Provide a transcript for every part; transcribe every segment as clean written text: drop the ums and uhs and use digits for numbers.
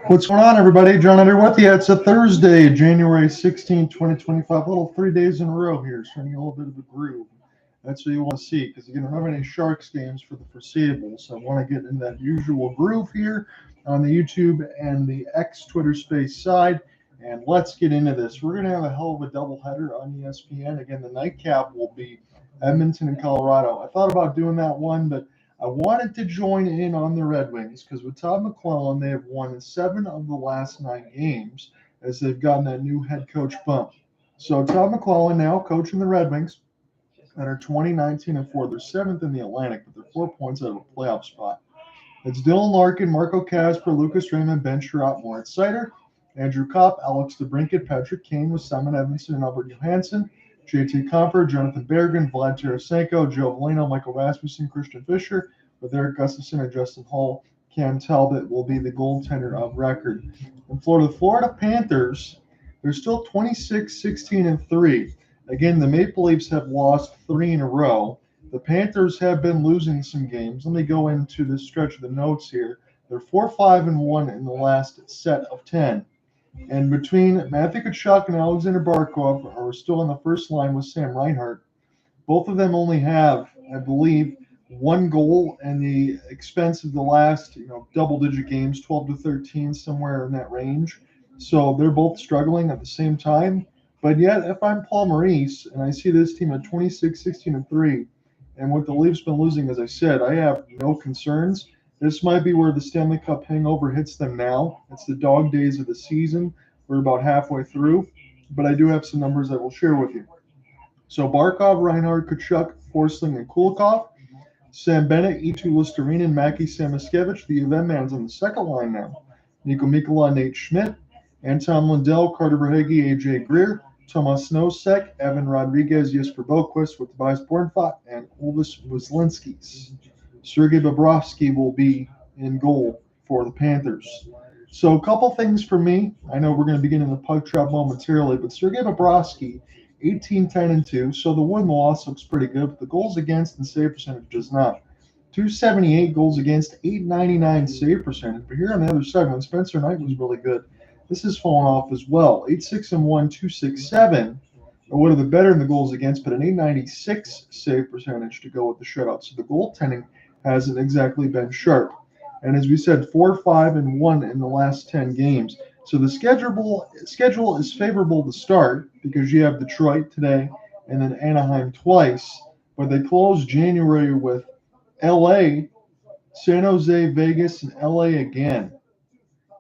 What's going on, everybody? John Under with you. It's a Thursday, January 16, 2025. A little 3 days in a row here, starting a little bit of a groove. That's what you want to see because you don't have any Sharks games for the foreseeable. So I want to get in that usual groove here on the YouTube and the X Twitter Space side. And let's get into this. We're going to have a hell of a doubleheader on ESPN. Again, the nightcap will be Edmonton and Colorado. I thought about doing that one, but I wanted to join in on the Red Wings because with Todd McLellan, they have won 7 of the last 9 games as they've gotten that new head coach bump. So Todd McLellan now coaching the Red Wings that are 20-19-4. They're 7th in the Atlantic, but they're 4 points out of a playoff spot. It's Dylan Larkin, Marco Kasper, Lucas Raymond, Ben Sherratt, Moritz Seider, Andrew Kopp, Alex DeBrincat, Patrick Kane with Simon Edmondson and Albert Johansson, JT Compher, Jonathan Bergen, Vlad Tarasenko, Joe Veleno, Michael Rasmussen, Christian Fischer, with Eric Gustafsson and Justin Hall. Cam Talbot will be the goaltender of record. And for the Florida Panthers, they're still 26-16-3. Again, the Maple Leafs have lost 3 in a row. The Panthers have been losing some games. Let me go into this stretch of the notes here. They're 4-5-1 in the last set of 10. And between Matthew Tkachuk and Alexander Barkov are still on the first line with Sam Reinhart. Both of them only have, I believe, 1 goal and the expense of the last, double-digit games, 12-13, somewhere in that range. So they're both struggling at the same time. But yet, if I'm Paul Maurice and I see this team at 26-16-3, and with the Leafs been losing, as I said, I have no concerns. This might be where the Stanley Cup hangover hits them now. It's the dog days of the season. We're about halfway through, but I do have some numbers I will share with you. So Barkov, Reinhart, Tkachuk, Forsling, and Kulikov. Sam Bennett, Eetu Luostarinen, Mackie Samoskevich. The event man's on the second line now. Nico Mikkola, Nate Schmidt, Anton Lundell, Carter Verhaeghe, AJ Greer, Tomas Nosek, Evan Rodriguez, Jesper Boquist with Tobias Bornfot, and Ulvis Wislinskis. Sergei Bobrovsky will be in goal for the Panthers. So a couple things for me. I know we're going to begin in the puck drop momentarily, but Sergei Bobrovsky, 18-10-2, so the win-loss looks pretty good, but the goals against and save percentage does not. 278 goals against, 899 save percentage. But here on the other side, when Spencer Knight was really good, this has fallen off as well. 8-6-1, 267. Or would have been better in the goals against, but an 896 save percentage to go with the shutout. So the goaltending hasn't exactly been sharp. And as we said, 4-5-1 in the last 10 games. So the schedule is favorable to start because you have Detroit today and then Anaheim twice. But they close January with LA, San Jose, Vegas, and LA again.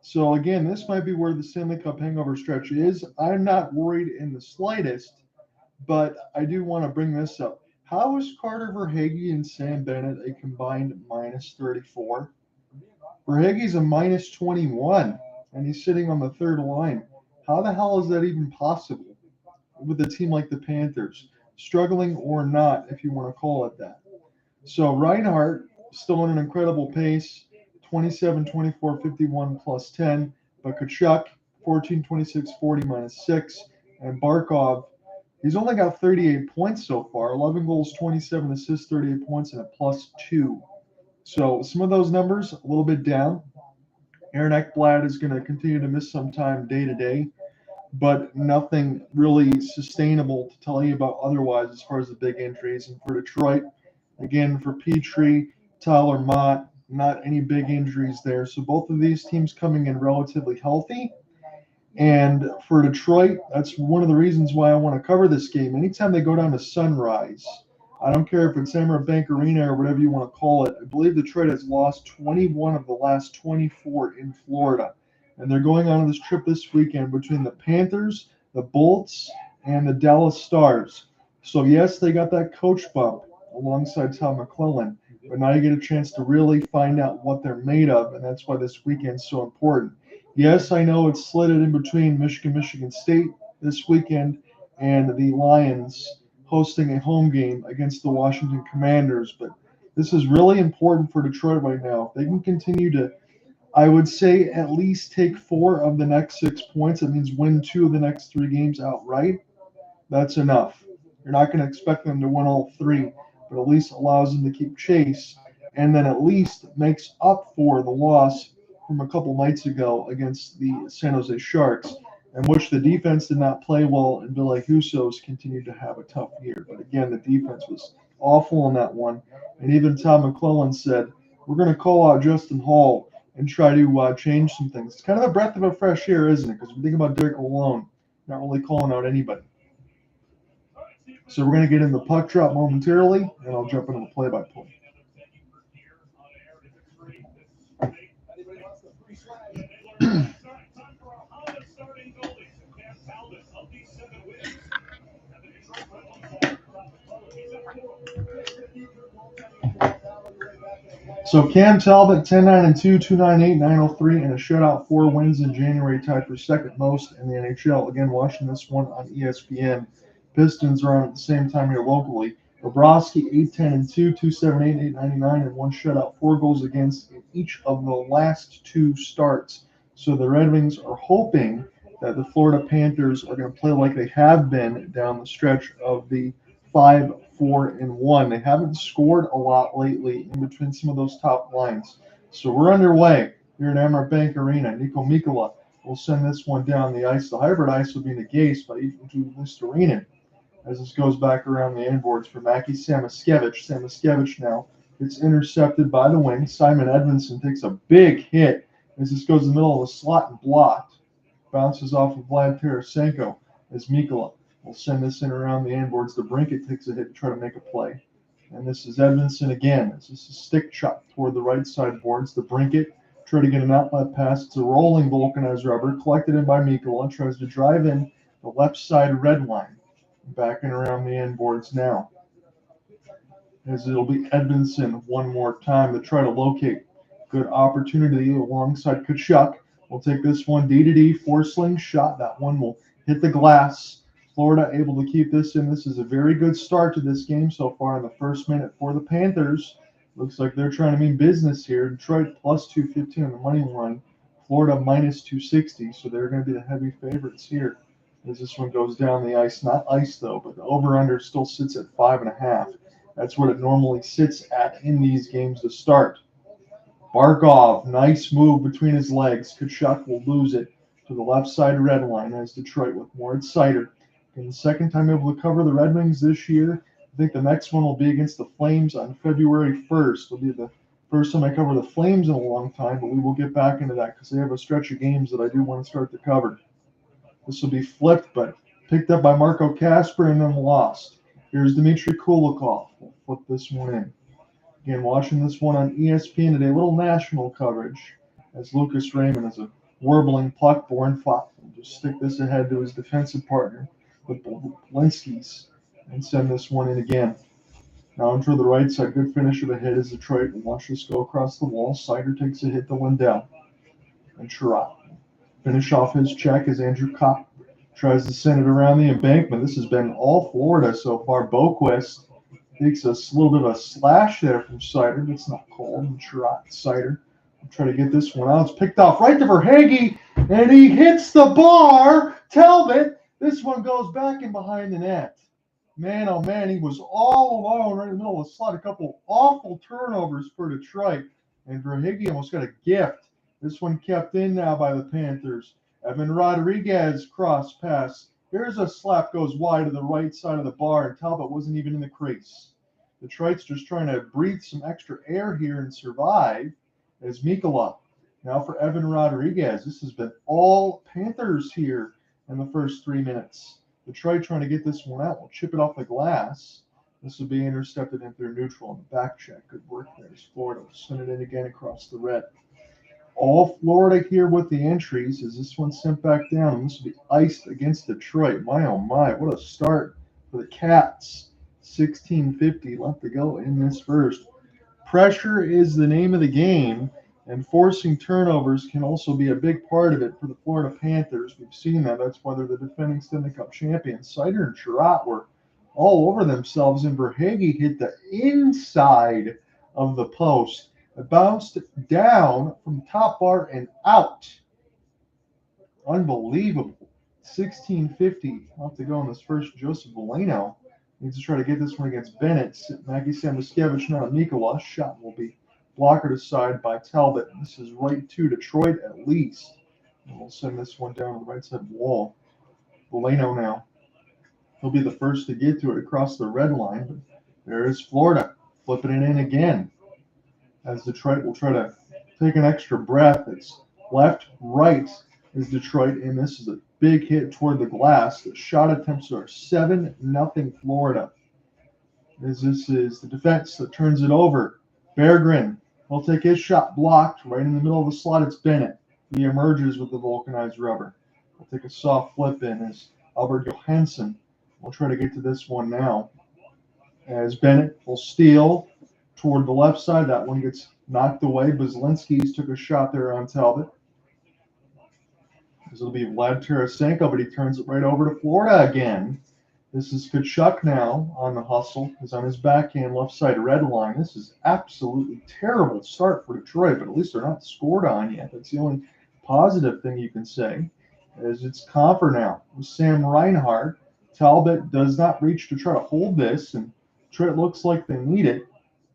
So again, this might be where the Stanley Cup hangover stretch is. I'm not worried in the slightest, but I do want to bring this up. How is Carter Verhaeghe and Sam Bennett a combined minus 34? Verhaeghe's a minus 21, and he's sitting on the third line. How the hell is that even possible with a team like the Panthers? Struggling or not, if you want to call it that. So Reinhart still on an incredible pace, 27, 24, 51 plus 10. But Tkachuk, 14, 26, 40 minus 6. And Barkov, he's only got 38 points so far, 11 goals, 27 assists, 38 points, and a plus 2. So some of those numbers a little bit down. Aaron Ekblad is going to continue to miss some time day to day, but nothing really sustainable to tell you about otherwise as far as the big injuries. And for Detroit, again, for Petrie, Tyler Mott, not any big injuries there. So both of these teams coming in relatively healthy. And for Detroit, that's one of the reasons why I want to cover this game. Anytime they go down to Sunrise, I don't care if it's Amerant Bank Arena or whatever you want to call it, I believe Detroit has lost 21 of the last 24 in Florida. And they're going on this trip this weekend between the Panthers, the Bolts, and the Dallas Stars. So, yes, they got that coach bump alongside Todd McLellan, but now you get a chance to really find out what they're made of, and that's why this weekend's so important. Yes, I know it's slitted in between Michigan State this weekend and the Lions hosting a home game against the Washington Commanders, but this is really important for Detroit right now. If they can continue to, I would say, at least take 4 of the next 6 points, that means win 2 of the next 3 games outright, that's enough. You're not going to expect them to win all 3, but at least allows them to keep chase and then at least makes up for the loss from a couple nights ago against the San Jose Sharks, in which the defense did not play well, and Ville Hussos continued to have a tough year. But again, the defense was awful in that one. And even Todd McLellan said, we're going to call out Justin Hall and try to change some things. It's kind of a breath of a fresh air, isn't it? Because we think about Derek Lalonde, not really calling out anybody. So we're going to get in the puck drop momentarily, and I'll jump into the play-by-play. So Cam Talbot, 10-9-2, 298, 903, and a shutout, 4 wins in January, tied for second most in the NHL. Again, watching this one on ESPN. Pistons are on at the same time here locally. Bobrovsky, 8-10-2, 278, 899, and 1 shutout, 4 goals against in each of the last 2 starts. So the Red Wings are hoping that the Florida Panthers are going to play like they have been down the stretch of the 5-4-1. They haven't scored a lot lately in between some of those top lines. So we're underway here at Amaranth Bank Arena. Niko Mikkola will send this one down the ice. The hybrid ice will be negaced by Yzerman as this goes back around the end boards for Mackie Samoskevich. Samoskevich now gets intercepted by the wing. Simon Edmondson takes a big hit as this goes in the middle of the slot and blocked. Bounces off of Vlad Tarasenko as Mikkola will send this in around the end boards. DeBrincat takes a hit to try to make a play. And this is Edmondson again. This is a stick shot toward the right side boards. DeBrincat try to get an outlet pass. It's a rolling vulcanized rubber collected in by Mikkola. Tries to drive in the left side red line. Back and around the end boards now. As it'll be Edmondson one more time to try to locate. Good opportunity alongside Tkachuk. We'll take this one D-to-D, 4-sling shot. That one will hit the glass. Florida able to keep this in. This is a very good start to this game so far in the first minute for the Panthers. Looks like they're trying to mean business here. Detroit plus 215 on the money line. Florida minus 260. So they're going to be the heavy favorites here as this one goes down the ice. Not ice, though, but the over-under still sits at 5.5. That's what it normally sits at in these games to start. Barkov, nice move between his legs. Tkachuk will lose it to the left side red line as Detroit with Moritz Seider. And the second time able to cover the Red Wings this year. I think the next one will be against the Flames on February 1st. It'll be the first time I cover the Flames in a long time, but we will get back into that because they have a stretch of games that I do want to start to cover. This will be flipped, but picked up by Marco Kasper and then lost. Here's Dmitry Kulikov. We'll flip this one in. Again, watching this one on ESPN today, a little national coverage as Lucas Raymond is a warbling puck-borne fop. We'll just stick this ahead to his defensive partner with Polinski's and send this one in again. Now into the right side, good finish of a hit as Detroit will watch this go across the wall. Seider takes a hit to Lindell. And Sherratt finish off his check as Andrew Kopp tries to send it around the embankment. This has been all Florida so far. Boquist takes a little bit of a slash there from Seider, but it's not cold. And Sherratt, Seider will try to get this one out. It's picked off right to Verhaeghe, and he hits the bar. Talbot, this one goes back and behind the net. Man, oh man, he was all alone right in the middle of the slot. A couple awful turnovers for Detroit, and Verhaeghe almost got a gift. This one kept in now by the Panthers. Evan Rodriguez cross pass. Here's a slap goes wide to the right side of the bar, and Talbot wasn't even in the crease. Detroit's just trying to breathe some extra air here and survive as Mikkola. Now for Evan Rodriguez. This has been all Panthers here in the first 3 minutes. Detroit trying to get this one out. We'll chip it off the glass. This will be intercepted in through neutral on the back check. Good work there as Florida will send it in again across the red. All Florida here with the entries as this one sent back down. And this will be iced against Detroit. My, oh my, what a start for the Cats. 16:50 left to go in this first. Pressure is the name of the game, and forcing turnovers can also be a big part of it for the Florida Panthers. We've seen that. That's why they're the defending Stanley Cup champions. Seider and Sherratt were all over themselves, and Verhaeghe hit the inside of the post. It bounced down from top bar and out. Unbelievable. 16:50 left to go in this first. Joseph Veleno needs to try to get this one against Bennett. Mackie Samoskevich, not Mikkola. Shot will be blocker to side by Talbot. This is right to Detroit at least. And we'll send this one down to the right side wall. Valeno now. He'll be the first to get to it across the red line. But there is Florida flipping it in again as Detroit will try to take an extra breath. It's left, right is Detroit, and this is a big hit toward the glass. The shot attempts are 7-0 Florida. As this is the defense that turns it over. Berggren will take his shot blocked right in the middle of the slot. It's Bennett. He emerges with the vulcanized rubber. We'll take a soft flip in as Albert Johansson will try to get to this one now. As Bennett will steal toward the left side. That one gets knocked away. Buzlinski's took a shot there on Talbot. This will be Vlad Tarasenko, but he turns it right over to Florida again. This is Tkachuk now on the hustle. He's on his backhand left side red line. This is absolutely terrible start for Detroit, but at least they're not scored on yet. That's the only positive thing you can say. As it's Compher now with Sam Reinhart. Talbot does not reach to try to hold this, and Detroit looks like they need it,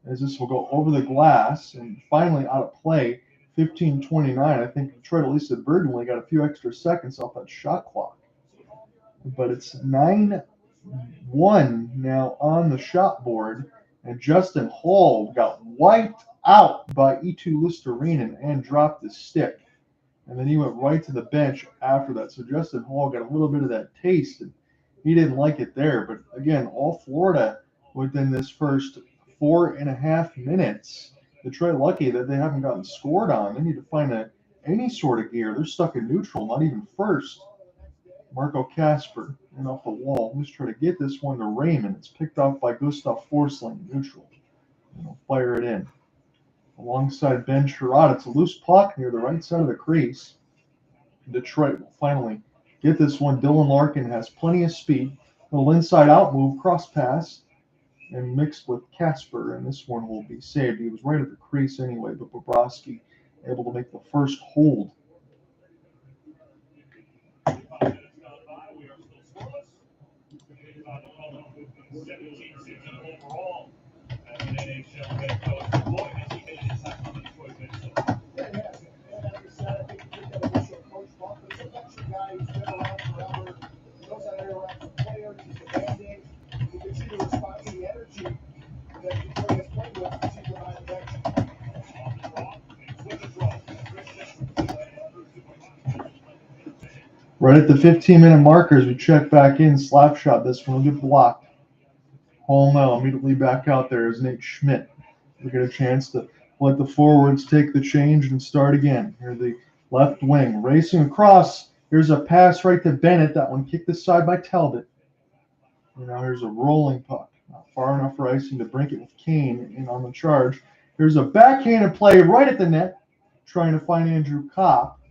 as this will go over the glass and finally out of play. 15:29. I think Detroit at least inadvertently got a few extra seconds off that shot clock. But it's 9-1 now on the shot board, and Justin Hall got wiped out by Eetu Luostarinen and dropped his stick. And then he went right to the bench after that. So Justin Hall got a little bit of that taste, and he didn't like it there. But again, all Florida within this first 4.5 minutes. Detroit lucky that they haven't gotten scored on. They need to find any sort of gear. They're stuck in neutral, not even first. Marco Kasper and off the wall. Let's try to get this one to Raymond. It's picked off by Gustav Forsling, neutral. And he'll fire it in. Alongside Ben Sherrod, it's a loose puck near the right side of the crease. Detroit will finally get this one. Dylan Larkin has plenty of speed. Little inside out move, cross pass, and mixed with Kasper, and this one will be saved. He was right at the crease anyway, but Bobrovsky able to make the first hold. Right at the 15-minute markers, we check back in. Slap shot. This one will get blocked. Hall now immediately back out there is Nate Schmidt. We get a chance to let the forwards take the change and start again. Here the left wing racing across. Here's a pass right to Bennett. That one kicked aside by Talbot. And now here's a rolling puck. Not far enough for icing to DeBrincat with Kane in on the charge. Here's a backhanded play right at the net, trying to find Andrew Kopp.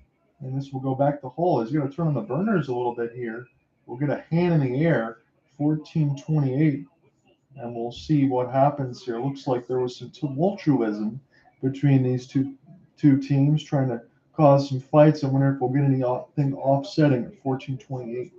And this will go back to Hull. He's going to turn on the burners a little bit here. We'll get a hand in the air, 14:28, and we'll see what happens here. Looks like there was some tumultuism between these two teams, trying to cause some fights. I wonder if we'll get anything offsetting at 14:28.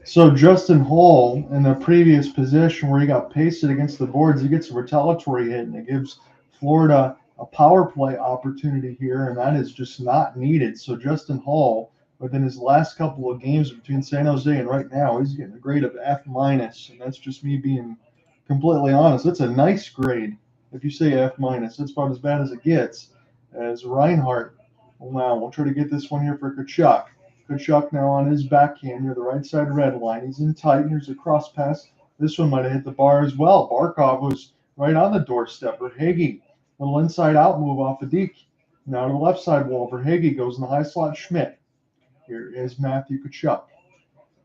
So Justin Hall, in the previous position where he got pasted against the boards, he gets a retaliatory hit, and it gives Florida a power play opportunity here, and that is just not needed. So Justin Hall, within his last couple of games between San Jose and right now, he's getting a grade of F-, and that's just me being completely honest. That's a nice grade. If you say F-, that's about as bad as it gets. As Reinhart, well, we'll try to get this one here for Tkachuk. Tkachuk now on his backhand near the right side red line. He's in tight. Here's a cross pass. This one might have hit the bar as well. Barkov was right on the doorstep. Verhaeghe, little inside out move off the deke. Now to the left side wall. Verhaeghe goes in the high slot. Schmidt. Here is Matthew Tkachuk.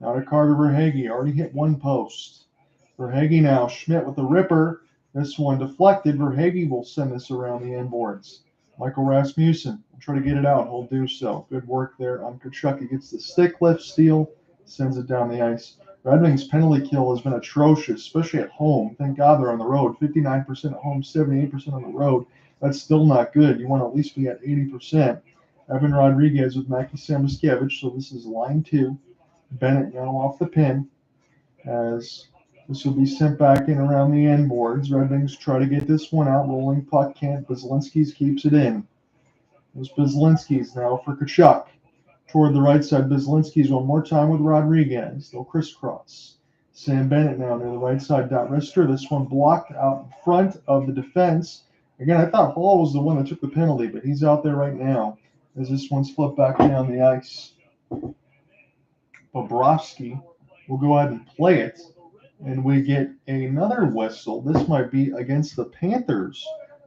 Now to Carter Verhaeghe. Already hit one post. Verhaeghe now. Schmidt with the ripper. This one deflected. Verhaeghe will send this around the end boards. Michael Rasmussen will try to get it out. He'll do so. Good work there on Tkachuk. He gets the stick lift steal, sends it down the ice. Red Wings' penalty kill has been atrocious, especially at home. Thank God they're on the road. 59% at home, 78% on the road. That's still not good. You want to at least be at 80%. Evan Rodriguez with Mackie Samoskevich. So this is line 2. Bennett now off the pin as this will be sent back in around the end boards. Red Wings try to get this one out. Rolling puck can't. Bizlinski's keeps it in. There's Bizlinski's now for Tkachuk. Toward the right side, Bizlinski's one more time with Rodriguez. They'll crisscross. Sam Bennett now near the right side. Dot Rister. This one blocked out in front of the defense. Again, I thought Hall was the one that took the penalty, but he's out there right now as this one's flipped back down the ice. Bobrovsky will go ahead and play it, and we get another whistle. This might be against the Panthers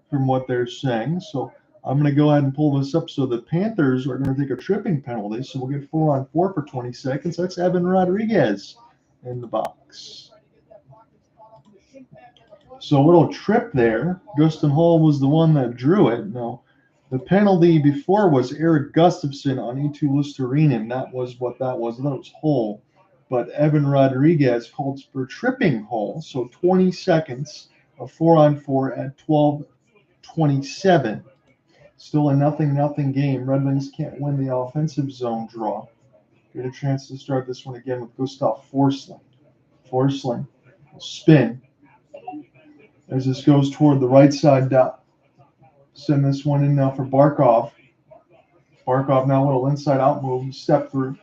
from what they're saying. So I'm going to go ahead and pull this up. So the Panthers are going to take a tripping penalty. So we'll get 4-on-4 for 20 seconds. That's Evan Rodriguez in the box. So a little trip there. Gustin Hall was the one that drew it. Now, the penalty before was Eric Gustafsson on Eetu Luostarinen. That was what that was. That was Hall. But Evan Rodriguez called for tripping Hall. So 20 seconds of 4-on-4 at 12:27. Still a 0-0 game. Red Wings can't win the offensive zone draw. Get a chance to start this one again with Gustav Forsling. Forsling will spin as this goes toward the right side dot. Send this one in now for Barkov. Barkov now a little inside out move, step through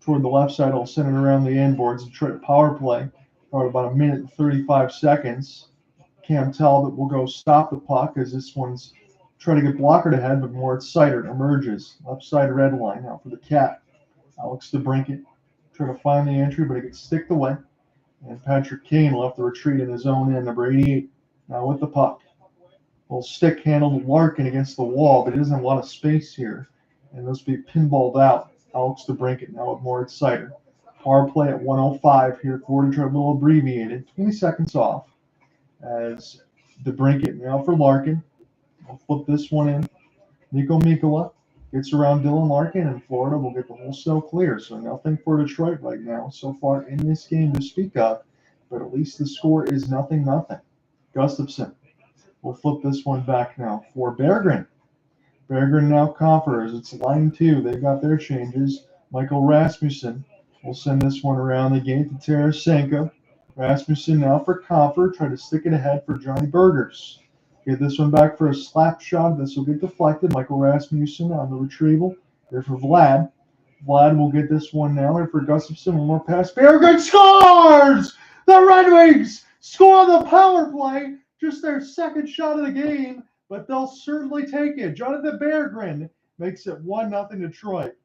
toward the left side. He'll send it around the end boards and try to power play for about 1:35 seconds. Cam Talbot will go stop the puck as this one's trying to get blockered ahead, but Moritz Seider emerges. Left side red line now for the Cat. Alex DeBrincat try to find the entry, but it gets sticked away. And Patrick Kane left the retreat in his own end, number 88. Now with the puck. Little stick handled Larkin against the wall, but he doesn't have a lot of space here. And this will be pinballed out. Alex DeBrincat now with Moritz Seider. Power play at 1:05 here. Quarter try a little abbreviated. 20 seconds off as DeBrincat now for Larkin. I'll flip this one in. Nico Mikkola gets around Dylan Larkin, and Florida will get the wholesale clear. So nothing for Detroit right now so far in this game to speak of, but at least the score is 0-0. Gustafsson will flip this one back now for Berggren. Berggren now Compher as it's line 2. They've got their changes. Michael Rasmussen will send this one around the gate to Tarasenko. Rasmussen now for Compher. Try to stick it ahead for Johnny Burgers. Get this one back for a slap shot. This will get deflected. Michael Rasmussen on the retrieval. Here for Vlad. Vlad will get this one now. Here for Gustafsson. One more pass. Berggren scores! The Red Wings score on the power play. Just their second shot of the game, but they'll certainly take it. Jonathan Berggren makes it 1-0 Detroit.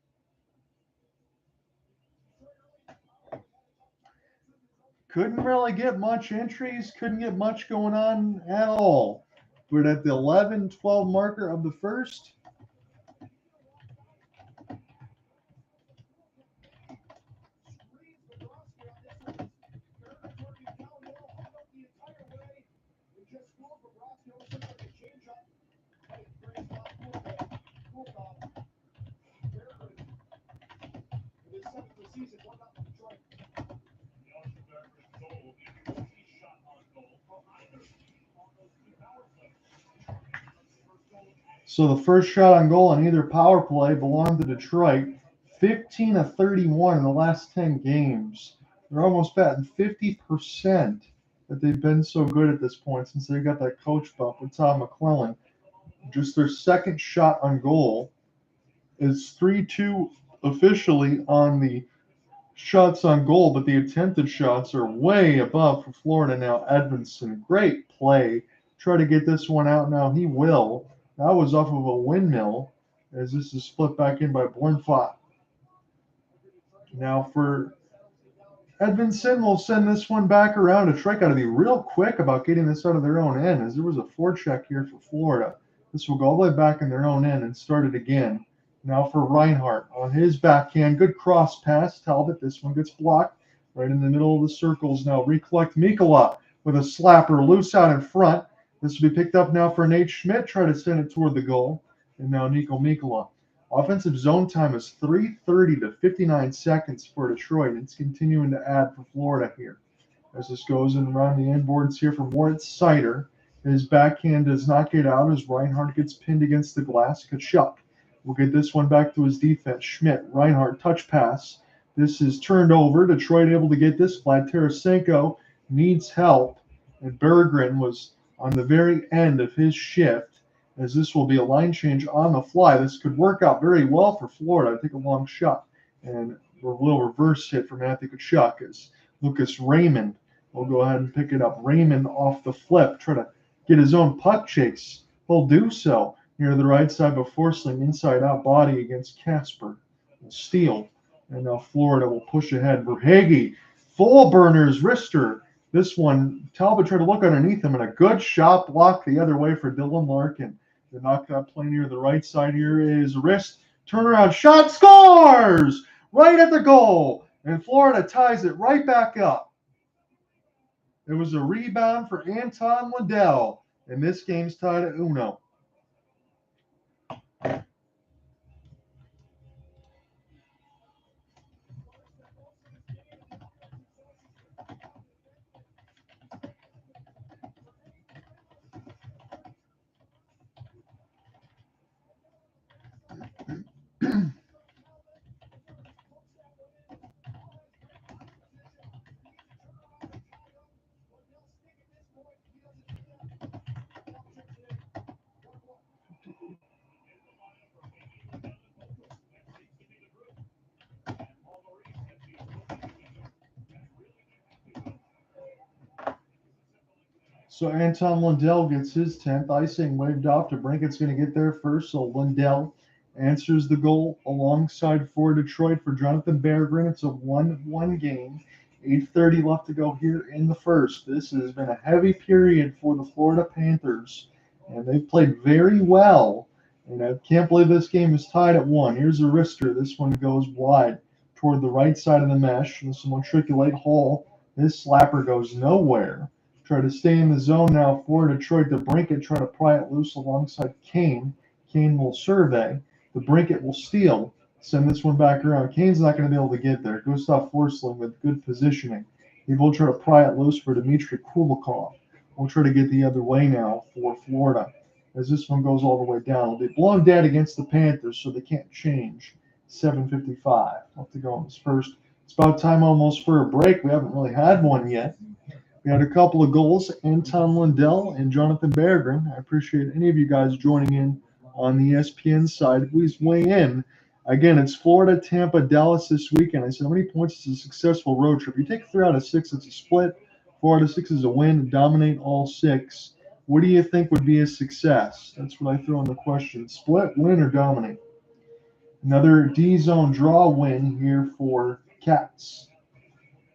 Couldn't really get much entries. Couldn't get much going on at all. But at the 11-12 marker of the first, so the first shot on goal on either power play belonged to Detroit. 15 of 31 in the last 10 games. They're almost batting 50% that they've been so good at this point since they got that coach bump with Todd McLellan. Just their second shot on goal is 3-2 officially on the shots on goal, but the attempted shots are way above for Florida now. Edmondson, great play. Try to get this one out now. He will. That was off of a windmill as this is flipped back in by Bornfot. Now for Edmondson, we'll send this one back around. Detroit got to be real quick about getting this out of their own end, as there was a forecheck here for Florida. This will go all the way back in their own end and start it again. Now for Reinhardt on his backhand. Good cross pass. Talbot, this one gets blocked right in the middle of the circles. Now recollect Mikkola with a slapper loose out in front. This will be picked up now for Nate Schmidt. Try to send it toward the goal. And now Nico Mikkola. Offensive zone time is 3:30 to 59 seconds for Detroit. It's continuing to add for Florida here. As this goes in around the inboards here for Moritz Seider. His backhand does not get out as Reinhardt gets pinned against the glass. Kachuk will get this one back to his defense. Schmidt, Reinhardt, touch pass. This is turned over. Detroit able to get this. Vlad Tarasenko needs help. And Berggren was on the very end of his shift, as this will be a line change on the fly. This could work out very well for Florida. Take a long shot. And a little reverse hit from Anthony Kachuk as Lucas Raymond will go ahead and pick it up. Raymond off the flip, try to get his own puck chase. He'll do so near the right side, but Forsling inside out body against Casper. Will steal. And now Florida will push ahead. Verhage, full burners, wrister. This one, Talbot tried to look underneath him, and a good shot block the other way for Dylan Larkin. To knock that play near the right side here is wrist. Turnaround shot, scores! Right at the goal. And Florida ties it right back up. It was a rebound for Anton Lundell, and this game's tied at 1-1. So Anton Lundell gets his 10th. Icing waved off. DeBrincat's going to get there first. So Lundell answers the goal alongside for Detroit for Jonathan Berggren. It's a 1-1 game. 8:30 left to go here in the first. This has been a heavy period for the Florida Panthers, and they've played very well. And I can't believe this game is tied at 1. Here's a wrister. This one goes wide toward the right side of the mesh. This one matriculate Hall. This slapper goes nowhere. Try to stay in the zone now for Detroit. DeBrincat try to pry it loose alongside Kane. Kane will survey. DeBrincat will steal. Send this one back around. Kane's not going to be able to get there. Gustav Forsling with good positioning. He will try to pry it loose for Dmitry Kulikov. We'll try to get the other way now for Florida. As this one goes all the way down. It'll be blown dead against the Panthers, so they can't change. 7:55 left to go in this first. It's about time almost for a break. We haven't really had one yet. We had a couple of goals, Anton Lundell and Jonathan Berggren. I appreciate any of you guys joining in on the ESPN side. Please weigh in. Again, it's Florida, Tampa, Dallas this weekend. I said, how many points is a successful road trip? You take 3 out of 6, it's a split. 4 out of 6 is a win. Dominate all 6. What do you think would be a success? That's what I throw in the question. Split, win, or dominate? Another D-zone draw win here for Cats.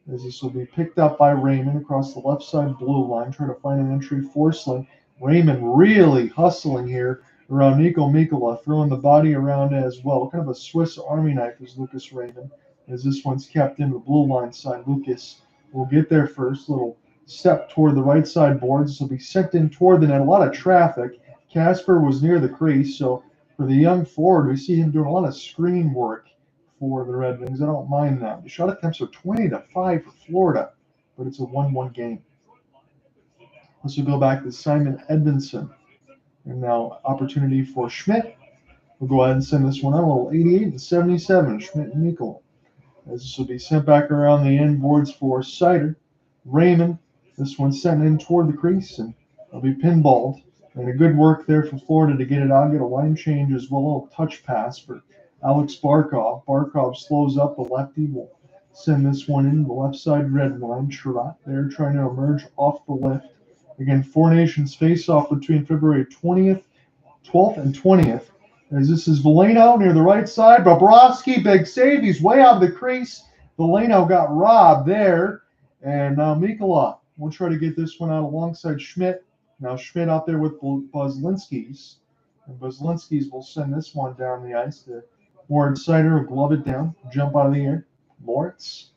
As this will be picked up by Raymond across the left side blue line, trying to find an entry. Forsling. Raymond really hustling here around Nico Mikkola, throwing the body around as well. Kind of a Swiss Army knife is Lucas Raymond, as this one's kept in the blue line side. Lucas will get there first. Little step toward the right side boards. This will be sent in toward the net. A lot of traffic. Casper was near the crease, so for the young forward, we see him doing a lot of screen work for the Red Wings. I don't mind that. The shot attempts are 20-5 for Florida, but it's a 1-1 game. This will go back to Simon Edmondson. And now opportunity for Schmidt. We'll go ahead and send this one out. A little 88-77, Schmidt and Mikkola. As this will be sent back around the inboards for Seider. Raymond. This one sent in toward the crease, and it'll be pinballed. And a good work there for Florida to get it out, get a line change as well. A little touch pass for Alex Barkov. Barkov slows up. The lefty will send this one in the left side red line. Sherratt there trying to emerge off the lift. Again, Four Nations face-off between February 12th and 20th. As this is Veleno near the right side. Bobrovsky, big save. He's way out of the crease. Veleno got robbed there. And now Mikkola will try to get this one out alongside Schmidt. Now Schmidt out there with Buzlinskis. And Buzlinskis will send this one down the ice to Moritz Seider will glove it down, jump out of the air. Moritz.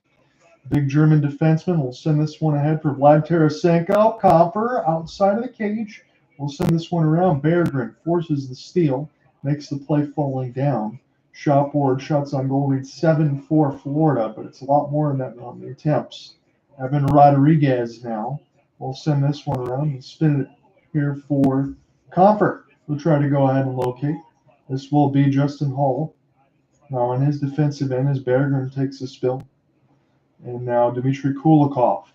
Big German defenseman will send this one ahead for Vlad Tarasenko. Compher outside of the cage. We'll send this one around. Berggren forces the steal, makes the play falling down. Shot board, shots on goal reads 7-4 Florida, but it's a lot more than that on the attempts. Evan Rodriguez now will send this one around and spin it here for Compher, who'll try to go ahead and locate. This will be Justin Hall. Now on his defensive end as Berggren takes a spill. And now Dmitry Kulikov,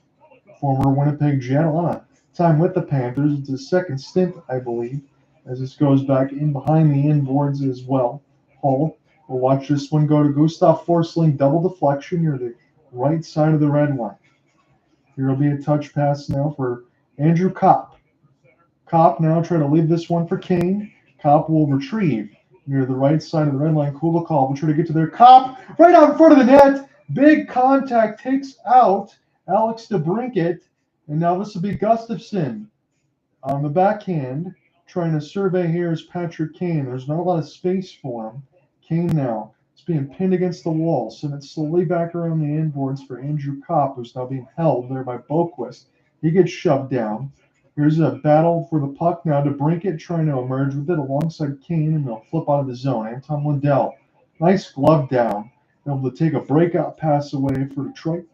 former Winnipeg Jet, a lot of time with the Panthers. It's his second stint, I believe, as this goes back in behind the inboards as well. Hall will watch this one go to Gustav Forsling, double deflection near the right side of the red line. Here will be a touch pass now for Andrew Kopp. Kopp now try to leave this one for Kane. Kopp will retrieve near the right side of the red line. Kulikov will try to get to their Kopp right out in front of the net. Big contact takes out Alex DeBrincat, and now this will be Gustafsson on the backhand. Trying to survey here is Patrick Kane. There's not a lot of space for him. Kane now is being pinned against the wall. Send it slowly back around the inboards for Andrew Kopp, who's now being held there by Boquist. He gets shoved down. Here's a battle for the puck now. DeBrincat trying to emerge with it alongside Kane, and they'll flip out of the zone. Anton Lundell, nice glove down. Able to take a breakout pass away for Detroit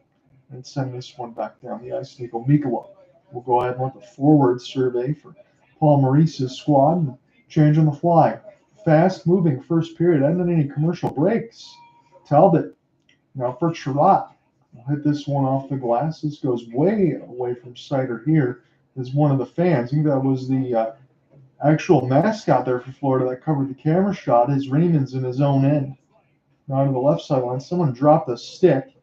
and send this one back down the ice. Nico Mikula will go ahead and let the forward survey for Paul Maurice's squad and change on the fly. Fast moving first period. Hadn't any commercial breaks. Talbot now for Chirot. We'll hit this one off the glass. This goes way away from Seider here. Is one of the fans. I think that was the actual mascot there for Florida that covered the camera shot. His Raymond's in his own end. Now to the left sideline, someone dropped a stick,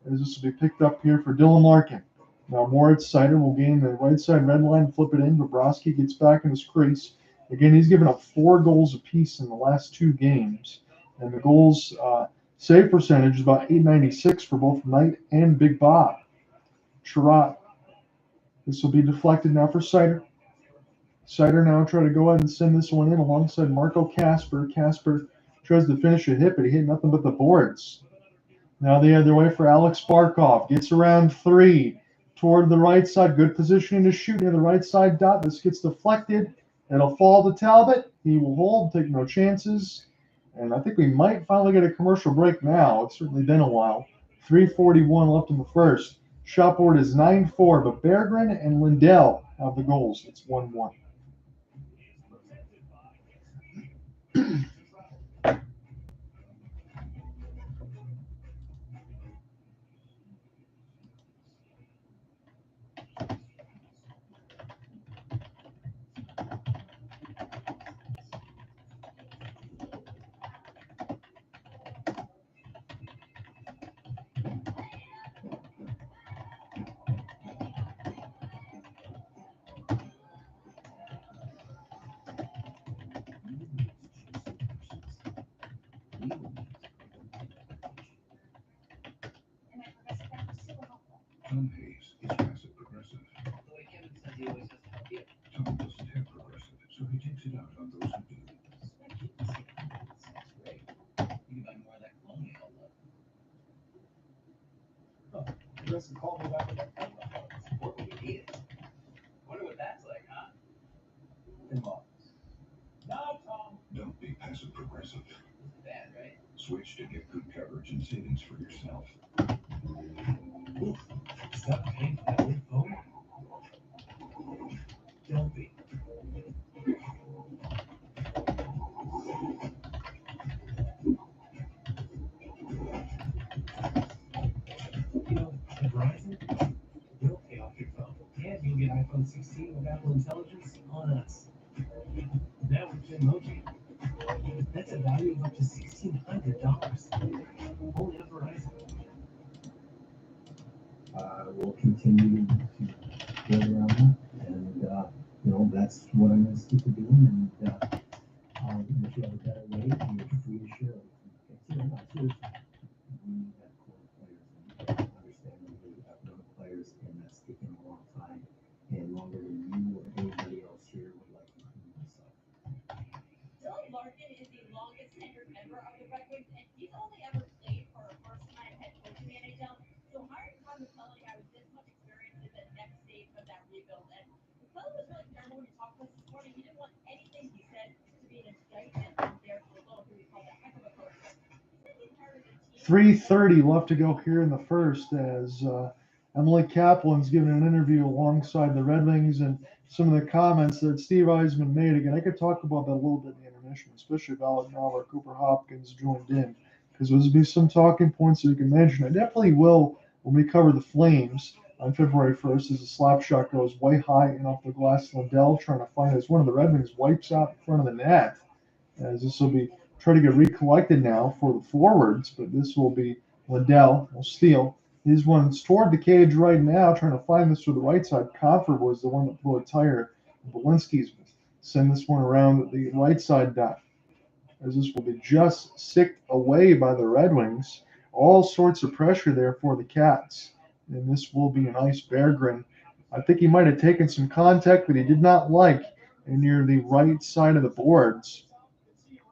as this will be picked up here for Dylan Larkin. Now Moritz Seider will gain the right side red line, flip it in. Bobrovsky gets back in his crease. Again, he's given up 4 goals apiece in the last 2 games. And the goals save percentage is about .896 for both Knight and Big Bob. Chirot. This will be deflected now for Seider. Seider now try to go ahead and send this one in alongside Marco Kasper. Kasper tries to finish a hit, but he hit nothing but the boards. Now the other way for Alex Barkov. Gets around 3 toward the right side. Good positioning to shoot near the right side dot. This gets deflected. It'll fall to Talbot. He will hold, take no chances. And I think we might finally get a commercial break now. It's certainly been a while. 3:41 left in the first. Shot board is 9-4, but Berggren and Lindell have the goals. It's 1-1. Tom Hayes is passive progressive. Tom doesn't have progressive, so he takes it out on those who do. You can buy more of that colonial love. He doesn't call me back with that colonial. What would he need? Wonder what that's like, huh? Involved. No, Tom. Don't be passive progressive. Bad, right? Switch to get good coverage and savings for yourself. Oof. Stop paying for that weird phone. Don't be. You know, at Verizon, you'll pay off your phone. And you'll get iPhone 16 with Apple Intelligence on us. Now with Genmoji. That's a value of up to $1,600. Only at Verizon. We'll continue to build around that, and that's what I'm going to stick to doing. And if you have a better way, you're free to share it. We need that core players and understanding that we have young players, and that's taken a long time and longer than you or anybody else here would like to do myself. Todd Larkin is the longest tenured member of the Red Wings 3:30 left to go here in the first as Emily Kaplan's giving an interview alongside the Red Wings, and some of the comments that Steve Yzerman made. Again, I could talk about that a little bit in the intermission, especially if Alec Miller, Cooper Hopkins joined in, because there'll be some talking points that you can mention. I definitely will when we cover the Flames on February 1st as the slap shot goes way high and off the glass. Lindell trying to find as one of the Red Wings wipes out in front of the net, as this will be trying to get recollected now for the forwards, but this will be Lindell will steal. His one's toward the cage right now, trying to find this to the right side. Compher was the one that blew a tire. Belinsky's send this one around the right side dot, as this will be just sicked away by the Red Wings. All sorts of pressure there for the Cats, and this will be a nice bear grin. I think he might have taken some contact that he did not like near the right side of the boards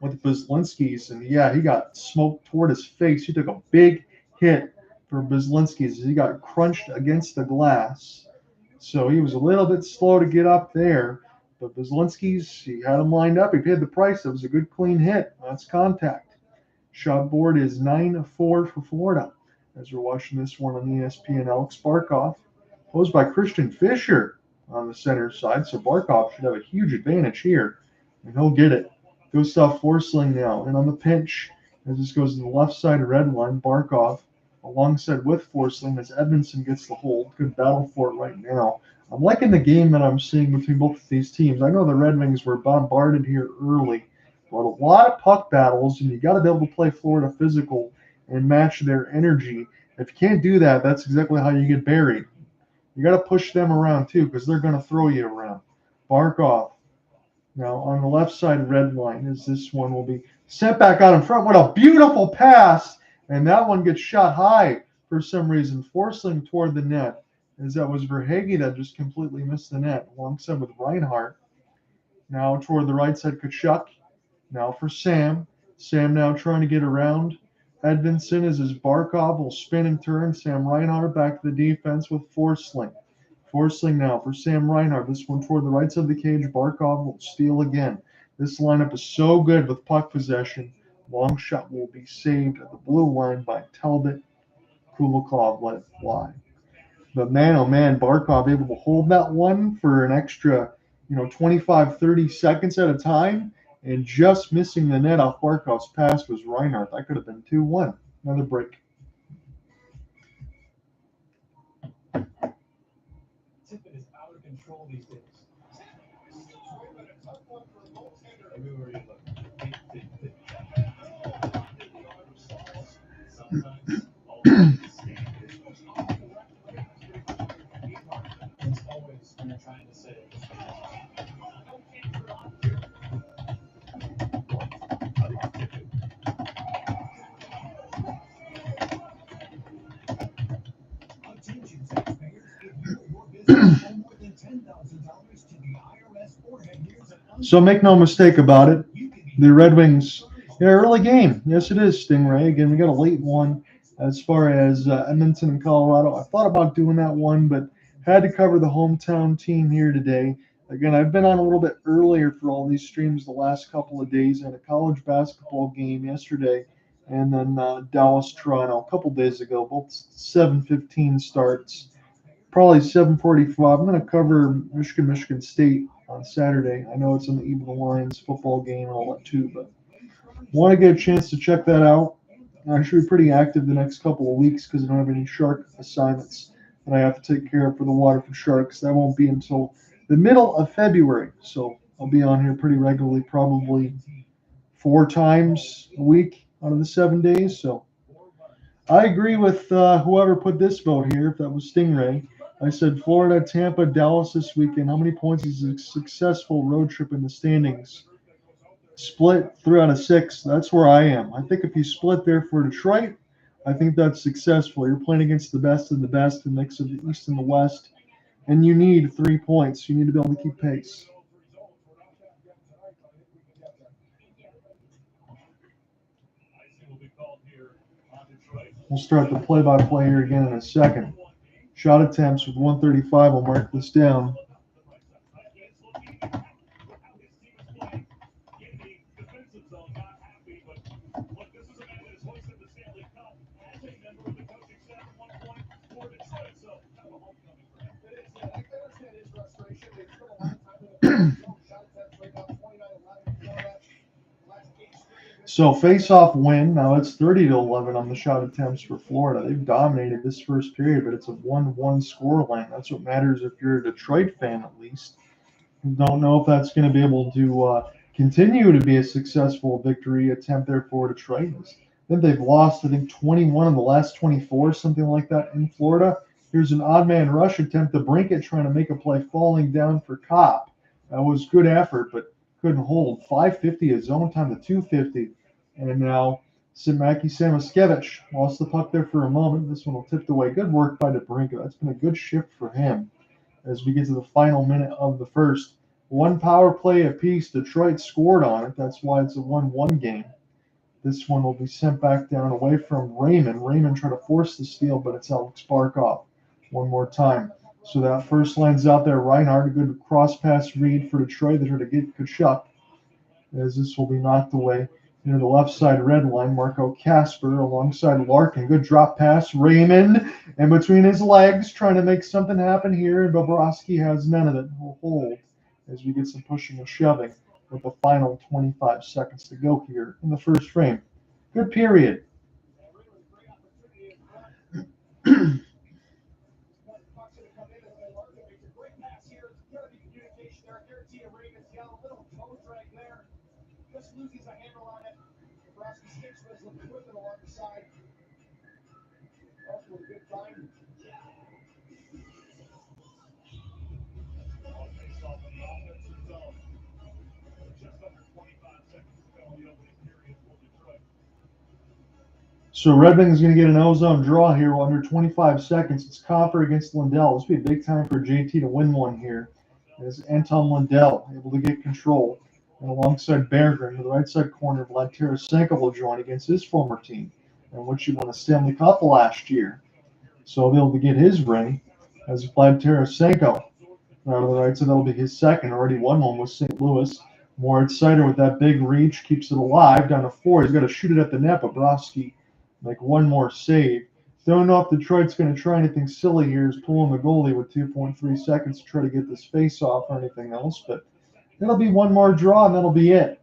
with Belinsky's, and yeah, he got smoked toward his face. He took a big hit for Belinsky's as he got crunched against the glass. So he was a little bit slow to get up there, but Belinsky's, he had him lined up. He paid the price. It was a good clean hit. That's contact. Shot board is 9-4 for Florida. As we're watching this one on ESPN, Alex Barkov, posed by Christian Fisher on the center side. So Barkov should have a huge advantage here, and he'll get it. Gustav Forsling now, and on the pinch, as this goes to the left side red line, Barkov alongside with Forsling as Edmondson gets the hold. Good battle for it right now. I'm liking the game that I'm seeing between both of these teams. I know the Red Wings were bombarded here early, but a lot of puck battles, and you got to be able to play Florida physical and match their energy. If you can't do that, that's exactly how you get buried. You got to push them around too, because they're going to throw you around. Barkov now on the left side red line, as this one will be sent back out in front. What a beautiful pass, and that one gets shot high for some reason. Forsling toward the net, as that was Verhaeghe that just completely missed the net alongside with Reinhart. Now toward the right side, Kachuk. Now for Sam. Sam now trying to get around Edmondson as his Barkov will spin and turn. Sam Reinhart back to the defense with Forsling. Forsling now for Sam Reinhart. This one toward the right side of the cage. Barkov will steal again. This lineup is so good with puck possession. Long shot will be saved at the blue line by Talbot. Kulikov let it fly. But man, oh man, Barkov able to hold that one for an extra, 25, 30 seconds at a time. And just missing the net off Barkov's pass was Reinhart. That could have been 2-1. Another break. Tippett is out of control these days. Everywhere you look. Sometimes it's always when you're trying to say. Attention taxpayers, if you or your business owe more than $10,000 to the IRS or have years of So make no mistake about it. The Red Wings, early game. Yes, it is, Stingray. Again, we got a late one as far as Edmonton and Colorado. I thought about doing that one, but had to cover the hometown team here today. Again, I've been on a little bit earlier for all these streams the last couple of days. I had a college basketball game yesterday, and then Dallas, Toronto a couple days ago, both 7:15 starts. Probably 7:45. I'm going to cover Michigan State on Saturday. I know it's an Even the Lions football game and all that too, but want to get a chance to check that out. I should be pretty active the next couple of weeks because I don't have any shark assignments that I have to take care of for the Waterford Sharks. That won't be until the middle of February, so I'll be on here pretty regularly, probably 4 times a week out of the 7 days. So I agree with whoever put this vote here, if that was Stingray. I said Florida, Tampa, Dallas this weekend. How many points is a successful road trip in the standings? Split 3 out of 6. That's where I am. I think if you split there for Detroit, I think that's successful. You're playing against the best of the best, the mix of the East and the West, and you need 3 points. You need to be able to keep pace. We'll start the play-by-play here again in a second. Shot attempts with 135. I'll mark this down. So face-off win. Now it's 30-11 on the shot attempts for Florida. They've dominated this first period, but it's a 1-1 score line. That's what matters if you're a Detroit fan, at least. Don't know if that's going to be able to continue to be a successful victory attempt there for Detroit. I think they've lost, 21 of the last 24, something like that in Florida. Here's an odd man rush attempt. DeBrincat trying to make a play, falling down for Kopp. That was good effort, but couldn't hold. 5:50 is zone time to 2:50. And now Simaki Samoskevich lost the puck there for a moment. This one will tipped away. Good work by DeBrincat. That's been a good shift for him as we get to the final minute of the first. One power play apiece. Detroit scored on it. That's why it's a 1-1 game. This one will be sent back down away from Raymond. Raymond tried to force the steal, but it's Alex Barkov. One more time. So that first line's out there. Reinhardt, a good cross-pass read for Detroit. They try to get Kachuk, as this will be knocked away near the left side red line. Marco Kasper alongside Larkin. Good drop pass. Raymond in between his legs trying to make something happen here. And Bobrovsky has none of it. Will hold as we get some pushing and shoving with the final 25 seconds to go here in the first frame. Good period. Loses a handle on it. Nebraska sticks with him quick along the side. Also a good find. So Red Wings is going to get an ozone draw here under 25 seconds. It's Compher against Lindell. This would be a big time for JT to win one here. As Anton Lindell able to get control. And alongside Berggren to the right side corner, Vlad Tarasenko will join against his former team, in which he won a Stanley Cup last year. So he'll be able to get his ring as Vlad Tarasenko. Out of the right side, that'll be his second. Already won one with St. Louis. Moritz Seider with that big reach keeps it alive down to 4. He's got to shoot it at the net, but Bobrovsky make one more save. Don't know if Detroit's going to try anything silly here, is pulling the goalie with 2.3 seconds to try to get this face off or anything else, but it'll be one more draw, and that'll be it.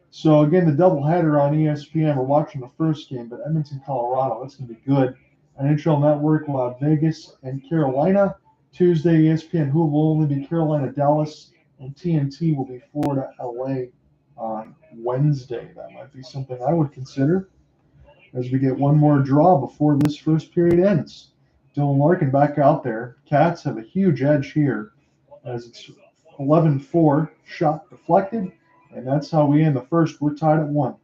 So, again, the doubleheader on ESPN. We're watching the first game, but Edmonton, Colorado, that's going to be good. NHL Network will have Vegas and Carolina. Tuesday, ESPN Who will only be Carolina, Dallas, and TNT will be Florida, LA on Wednesday. That might be something I would consider as we get one more draw before this first period ends. Dylan Larkin back out there. Cats have a huge edge here as it's 11-4, shot deflected, and that's how we end the first. We're tied at 1.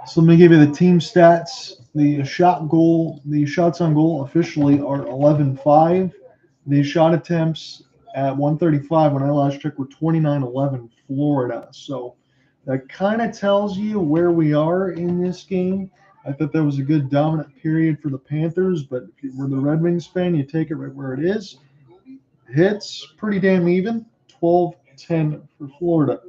So let me give you the team stats. The shots on goal officially are 11-5. The shot attempts at 135 when I last checked were 29-11 Florida. So that kind of tells you where we are in this game. I thought that was a good dominant period for the Panthers, but if you were the Red Wings fan, you take it right where it is. Hits pretty damn even, 12-10 for Florida.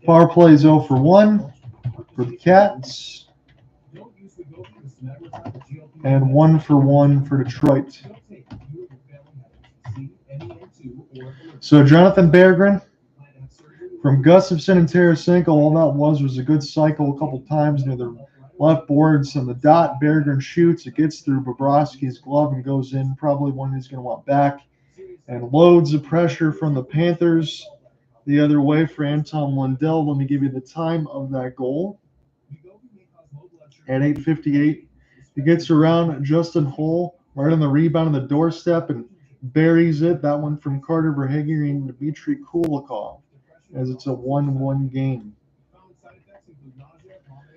Power play is 0 for 1 for the Cats, and 1 for 1 for Detroit. So Jonathan Berggren from Gustafsson and Tarasenko, all that was a good cycle a couple times near the left boards on the dot. Berggren shoots, it gets through Bobrovsky's glove and goes in, probably one he's going to want back. And loads of pressure from the Panthers the other way for Anton Lundell. Let me give you the time of that goal. At 8:58, he gets around Justin Hull right on the rebound on the doorstep and buries it. That one from Carter Verhaeghe and Dmitry Kulikov, as it's a 1-1 game.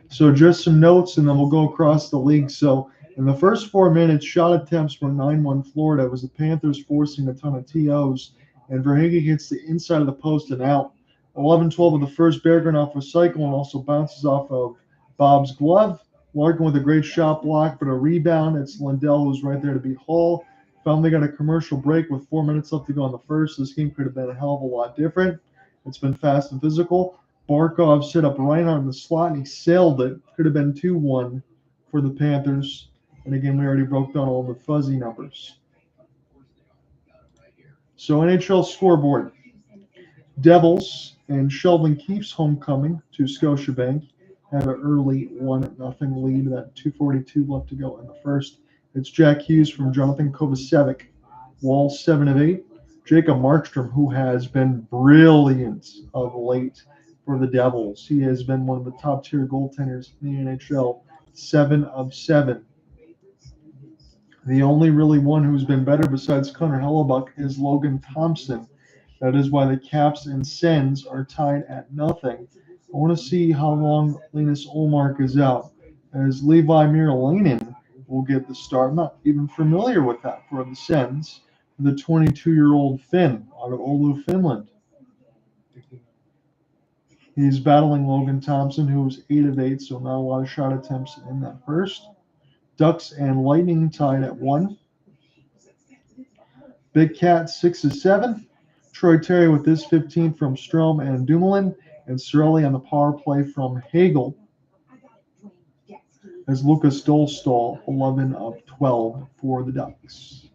So just some notes, and then we'll go across the league. So in the first 4 minutes, shot attempts were 9-1 Florida. It was the Panthers forcing a ton of TOs and Verhaeghe hits the inside of the post and out. 11-12 of the first, Berggren off a cycle and also bounces off of Bob's glove. Larkin with a great shot block, but a rebound. It's Lindell who's right there to beat Hall. Finally got a commercial break with 4 minutes left to go in the first. This game could have been a hell of a lot different. It's been fast and physical. Barkov set up Reinhardt in the slot, and he sailed it. Could have been 2-1 for the Panthers. And again, we already broke down all the fuzzy numbers. So NHL scoreboard. Devils and Sheldon Keefe's homecoming to Scotiabank have an early 1-0 lead. That 2:42 left to go in the first. It's Jack Hughes from Jonathan Kovacevic. Wall 7 of 8. Jacob Markstrom, who has been brilliant of late for the Devils. He has been one of the top tier goaltenders in the NHL. 7 of 7. The only really one who's been better besides Connor Hellebuck is Logan Thompson. That is why the Caps and Sens are tied at 0. I want to see how long Linus Ullmark is out, as Levi Miralainen will get the start. I'm not even familiar with that for the Sens. The 22-year-old Finn out of Oulu, Finland. He's battling Logan Thompson, who was 8 of 8, so not a lot of shot attempts in that first. Ducks and Lightning tied at 1. Big Cat 6 of 7. Troy Terry with this 15 from Strome and Dumoulin, and Cirelli on the power play from Hagel. As Lucas Dolstall 11 of 12 for the Ducks.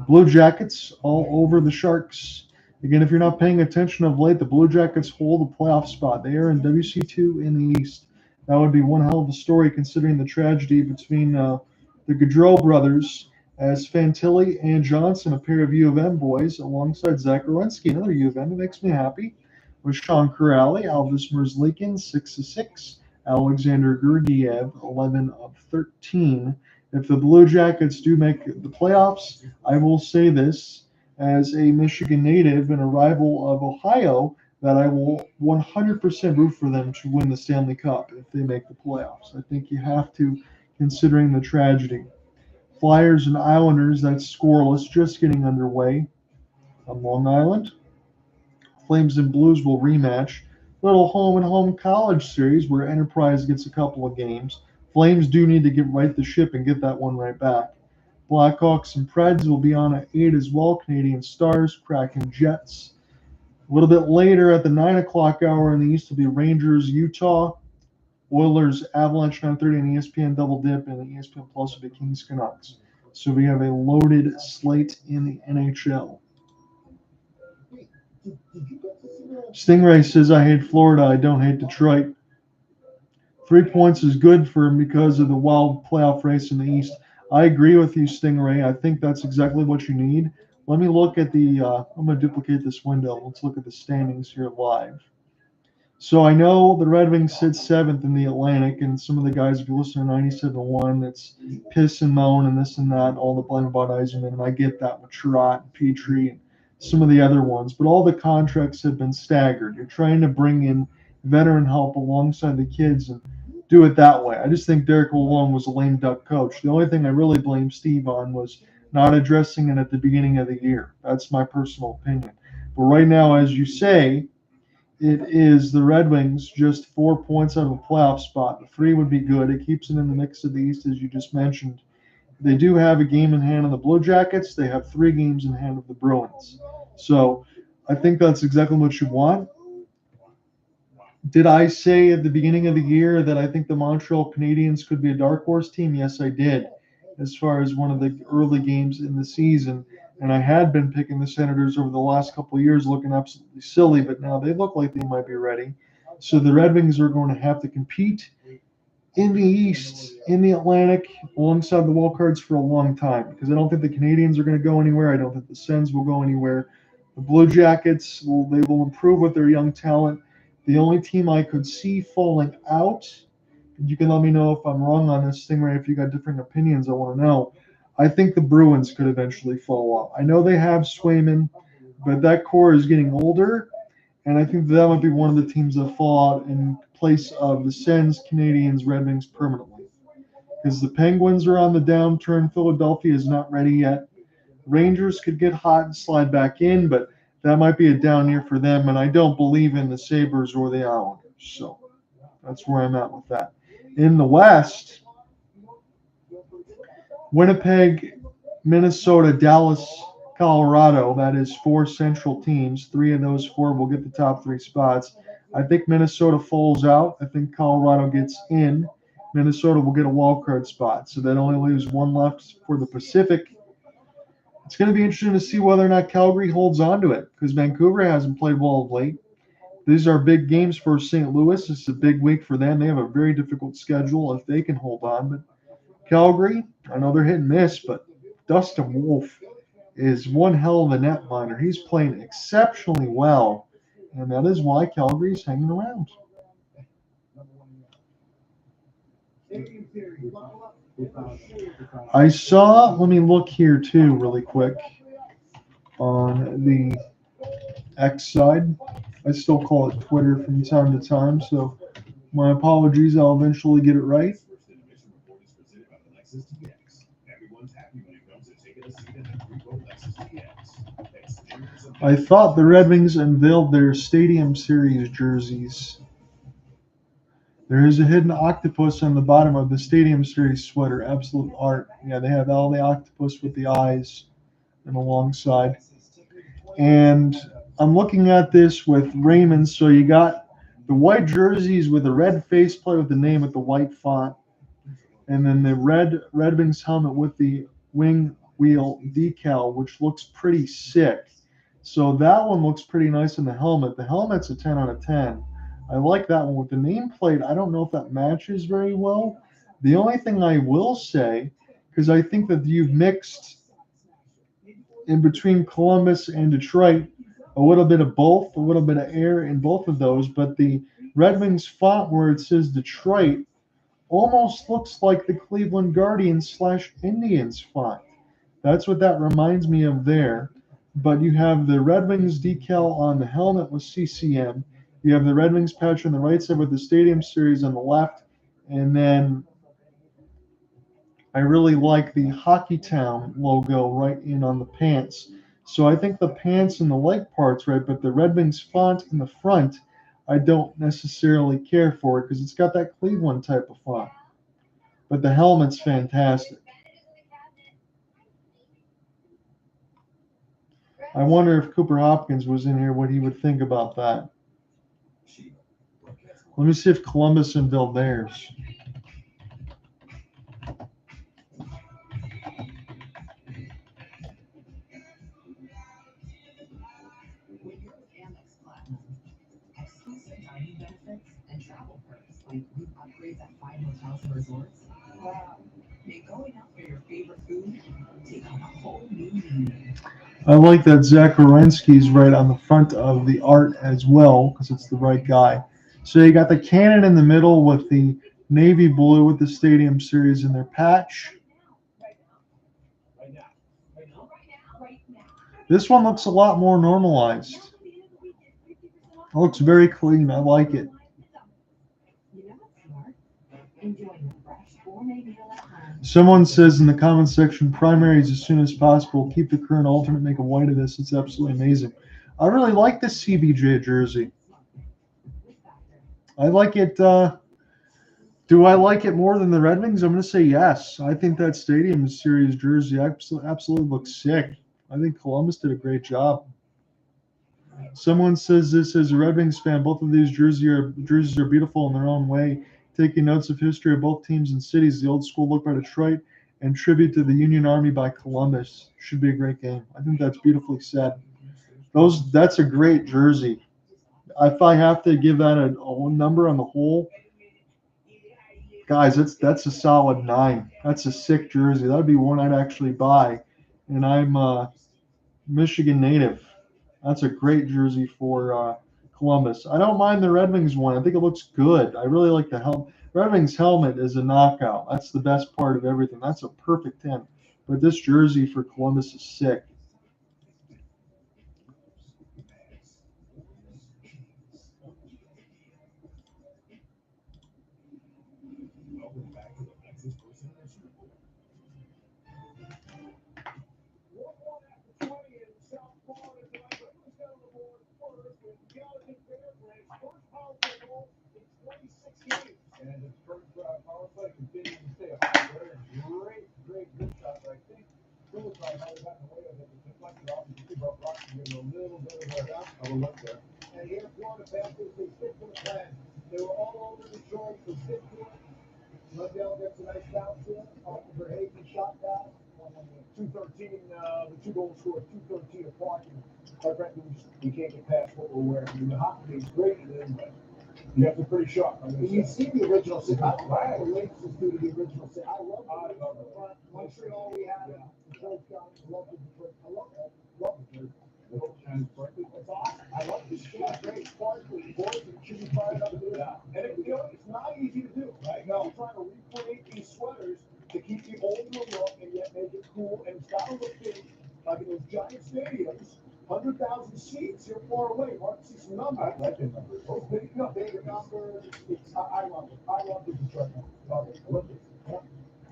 Blue Jackets all over the Sharks. Again, if you're not paying attention of late, the Blue Jackets hold a playoff spot. They are in WC2 in the East. That would be one hell of a story considering the tragedy between the Gaudreau brothers as Fantilli and Johnson, a pair of U of M boys, alongside Zach Werenski, another U of M. It makes me happy. With Sean Corrali, Alvis Merzlikin, 6 of 6. Alexander Gurgiev, 11 of 13. If the Blue Jackets do make the playoffs, I will say this as a Michigan native and a rival of Ohio, that I will 100% root for them to win the Stanley Cup if they make the playoffs. I think you have to, considering the tragedy. Flyers and Islanders, that's scoreless, just getting underway on Long Island. Flames and Blues will rematch. Little home-and-home college series where Enterprise gets a couple of games. Flames do need to get right the ship and get that one right back. Blackhawks and Preds will be on at 8 as well. Canadian Stars, Kraken, Jets. A little bit later at the 9 o'clock hour in the East will be Rangers, Utah. Oilers, Avalanche, 9:30 on ESPN Double Dip, and the ESPN Plus will be Kings, Canucks. So we have a loaded slate in the NHL. Stingray says, I hate Florida. I don't hate Detroit. 3 points is good for him because of the wild playoff race in the East. I agree with you, Stingray. I think that's exactly what you need. Let me look at the I'm going to duplicate this window. Let's look at the standings here live. So I know the Red Wings sit 7th in the Atlantic, and some of the guys, if you listen to 97.1, it's piss and moan and this and that, all the blame about Yzerman, and I get that with Trot and Petrie and some of the other ones. But all the contracts have been staggered. You're trying to bring in veteran help alongside the kids and do it that way. I just think Derek Lalonde was a lame duck coach. The only thing I really blame Steve on was not addressing it at the beginning of the year. That's my personal opinion. But right now, as you say, it is the Red Wings just 4 points out of a playoff spot. The 3 would be good. It keeps it in the mix of the East, as you just mentioned. They do have a game in hand on the Blue Jackets. They have 3 games in hand of the Bruins. So I think that's exactly what you want. Did I say at the beginning of the year that I think the Montreal Canadiens could be a dark horse team? Yes, I did, as far as one of the early games in the season. And I had been picking the Senators over the last couple of years, looking absolutely silly, but now they look like they might be ready. So the Red Wings are going to have to compete in the East, in the Atlantic, alongside the wild cards for a long time, because I don't think the Canadiens are going to go anywhere. I don't think the Sens will go anywhere. The Blue Jackets, they will improve with their young talent. The only team I could see falling out, and you can let me know if I'm wrong on this, Stingray, if you got different opinions, I want to know. I think the Bruins could eventually fall off. I know they have Swayman, but that core is getting older, and I think that might be one of the teams that fall out in place of the Sens, Canadiens, Red Wings permanently. Because the Penguins are on the downturn. Philadelphia is not ready yet. Rangers could get hot and slide back in, but that might be a down year for them, and I don't believe in the Sabres or the Islanders. So that's where I'm at with that. In the West, Winnipeg, Minnesota, Dallas, Colorado. That is 4 central teams. 3 of those 4 will get the top 3 spots. I think Minnesota falls out. I think Colorado gets in. Minnesota will get a wild card spot. So that only leaves 1 left for the Pacific. It's going to be interesting to see whether or not Calgary holds on to it because Vancouver hasn't played well of late. These are big games for St. Louis. It's a big week for them. They have a very difficult schedule if they can hold on. But Calgary, I know they're hit and miss, but Dustin Wolf is one hell of a netminder. He's playing exceptionally well, and that is why Calgary's hanging around. I saw, let me look here too really quick on the X side. I still call it Twitter from time to time, so my apologies. I'll eventually get it right. I thought the Red Wings unveiled their Stadium Series jerseys. There is a hidden octopus on the bottom of the Stadium Series sweater. Absolute art. Yeah, they have all the octopus with the eyes and alongside. And I'm looking at this with Raymond. So you got the white jerseys with the red faceplate with the name with the white font. And then the Red Wings helmet with the wing wheel decal, which looks pretty sick. So that one looks pretty nice in the helmet. The helmet's a 10 out of 10. I like that one with the nameplate. I don't know if that matches very well. The only thing I will say, because I think that you've mixed in between Columbus and Detroit a little bit of both, a little bit of air in both of those, but the Red Wings font where it says Detroit almost looks like the Cleveland Guardians / Indians font. That's what that reminds me of there. But you have the Red Wings decal on the helmet with CCM. You have the Red Wings patch on the right side with the Stadium Series on the left. And then I really like the Hockey Town logo right in on the pants. So I think the pants and the leg part's right, but the Red Wings font in the front, I don't necessarily care for it because it's got that Cleveland type of font. But the helmet's fantastic. I wonder if Cooper Hopkins was in here, what he would think about that. Let me see if Columbus unveiled theirs. Exclusive dining benefits and travel perks like group upgrades at 5 hotels and resorts. Wow. Make going out for your favorite food take on a whole new meaning. I like that Zach Werenski's right on the front of the art as well because it's the right guy. So you got the cannon in the middle with the navy blue with the Stadium Series in their patch. This one looks a lot more normalized. It looks very clean. I like it. Someone says in the comment section, primaries as soon as possible. Keep the current alternate, make a white of this. It's absolutely amazing. I really like this CBJ jersey. I like it. Do I like it more than the Red Wings? I'm going to say yes. I think that Stadium Series jersey absolutely looks sick. I think Columbus did a great job. Someone says this as a Red Wings fan. Both of these jerseys are beautiful in their own way. Taking notes of history of both teams and cities, the old school look by Detroit and tribute to the Union Army by Columbus. Should be a great game. I think that's beautifully said. That's a great jersey. If I have to give that a number on the whole, guys, that's a solid 9. That's a sick jersey. That would be one I'd actually buy. And I'm a Michigan native. That's a great jersey for Columbus. I don't mind the Red Wings one. I think it looks good. I really like the helmet. Red Wings helmet is a knockout. That's the best part of everything. That's a perfect 10. But this jersey for Columbus is sick. Florida Panthers, they stick to the plan. They were all over Detroit, they stick to it. Lundell gets a nice bounce in off of her Hayden shot pass. 213, the two goals scored 213 apart. And quite frankly, we can't get past what we're wearing. I mean, the hockey is great, and then, but you have to be pretty sharp. I mean, you've seen the original set. I relate this to the original set. I love the front. Montreal, we had it. Detroit got it. Love the Detroit. I love that. Love it. It's awesome. I love this shit. Great sport with the boys and should be fired up to do that. And it's not easy to do. Right? No. You're trying to recreate these sweaters to keep the older look and yet make it cool. And it's got to look big. Like in those giant stadiums, 100,000 seats, you're far away. Hard to see some numbers. I like the numbers. Those big numbers. I love it. I love the Detroit numbers. Love it. Love it. Yeah.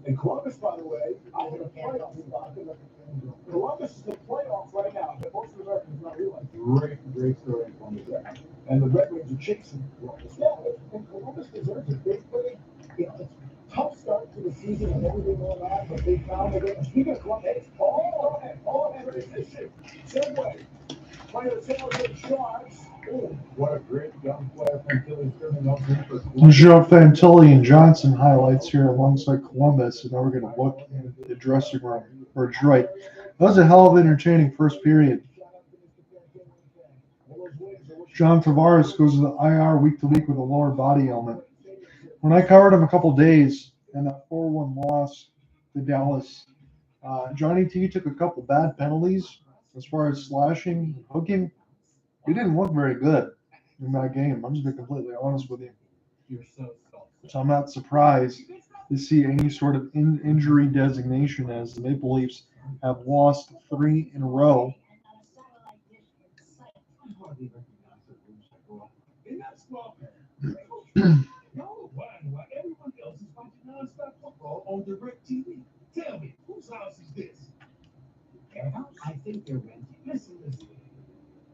And Columbus, by the way, I hit a playoff spot. Columbus is the playoffs right now, but most of the Americans not realize. Great story in Columbus right now. And the Red Wings are chasing Columbus. Yeah, and Columbus deserves it. It's a tough start to the season and everything going on, but they found a way. Speaking of Columbus, all transition. Segue. Player sales and Sharks. Oh, what a great young player from Philly coming up here for Columbus. Joe Fantilli and Johnson highlights here alongside Columbus, and now we're going to look in the dressing room for Detroit. That was a hell of an entertaining first period. John Tavares goes to the IR week to week with a lower body ailment. When I covered him a couple days in that 4-1 loss to Dallas, Johnny T took a couple bad penalties as far as slashing and hooking. He didn't look very good in that game. I'm just being completely honest with you. So I'm not surprised to see any sort of injury designation as the Maple Leafs have lost 3 in a row. Everyone else is watching nonstop football on direct TV. Tell me, whose house is this? Their house? I think they're renting. Listen.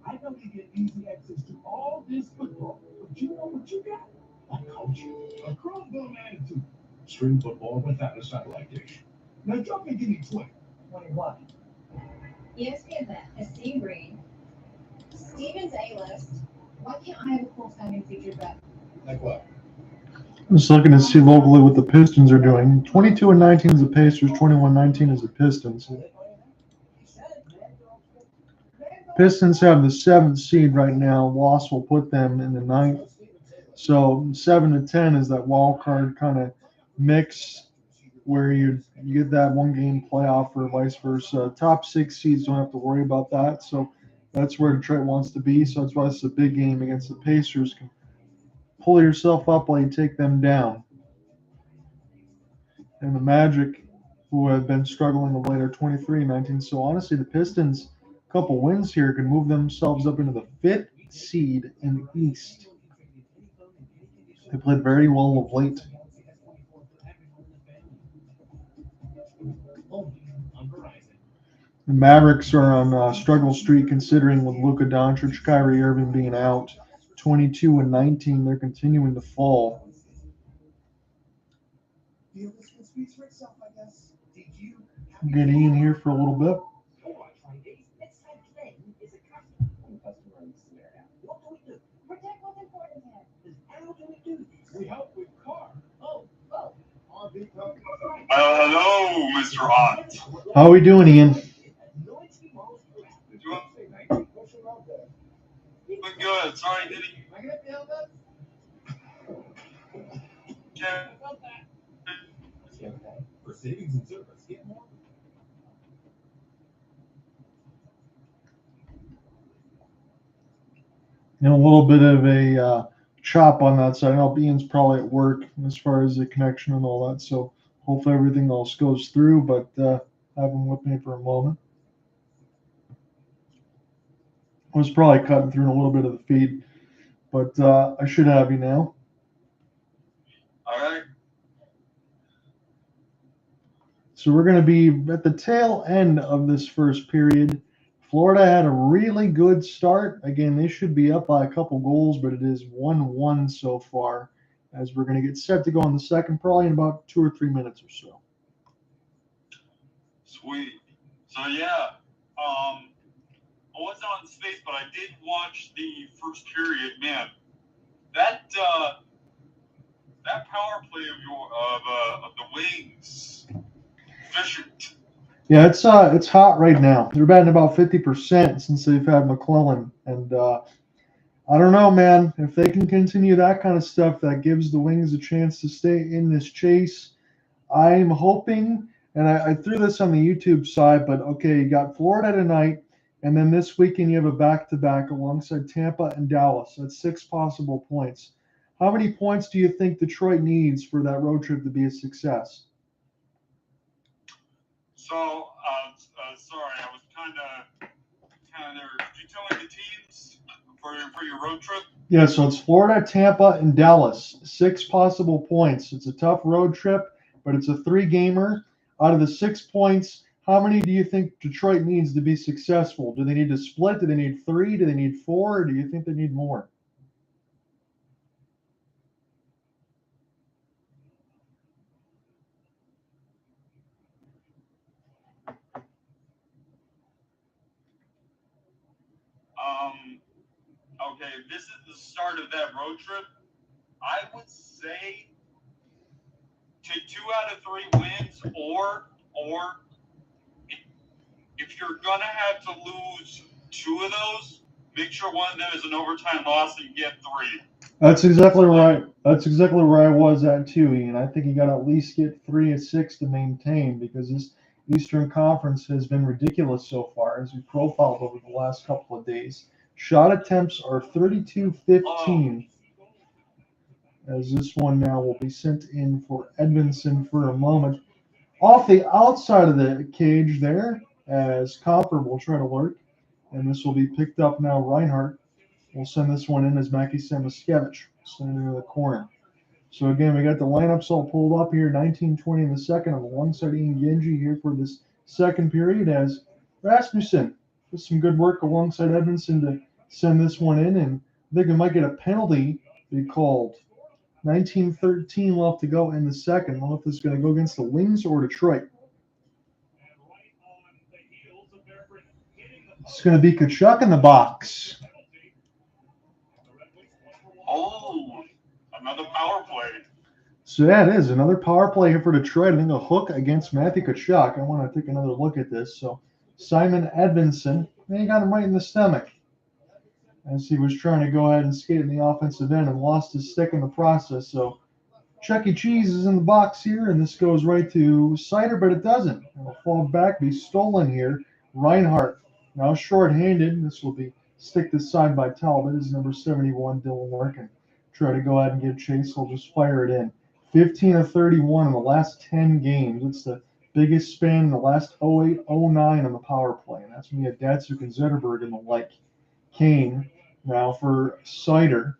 I know you get easy access to all this football, but you know what you got? A culture, a Chromebone attitude. Stream football without a satellite dish. Now jump and give me 20. 21. ESPN, a Steve Green, Steven's A-list. Why can't I have a cool sounding featured bet? Like what? Just looking to see locally what the Pistons are doing. 22-19 is the Pacers, 21-19 is the Pistons. Pistons have the 7th seed right now. Loss will put them in the 9th. So 7-10 is that wild card kind of mix where you get that one game playoff or vice versa. Top 6 seeds don't have to worry about that. So that's where Detroit wants to be. So that's why it's a big game against the Pacers. Pull yourself up while you take them down. And the Magic, who have been struggling of late, are 23-19. So honestly, the Pistons, a couple wins here, can move themselves up into the 5th seed in the East. They played very well of late. The Mavericks are on struggle streak, considering with Luka Doncic, Kyrie Irving being out. 22-19, they're continuing to fall. Get Ian here for a little bit. We help with car. Hello, Mr. Hot. How are we doing, Ian? Doing good. Sorry, didn't. For savings and service, get more. And a little bit of a chop on that side. I know Ian's probably at work as far as the connection and all that. So hopefully everything else goes through, but have him with me for a moment. I was probably cutting through a little bit of the feed, but I should have you now. All right. So we're going to be at the tail end of this first period. Florida had a really good start. Again, they should be up by a couple goals, but it is 1-1 so far, as we're going to get set to go on the second, probably in about 2 or 3 minutes or so. Sweet. So yeah, wasn't on space, but I did watch the first period. Man, that power play of the Wings, efficient. Yeah, it's hot right now. They're batting about 50% since they've had McLellan, and I don't know, man. If they can continue that kind of stuff, that gives the Wings a chance to stay in this chase. I'm hoping, and I threw this on the YouTube side, but okay, you got Florida tonight, and then this weekend you have a back-to-back alongside Tampa and Dallas. That's 6 possible points. How many points do you think Detroit needs for that road trip to be a success? So, sorry, I was kind of there. Could you tell me the teams for your road trip? Yeah, so it's Florida, Tampa, and Dallas. 6 possible points. It's a tough road trip, but it's a 3-gamer. Out of the 6 points, how many do you think Detroit needs to be successful? Do they need to split? Do they need 3? Do they need 4? Or do you think they need more? Okay, this is the start of that road trip. I would say take 2 out of 3 wins, or if you're gonna have to lose 2 of those, make sure one of them is an overtime loss and you get 3. That's exactly right. That's exactly where I was at too, Ian. I think you got to at least get 3 of 6 to maintain, because this Eastern Conference has been ridiculous so far, as we profiled over the last couple of days. Shot attempts are 32-15. As this one now will be sent in for Edmondson for a moment. Off the outside of the cage there, as Compher will try to lurk, and this will be picked up now. Reinhardt will send this one in as Mackie Samoskevich sending it into the corner. So again, we got the lineups all pulled up here. 19-20 in the second alongside Ian Genji here for this second period, as Rasmussen does some good work alongside Edmondson to send this one in, and I think we might get a penalty be called. 19-13 left to go in the second. I don't know if this is going to go against the Wings or Detroit. It's going to be Tkachuk in the box. Oh, another power play. So yeah, it is another power play here for Detroit. I think a hook against Matthew Tkachuk. I want to take another look at this. So Simon Edmondson, he got him right in the stomach as he was trying to go ahead and skate in the offensive end and lost his stick in the process. So Chuck E. Cheese is in the box here, and this goes right to Seider, but it doesn't. It'll fall back, be stolen here. Reinhardt now short-handed. This will be sticked aside by Talbot as number 71, Dylan Larkin. Try to go ahead and give chase. He'll just fire it in. 15 of 31 in the last 10 games. It's the biggest span in the last 08-09 on the power play. And that's when you had Datsuk and Zetterberg and the like. Kane now for Seider.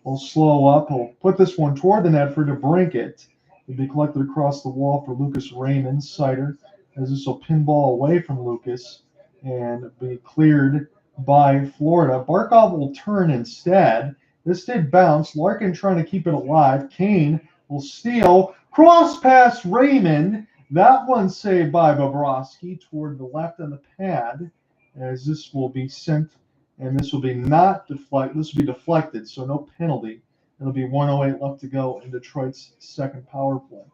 Will slow up. He'll put this one toward the net for DeBrincat. It'll be collected across the wall for Lucas Raymond. Seider, as this will pinball away from Lucas and be cleared by Florida. Barkov will turn instead. This did bounce. Larkin trying to keep it alive. Kane will steal. Cross pass Raymond. That one saved by Bobrovsky toward the left on the pad, as this will be sent, and this will be not deflected. This will be deflected, so no penalty. It'll be 1:08 left to go in Detroit's second power play.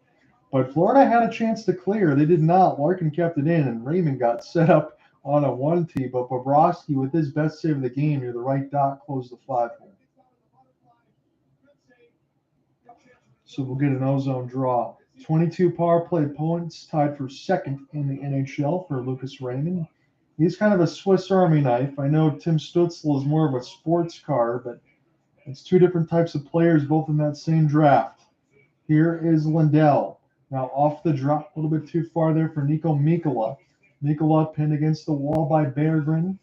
But Florida had a chance to clear. They did not. Larkin kept it in, and Raymond got set up on a 1-tee, but Bobrovsky, with his best save of the game near the right dot, closed the 5-hole. So we'll get an ozone draw. 22 power play points, tied for second in the NHL for Lucas Raymond. He's kind of a Swiss Army knife. I know Tim Stützle is more of a sports car, but it's 2 different types of players, both in that same draft. Here is Lindell. Now off the drop, a little bit too far there for Nico Mikkola. Mikkola pinned against the wall by Berggren,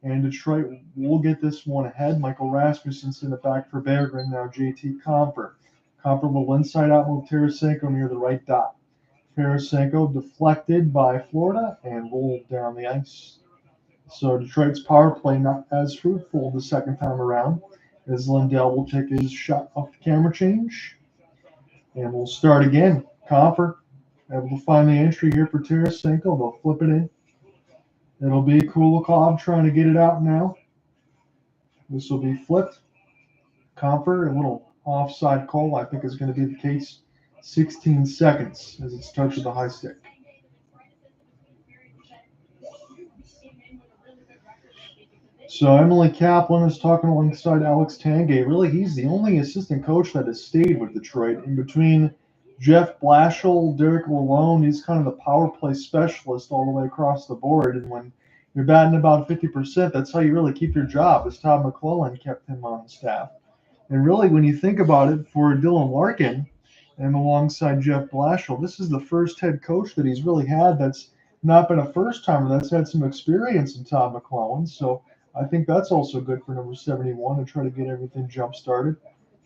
and Detroit will get this one ahead. Michael Rasmussen sent it back for Berggren. Now JT Compher. Compher will inside out move Tarasenko near the right dot. Tarasenko deflected by Florida and rolled down the ice. So Detroit's power play not as fruitful the second time around, as Lindell will take his shot off the camera change. And we'll start again. Compher able to find the entry here for Tarasenko. They'll flip it in. It'll be Kulikov trying to get it out now. This will be flipped. Compher, a little offside call, I think is going to be the case. 16 seconds as it's touched with the high stick. So Emily Kaplan is talking alongside Alex Tangay. Really, he's the only assistant coach that has stayed with Detroit. In between Jeff Blashill, Derek Lalone, he's kind of the power play specialist all the way across the board. And when you're batting about 50%, that's how you really keep your job, as Todd McLellan kept him on staff. And really, when you think about it, for Dylan Larkin and alongside Jeff Blashill, this is the first head coach that he's really had that's not been a first-timer, that's had some experience in Todd McLellan. So I think that's also good for number 71 to try to get everything jump-started.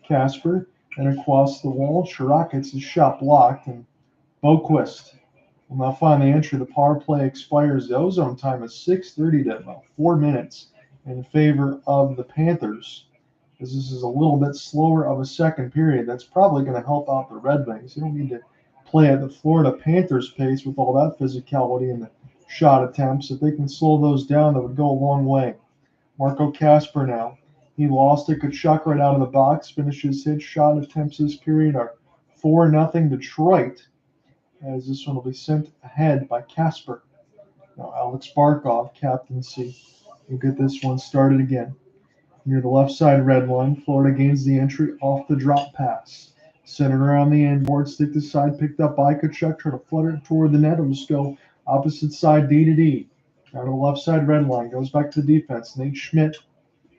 Casper, and across the wall, Chirac gets his shot blocked, and Boquist will now find the entry. The power play expires. The ozone time is 6:30 to about 4 minutes in favor of the Panthers. As this is a little bit slower of a second period, that's probably going to help out the Red Wings. You don't need to play at the Florida Panthers pace with all that physicality and the shot attempts. If they can slow those down, that would go a long way. Marco Casper now. He lost it. Kachuk right out of the box. Finishes his shot attempts this period are 4-0 Detroit, as this one will be sent ahead by Casper. Now Alex Barkov, captaincy, will get this one started again. Near the left side red line, Florida gains the entry off the drop pass. Centered around the end board, stick to side, picked up by Kachuk, try to flutter it toward the net. It'll just go opposite side D to D. Now to the left side red line, goes back to the defense. Nate Schmidt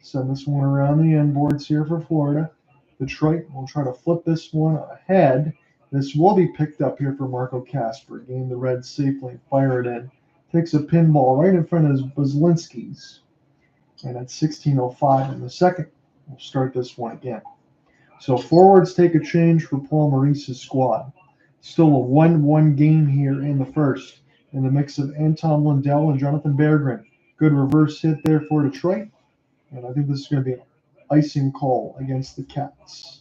send this one around the end boards here for Florida. Detroit will try to flip this one ahead. This will be picked up here for Marco Casper. Gain the red safely, fire it in. Takes a pinball right in front of Buzlinski's. And at 16:05 in the second, we'll start this one again. So forwards take a change for Paul Maurice's squad. Still a 1-1 game here in the first. In the mix of Anton Lundell and Jonathan Berggren. Good reverse hit there for Detroit. And I think this is going to be an icing call against the Cats.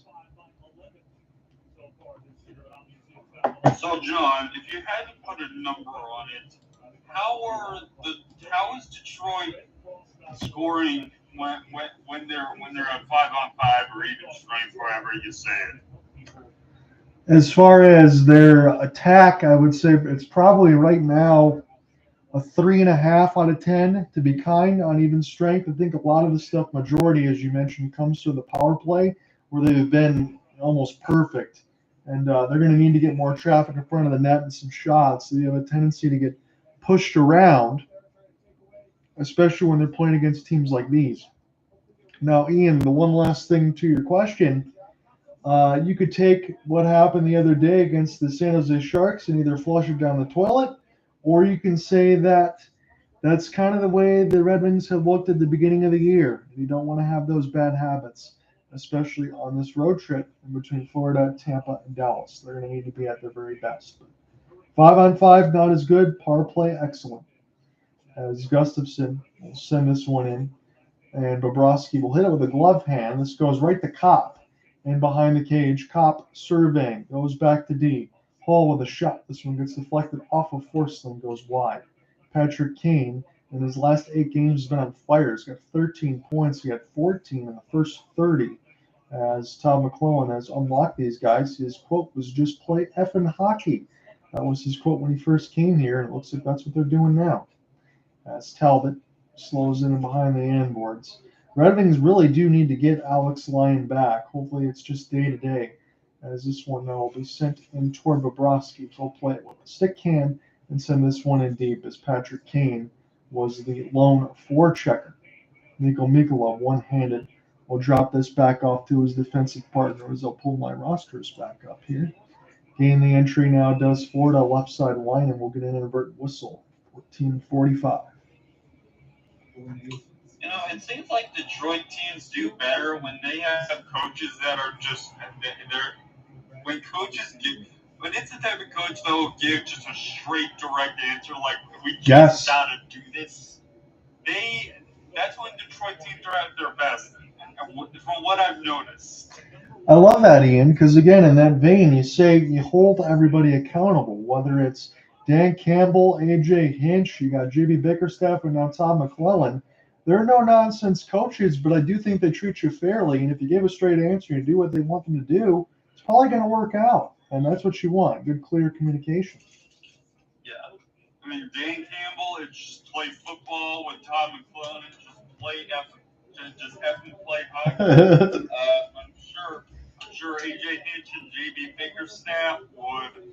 So, John, if you had to put a number on it, how is Detroit scoring when they're at 5-on-5 or even strength, however you say it? As far as their attack, I would say it's probably right now a 3.5 out of 10 to be kind on even strength. I think a lot of the stuff, majority, as you mentioned, comes through the power play where they've been almost perfect. And they're going to need to get more traffic in front of the net and some shots. So they have a tendency to get pushed around, especially when they're playing against teams like these. Now, Ian, the one last thing to your question, you could take what happened the other day against the San Jose Sharks and either flush it down the toilet, or you can say that that's kind of the way the Red Wings have looked at the beginning of the year. You don't want to have those bad habits, especially on this road trip in between Florida, Tampa, and Dallas. They're going to need to be at their very best. 5-on-5, not as good. Power play, excellent. As Gustafson will send this one in, and Bobrovsky will hit it with a glove hand. This goes right to Kopp, and behind the cage, Kopp surveying, goes back to D. Hall with a shot. This one gets deflected off of Forsling, goes wide. Patrick Kane, in his last 8 games, has been on fire. He's got 13 points. He got 14 in the first 30. As Todd McLellan has unlocked these guys, his quote was just play effing hockey. That was his quote when he first came here, and it looks like that's what they're doing now. As Talbot slows in behind the end boards. Red Wings really do need to get Alex Lyon back. Hopefully it's just day to day. As this one now will be sent in toward Bobrovsky. He'll play it with a stick hand and send this one in deep as Patrick Kane was the lone forechecker. Mikko Mikula, one-handed, will drop this back off to his defensive partner as I'll pull my rosters back up here. Gain the entry now does Florida left side line, and we'll get an invert whistle. 14:45. You know, it seems like Detroit teams do better when they have coaches that are just when it's the type of coach that will give just a straight, direct answer, like we just gotta do this. That's when Detroit teams are at their best, from what I've noticed. I love that, Ian, because again, in that vein, you hold everybody accountable, whether it's Dan Campbell, AJ Hinch, you got JB Bickerstaff, and now Todd McLellan. They're no-nonsense coaches, but I do think they treat you fairly. And if you give a straight answer and you do what they want them to do, it's probably going to work out. And that's what you want, good, clear communication. Yeah. I mean, Dan Campbell, it's just play football with Todd McLellan, just effing play hockey. I'm sure AJ Hinch and JB Bickerstaff would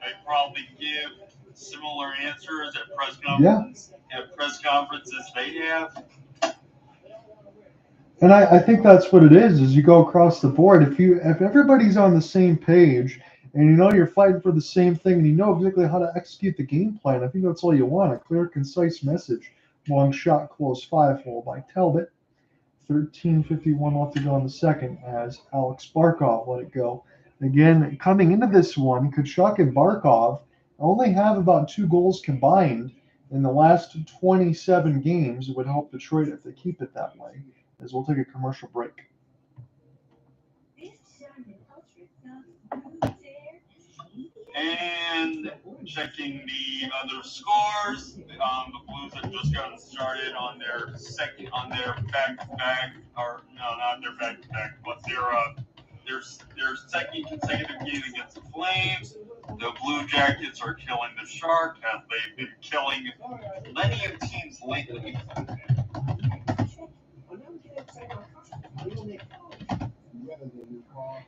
they probably give similar answers at press conferences they have. And I think that's what it is you go across the board. If everybody's on the same page and you know you're fighting for the same thing and you know exactly how to execute the game plan, I think that's all you want, a clear, concise message. Long shot, close 5-hole by Talbot. 13:51 left to go in the second as Alex Barkov let it go. Again, coming into this one, Tkachuk and Barkov only have about 2 goals combined in the last 27 games. It would help Detroit if they keep it that way, as we'll take a commercial break. And checking the other scores, the Blues have just gotten started on their back-to-back, or no, not their back-to-back, but their second consecutive game against the Flames. The Blue Jackets are killing the Shark, as they've been killing plenty of teams lately.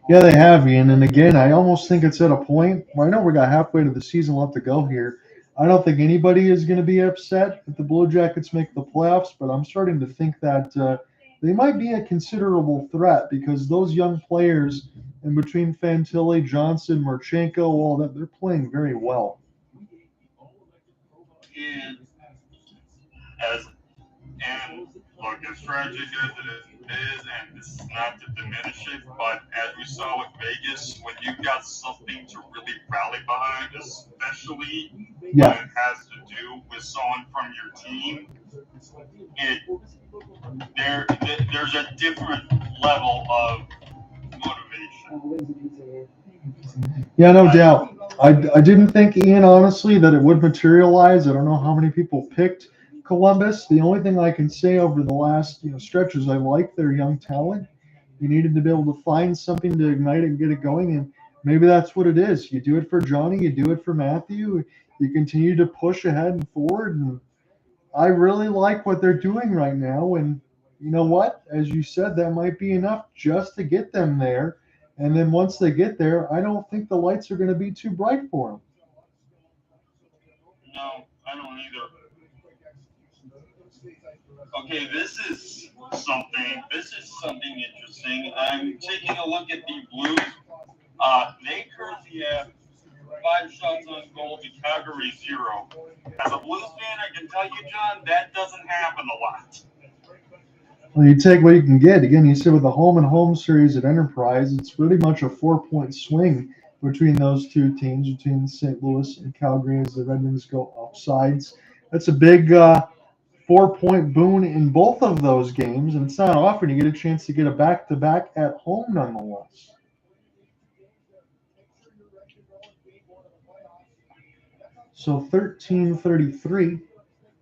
Yeah, they have, Ian. And again, I almost think it's at a point where I know we got halfway to the season left to go here. I don't think anybody is going to be upset if the Blue Jackets make the playoffs, but I'm starting to think that they might be a considerable threat because those young players in between Fantilli, Johnson, Marchenko, all that, they're playing very well. And look, as tragic as it is, and this is not to diminish it, but as we saw with Vegas, when you've got something to really rally behind, especially when it has to do with someone from your team, there's a different level of motivation. Yeah, no doubt. I didn't think, Ian, honestly, that it would materialize. I don't know how many people picked Columbus. The only thing I can say over the last stretches, I like their young talent. You needed to be able to find something to ignite it and get it going, and maybe that's what it is. You do it for Johnny, you do it for Matthew. You continue to push ahead and forward, and I really like what they're doing right now. And you know what? As you said, that might be enough just to get them there. And then once they get there, I don't think the lights are going to be too bright for them. No, I don't either. Okay, this is something interesting. I'm taking a look at the Blues. They currently have 5 shots on goal to Calgary 0. As a Blues fan, I can tell you, John, that doesn't happen a lot. Well, you take what you can get. Again, you said with the home and home series at Enterprise, it's pretty much a 4-point swing between those two teams, between St. Louis and Calgary, as the Red Wings go offsides. That's a big 4-point boon in both of those games, and it's not often you get a chance to get a back-to-back at home nonetheless. So 13:33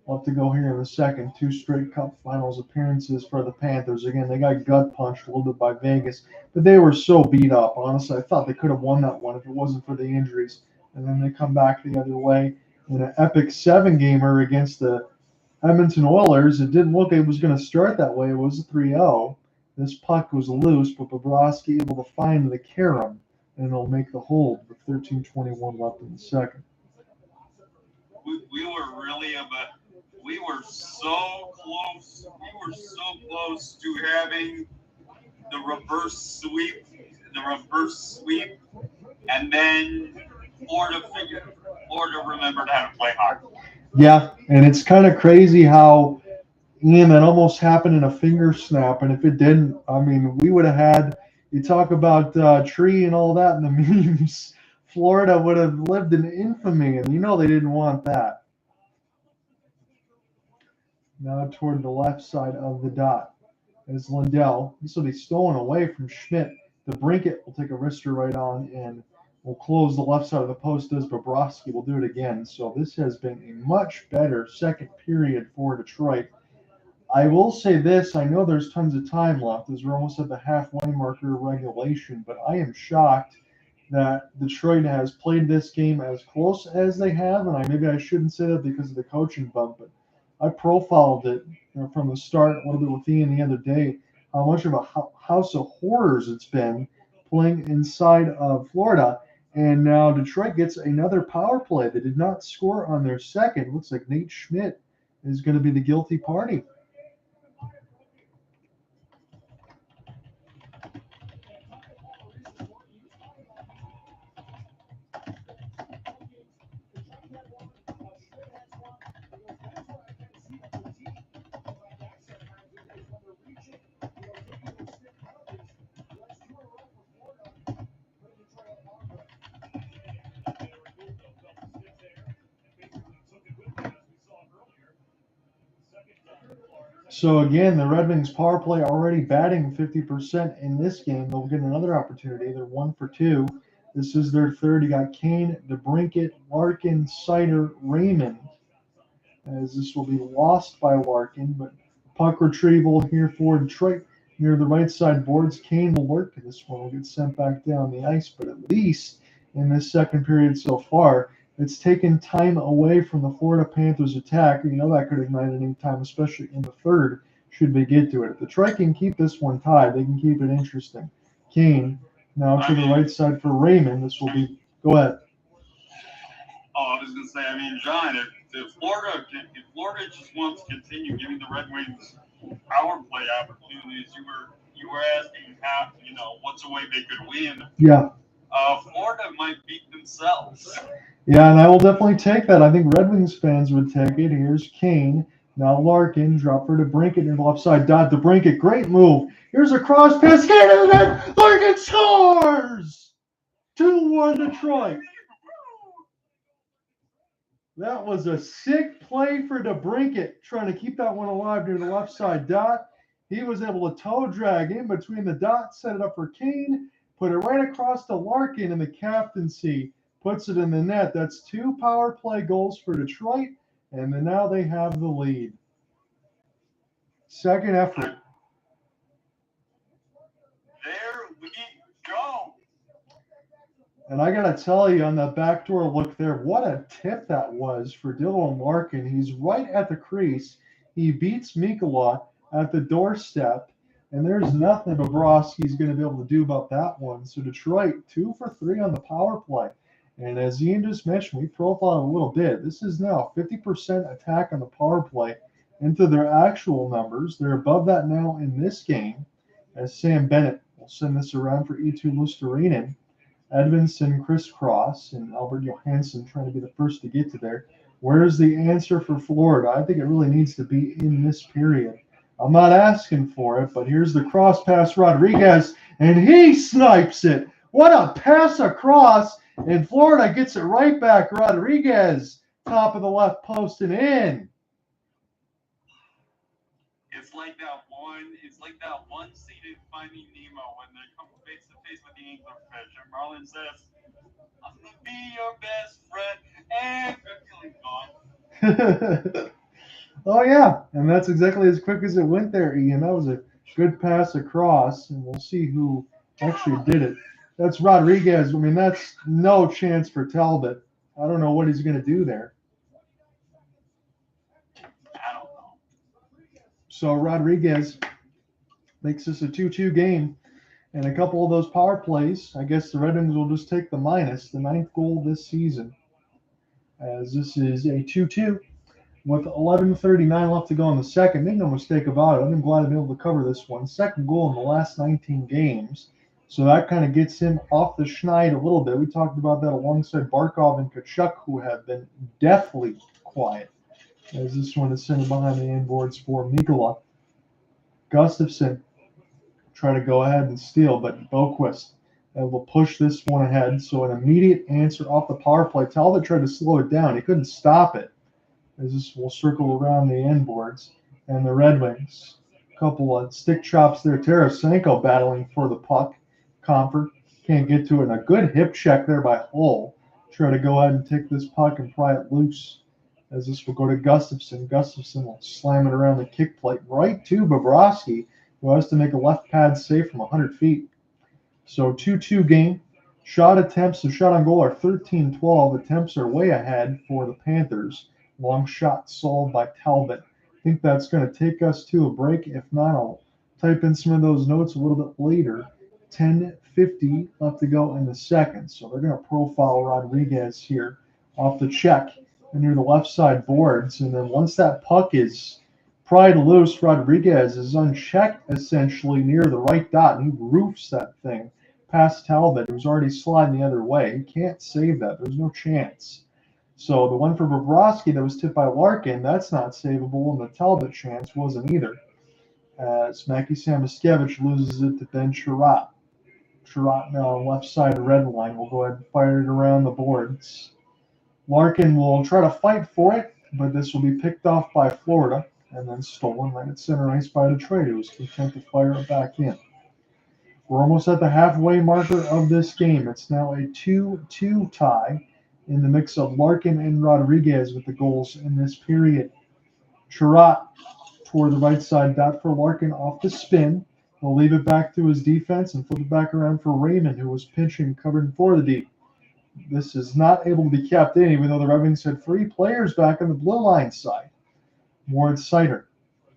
left to go here in the second. 2 straight Cup Finals appearances for the Panthers. Again, they got gut punched a little bit by Vegas, but they were so beat up. Honestly, I thought they could have won that one if it wasn't for the injuries. And then they come back the other way in an epic 7-gamer against the Edmonton Oilers. It didn't look like it was going to start that way. It was a 3-0. This puck was loose, but Bobrovsky able to find the carom, and it'll make the hold with 13:21 left in the second. We were so close. We were so close to having the reverse sweep, and then Florida remembered how to play hockey. Yeah, and it's kind of crazy how, Ian, that almost happened in a finger snap, and if it didn't, I mean, we would have had, you talk about tree and all that in the memes, Florida would have lived in infamy, and they didn't want that. Now toward the left side of the dot is Lindell. This will be stolen away from Schmidt. DeBrincat will take a wrister right on and will close the left side of the post as Bobrovsky will do it again. So this has been a much better second period for Detroit. I will say this, I know there's tons of time left as we're almost at the halfway marker of regulation, but I am shocked that Detroit has played this game as close as they have, and maybe I shouldn't say that because of the coaching bump, but I profiled it from the start a little bit with Ian the other day, how much of a house of horrors it's been playing inside of Florida. And now Detroit gets another power play. They did not score on their second. Looks like Nate Schmidt is going to be the guilty party. So again, the Red Wings power play already batting 50% in this game. They'll get another opportunity. They're 1 for 2. This is their third. You got Kane, DeBrincat, Larkin, Seider, Raymond. As this will be lost by Larkin, but puck retrieval here for Detroit near the right side boards. Kane will work. This one will get sent back down the ice, but at least in this second period so far, it's taken time away from the Florida Panthers attack. You know that could ignite at any time, especially in the third, should they get to it. If Detroit can keep this one tied, they can keep it interesting. Kane now to the right side for Raymond. This will be – go ahead. Oh, I was going to say, I mean, John, if Florida just wants to continue giving the Red Wings power play opportunities, you were asking how, what's a way they could win. Yeah. Florida might beat themselves. Yeah, and I will definitely take that. I think Red Wings fans would take it. Here's Kane. Now Larkin. Drop for DeBrincat in the left side. Dot DeBrincat. Great move. Here's a cross pass. Kane in the net. Larkin scores! 2-1 Detroit. That was a sick play for DeBrincat, trying to keep that one alive near the left side dot. He was able to toe drag in between the dots, set it up for Kane, put it right across to Larkin, and the captaincy puts it in the net. That's 2 power play goals for Detroit, and then now they have the lead. Second effort. There we go. And I got to tell you, on that backdoor look there, what a tip that was for Dylan Larkin. He's right at the crease. He beats Mikkola at the doorstep, and there's nothing Bobrovsky's going to be able to do about that one. So Detroit, 2 for 3 on the power play. And as Ian just mentioned, we profiled a little bit. This is now 50% attack on the power play into their actual numbers. They're above that now in this game, as Sam Bennett will send this around for E2 Lusterinen. Edvinsson crisscross and Albert Johansson trying to be the first to get to there. Where's the answer for Florida? I think it really needs to be in this period. I'm not asking for it, but here's the cross pass Rodriguez, and he snipes it. What a pass across, and Florida gets it right back. Rodriguez, top of the left post and in. It's like that one scene in Finding Nemo when they come face to face with the anglerfish, and Marlin says, "I'm gonna be your best friend," and gone. Oh yeah, and that's exactly as quick as it went there, Ian. That was a good pass across, and we'll see who actually did it. That's Rodriguez. I mean, that's no chance for Talbot. I don't know what he's going to do there. I don't know. So Rodriguez makes this a 2-2 game, and a couple of those power plays, I guess the Red Wings will just take the minus, the 9th goal this season, as this is a 2-2 with 11:39 left to go in the second. Make no mistake about it, I've been glad to be able to cover this one. Second goal in the last 19 games, so that kind of gets him off the schneid a little bit. We talked about that alongside Barkov and Tkachuk, who have been deathly quiet, as this one is sent behind the inboards for Mikkola. Gustafsson try to go ahead and steal, but Boquist will push this one ahead. So an immediate answer off the power play. Talbot tried to slow it down. He couldn't stop it, as this will circle around the inboards. And the Red Wings, a couple of stick chops there. Tarasenko battling for the puck. Compher Can't get to it. And a good hip check there by Hull. Try to go ahead and take this puck and pry it loose. As this will go to Gustafsson. Gustafsson will slam it around the kick plate right to Bobrovsky, who has to make a left pad save from 100 feet. So 2-2 game. Shot attempts and shot on goal are 13-12. Attempts are way ahead for the Panthers. Long shot solved by Talbot. I think that's going to take us to a break. If not, I'll type in some of those notes a little bit later. 10:50 left to go in the second. So they're going to profile Rodriguez here off the check and near the left side boards. And then once that puck is pried loose, Rodriguez is unchecked essentially near the right dot, and he roofs that thing past Talbot, who's already sliding the other way. He can't save that. There's no chance. So the one for Bobrovsky that was tipped by Larkin, that's not savable, and the Talbot chance wasn't either. As Mackie Samoskevich loses it to Ben Sherratt. Sherratt now on left side red line will go ahead and fire it around the boards. Larkin will try to fight for it, but this will be picked off by Florida and then stolen right at center ice by Detroit, who was content to fire it back in. We're almost at the halfway marker of this game. It's now a 2-2 tie in the mix of Larkin and Rodriguez with the goals in this period. Sherratt toward the right side dot for Larkin off the spin. He'll leave it back to his defense and flip it back around for Raymond, who was pinching, covering for the D. This is not able to be kept in, even though the Red Wings had 3 players back on the blue line side. Moritz Seider.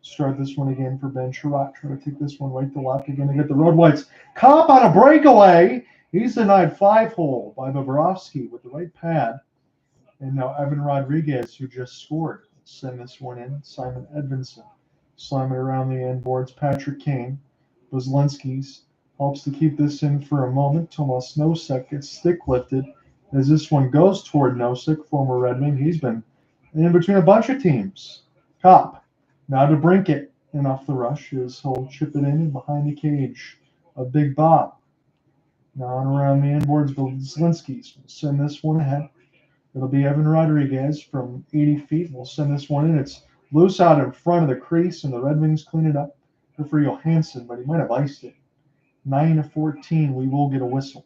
Start this one again for Ben Sherratt. Try to take this one right to left again to get the Road Whites. Cop on a breakaway. He's denied 5-hole by Bobrovsky with the right pad. And now Evan Rodriguez, who just scored. Send this one in. Simon Edvinsson. Slam it around the end boards. Patrick Kane. Buzlinski's helps to keep this in for a moment. Tomas Nosek gets stick lifted as this one goes toward Nosek, former Red Wing. He's been in between a bunch of teams. Cop. Now DeBrincat, and off the rush is he'll chip it in behind the cage of Big Bob. Now on around the inboards, Buzlinski's will send this one ahead. It'll be Evan Rodriguez from 80 feet. We'll send this one in. It's loose out in front of the crease, and the Red Wings clean it up. Good for Johansson, but he might have iced it. 9-14, we will get a whistle.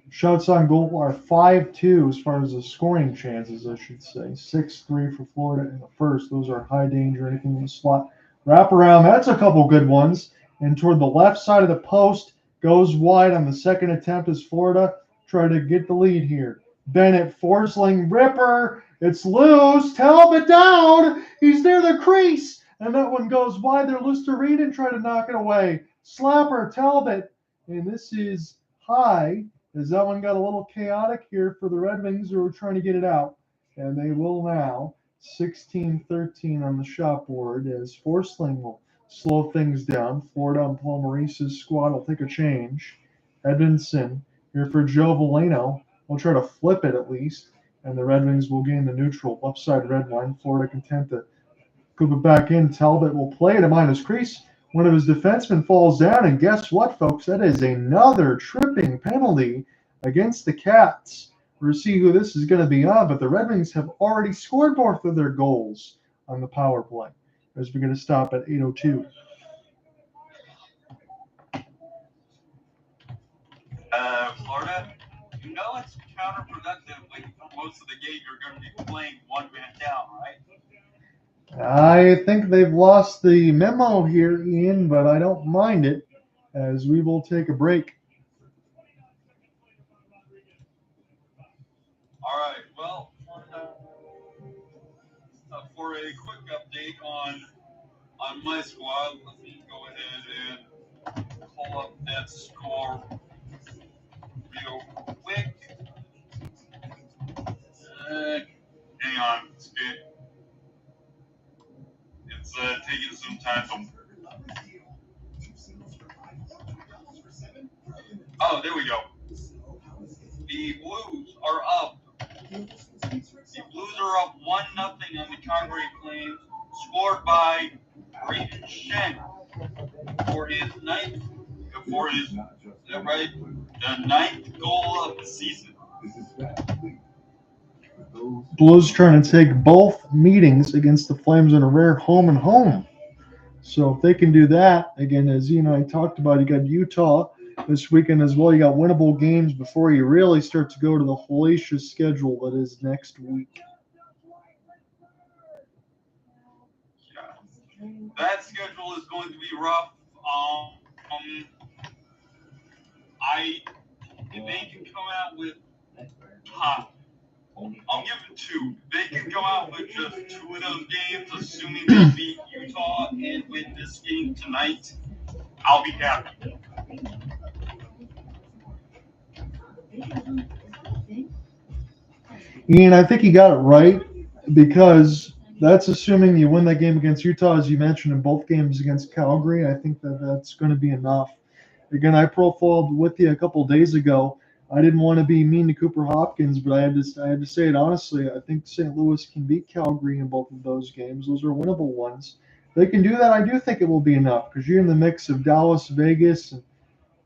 Shots on goal are 5-2 as far as the scoring chances, I should say. 6-3 for Florida in the first. Those are high danger, anything in the slot. Wrap around, that's a couple good ones. And toward the left side of the post, goes wide on the second attempt as Florida try to get the lead here. Bennett, Forsling, Ripper, it's loose. Talbot down. He's near the crease. And that one goes wide. They're loose to read and try to knock it away. Slapper, Talbot. And this is high. As that one got a little chaotic here for the Red Wings who are trying to get it out. And they will now. 16-13 on the shot board as Forsling will slow things down. Florida and Paul Maurice's squad will take a change. Edvinsson here for Joe Veleno. We'll try to flip it at least. And the Red Wings will gain the neutral left side red line. Florida content to scoop it back in. Talbot will play it at minus crease. One of his defensemen falls down, and guess what, folks? That is another tripping penalty against the Cats. We'll see who this is going to be on, but the Red Wings have already scored both of their goals on the power play as we're going to stop at 8:02. Florida, you know it's counterproductive. Like for most of the game, you're going to be playing one man down, right? I think they've lost the memo here, Ian, but I don't mind it as we will take a break. All right. Well, for a quick update on my squad, let me go ahead and pull up that score real quick. Hang on. It's good. it's taking some time to. Oh, there we go. The Blues are up. The Blues are up 1-0 on the Calgary Flames, scored by Raymond for his ninth, is that right? The 9th goal of the season. Blues trying to take both meetings against the Flames in a rare home and home. So if they can do that, again, as you and I talked about, you got Utah this weekend as well. You got winnable games before you really start to go to the hellacious schedule that is next week. Yeah. That schedule is going to be rough. If they can come out with I'll give them 2. They can come out with just 2 of those games, assuming they beat Utah and win this game tonight. I'll be happy. Ian, I think you got it right, because that's assuming you win that game against Utah, as you mentioned, in both games against Calgary. I think that's going to be enough. Again, I profiled with you a couple of days ago. I didn't want to be mean to Cooper Hopkins, but I had to say it honestly. I think St. Louis can beat Calgary in both of those games. Those are winnable ones. If they can do that, I do think it will be enough, because you're in the mix of Dallas, Vegas, and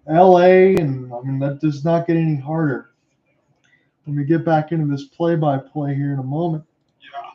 LA, and I mean, that does not get any harder. Let me get back into this play-by-play here in a moment. Yeah.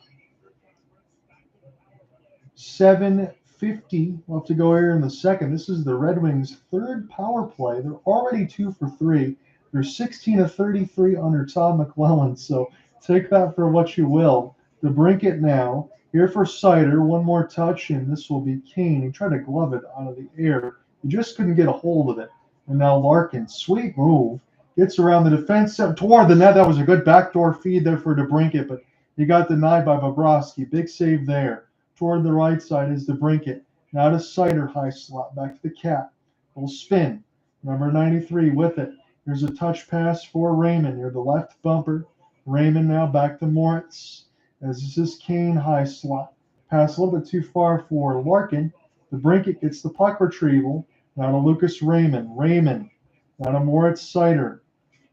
7:50 left to go here in the second. This is the Red Wings' 3rd power play. They're already 2 for 3. They're 16 of 33 under Todd McLellan, so take that for what you will. DeBrincat now, here for Seider. One more touch, and this will be Kane. He tried to glove it out of the air. He just couldn't get a hold of it. And now Larkin, sweet move, gets around the defense toward the net. That was a good backdoor feed there for DeBrincat, but he got denied by Bobrovsky. Big save there. Toward the right side is DeBrincat. Now to Seider, high slot, back to the cap. Will spin. Number 93 with it. Here's a touch pass for Raymond near the left bumper. Raymond now back to Moritz. As this is Kane, high slot. Pass a little bit too far for Larkin. DeBrincat gets the puck retrieval. Now to Lucas Raymond. Raymond. Now to Moritz Seider.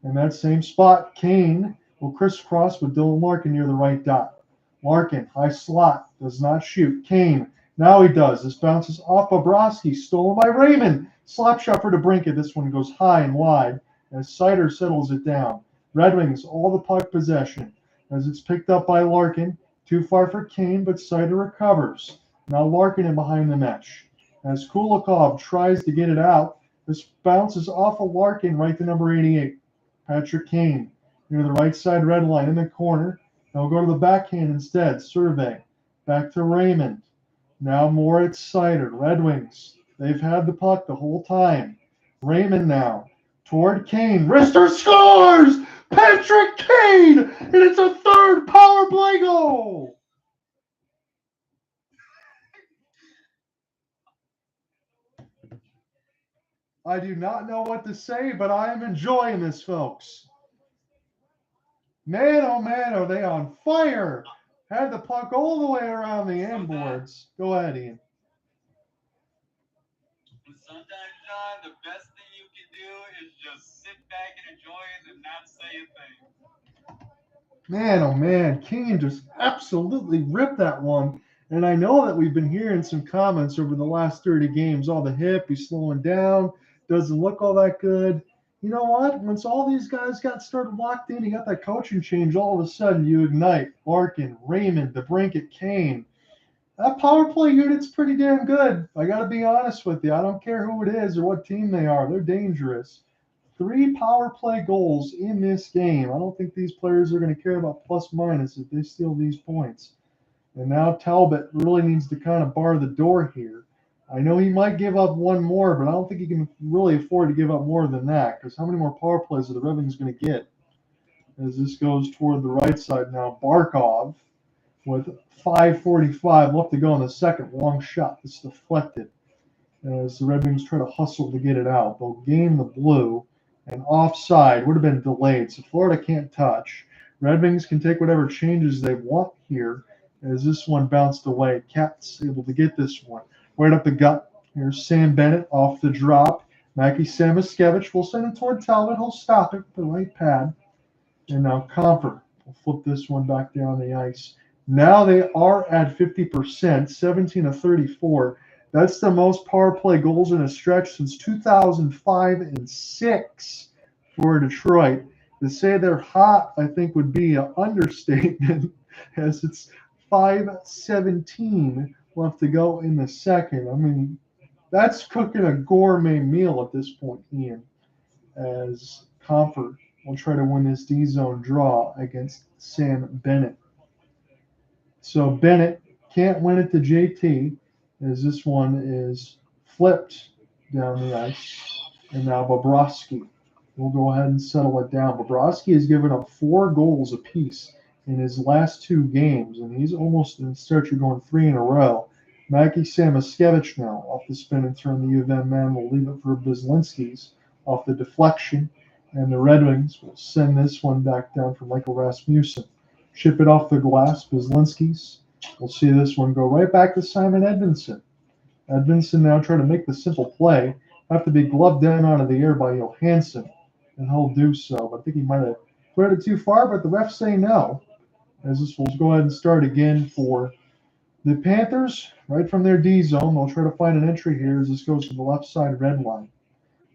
In that same spot, Kane will crisscross with Dylan Larkin near the right dot. Larkin, high slot, does not shoot. Kane, now he does. This bounces off Bobrovsky, stolen by Raymond. Slap shot for DeBrincat. This one goes high and wide as Seider settles it down. Red Wings, all the puck possession as it's picked up by Larkin. Too far for Kane, but Seider recovers. Now Larkin in behind the mesh. As Kulikov tries to get it out, this bounces off of Larkin right to number 88. Patrick Kane near the right side red line in the corner. They'll go to the backhand instead. Survey. Back to Raymond. Now Moritz Seider. Red Wings. They've had the puck the whole time. Raymond now. Toward Kane. Wrister scores! Patrick Kane! And it's a 3rd power play goal! I do not know what to say, but I am enjoying this, folks. Man, oh man, are they on fire! Had the puck all the way around the end boards. Go ahead, Ian. Sometimes, John, the best thing you can do is just sit back and enjoy it and not say a thing. Man, oh man, Kane just absolutely ripped that one. And I know that we've been hearing some comments over the last 30 games. Oh, the hip, he's slowing down, doesn't look all that good. You know what? Once all these guys got started locked in, you got that coaching change, all of a sudden you ignite. Larkin, Raymond, DeBrincat, Kane. That power play unit's pretty damn good. I got to be honest with you. I don't care who it is or what team they are. They're dangerous. 3 power play goals in this game. I don't think these players are going to care about plus minus if they steal these points. And now Talbot really needs to kind of bar the door here. I know he might give up one more, but I don't think he can really afford to give up more than that, because how many more power plays are the Red Wings going to get? As this goes toward the right side now, Barkov with 5:45 left to go in the second. Long shot. It's deflected as the Red Wings try to hustle to get it out. They'll gain the blue, and offside would have been delayed, so Florida can't touch. Red Wings can take whatever changes they want here. as this one bounced away. Cats able to get this one right up the gut. Here's Sam Bennett off the drop. Mackie Samoskevich will send it toward Talbot. He'll stop it with the right pad. And now Compher will flip this one back down the ice. Now they are at 50%, 17 of 34. That's the most power play goals in a stretch since 2005 and 6 for Detroit. To say they're hot, I think, would be an understatement, as it's 5:17 left to go in the second. I mean, that's cooking a gourmet meal at this point, Ian, as Compher will try to win this D-zone draw against Sam Bennett. So Bennett can't win it to JT, as this one is flipped down the ice. And now Bobrovsky will go ahead and settle it down. Bobrovsky has given up 4 goals apiece in his last 2 games, and he's almost in the stretch of going 3 in a row. Mackie Samoskevich now off the spin and turn. The U of M man will leave it for Bizlinski's off the deflection, and the Red Wings will send this one back down for Michael Rasmussen. Chip it off the glass. Bizlinski's. We'll see this one go right back to Simon Edvinsson. Edvinsson now trying to make the simple play. Have to be gloved down out of the air by Johansson, and he'll do so. But I think he might have put it too far, but the refs say no. As this will go ahead and start again for the Panthers, right from their D zone. They'll try to find an entry here as this goes to the left side red line.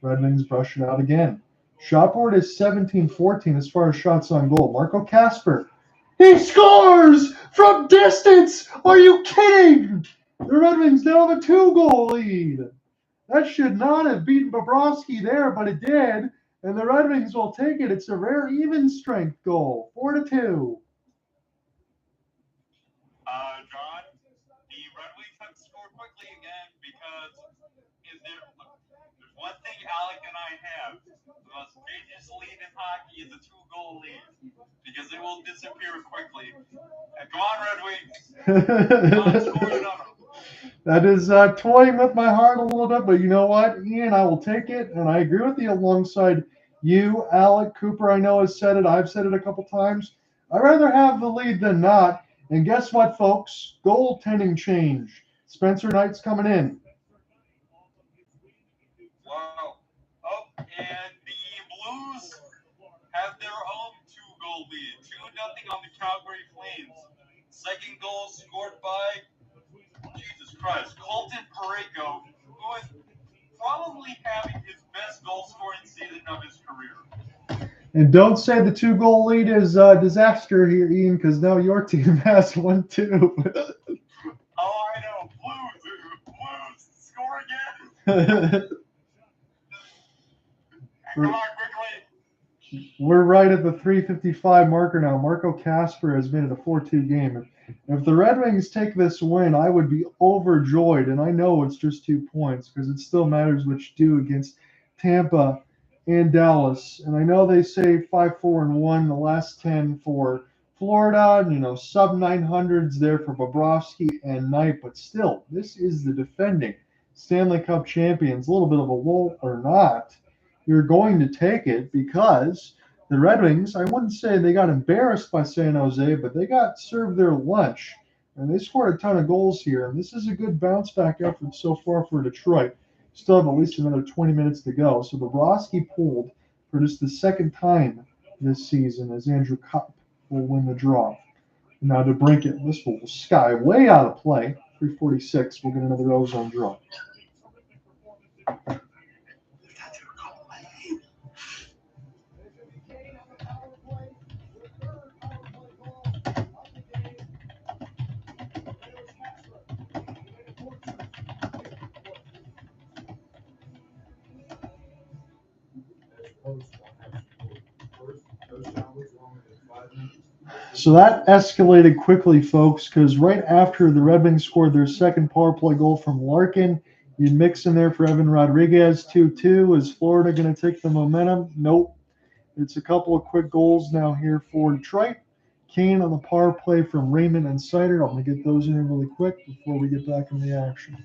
Red Wings brush it out again. Shot board is 17-14 as far as shots on goal. Marco Kasper. He scores from distance! Are you kidding? The Red Wings now have a 2-goal lead. That should not have beaten Bobrovsky there, but it did. And the Red Wings will take it. It's a rare even strength goal. 4-2. John, the Red Wings have to score quickly again because there's one thing Alec and I have. The most dangerous lead in hockey is a 2-goal lead because it will disappear quickly. And come on, Red Wings. Come on, score another. That is toying with my heart a little bit, but you know what, Ian, I will take it, and I agree with you alongside you, Alec. Cooper, I know, has said it. I've said it a couple times. I'd rather have the lead than not. And guess what, folks? Goaltending change. Spencer Knight's coming in. Wow. Oh, and the Blues have their own 2-goal lead. 2-0 on the Calgary Flames. Second goal scored by, Jesus Christ, Colton Parayko, who is probably having his best goal-scoring season of his career. And don't say the 2-goal lead is a disaster here, Ian, because now your team has one too. Oh, I know. Blues, score again. Come on, quickly. We're right at the 3:55 marker now. Marco Kasper has made it a 4-2 game. If the Red Wings take this win, I would be overjoyed. And I know it's just 2 points because it still matters what you do against Tampa and Dallas. And I know they say 5-4-1 the last 10 for Florida, and, sub 900s there for Bobrovsky and Knight. But still, this is the defending Stanley Cup champions. A little bit of a lull or not, you're going to take it because the Red Wings, I wouldn't say they got embarrassed by San Jose, but they got served their lunch. And they scored a ton of goals here. And this is a good bounce back effort so far for Detroit. Still have at least another 20 minutes to go. So Bobrovsky pulled for just the second time this season as Andrew Kopp will win the draw. And now DeBrincat, this will sky way out of play. 3:46, we'll get another ozone draw. So that escalated quickly, folks, because right after the Red Wings scored their second power play goal from Larkin, you mix in there for Evan Rodriguez, 2-2. Is Florida going to take the momentum? Nope. It's a couple of quick goals now here for Detroit. Kane on the power play from Raymond and Seider. I'm going to get those in really quick before we get back in the action.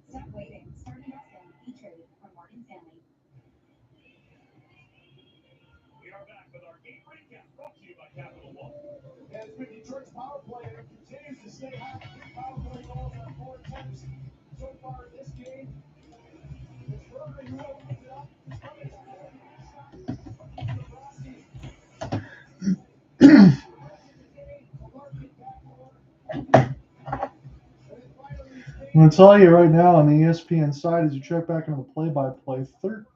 Stop waiting. Start investing. E-Trade from Morgan Stanley. We are back with our game recap brought to you by Capital One. And it's been Detroit's power play, and it continues to stay high. 3 power play goals on 4 attempts so far in this game. It's Raymond who opens it up. I'm going to tell you right now on the ESPN side, as you check back into the play-by-play,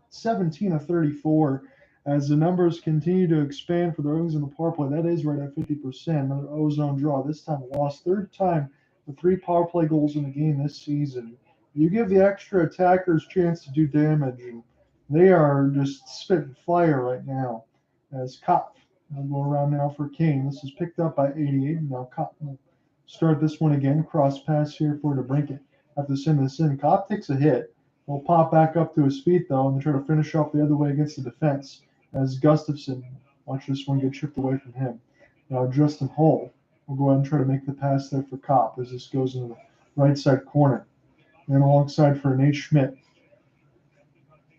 17 of 34, as the numbers continue to expand for the Ravens in the power play. That is right at 50%. Another ozone draw. This time lost. Third time with 3 power play goals in the game this season. You give the extra attackers chance to do damage, and they are just spitting fire right now. As Compher will go around now for Kane. This is picked up by 88. Now Compher will start this one again. Cross pass here for DeBrincat. Have to send this in. Compher takes a hit. Will pop back up to his feet though and try to finish off the other way against the defense. As Gustafson, watch this one get chipped away from him. Now Justin Hull will go ahead and try to make the pass there for Compher as this goes into the right side corner. And alongside for Nate Schmidt.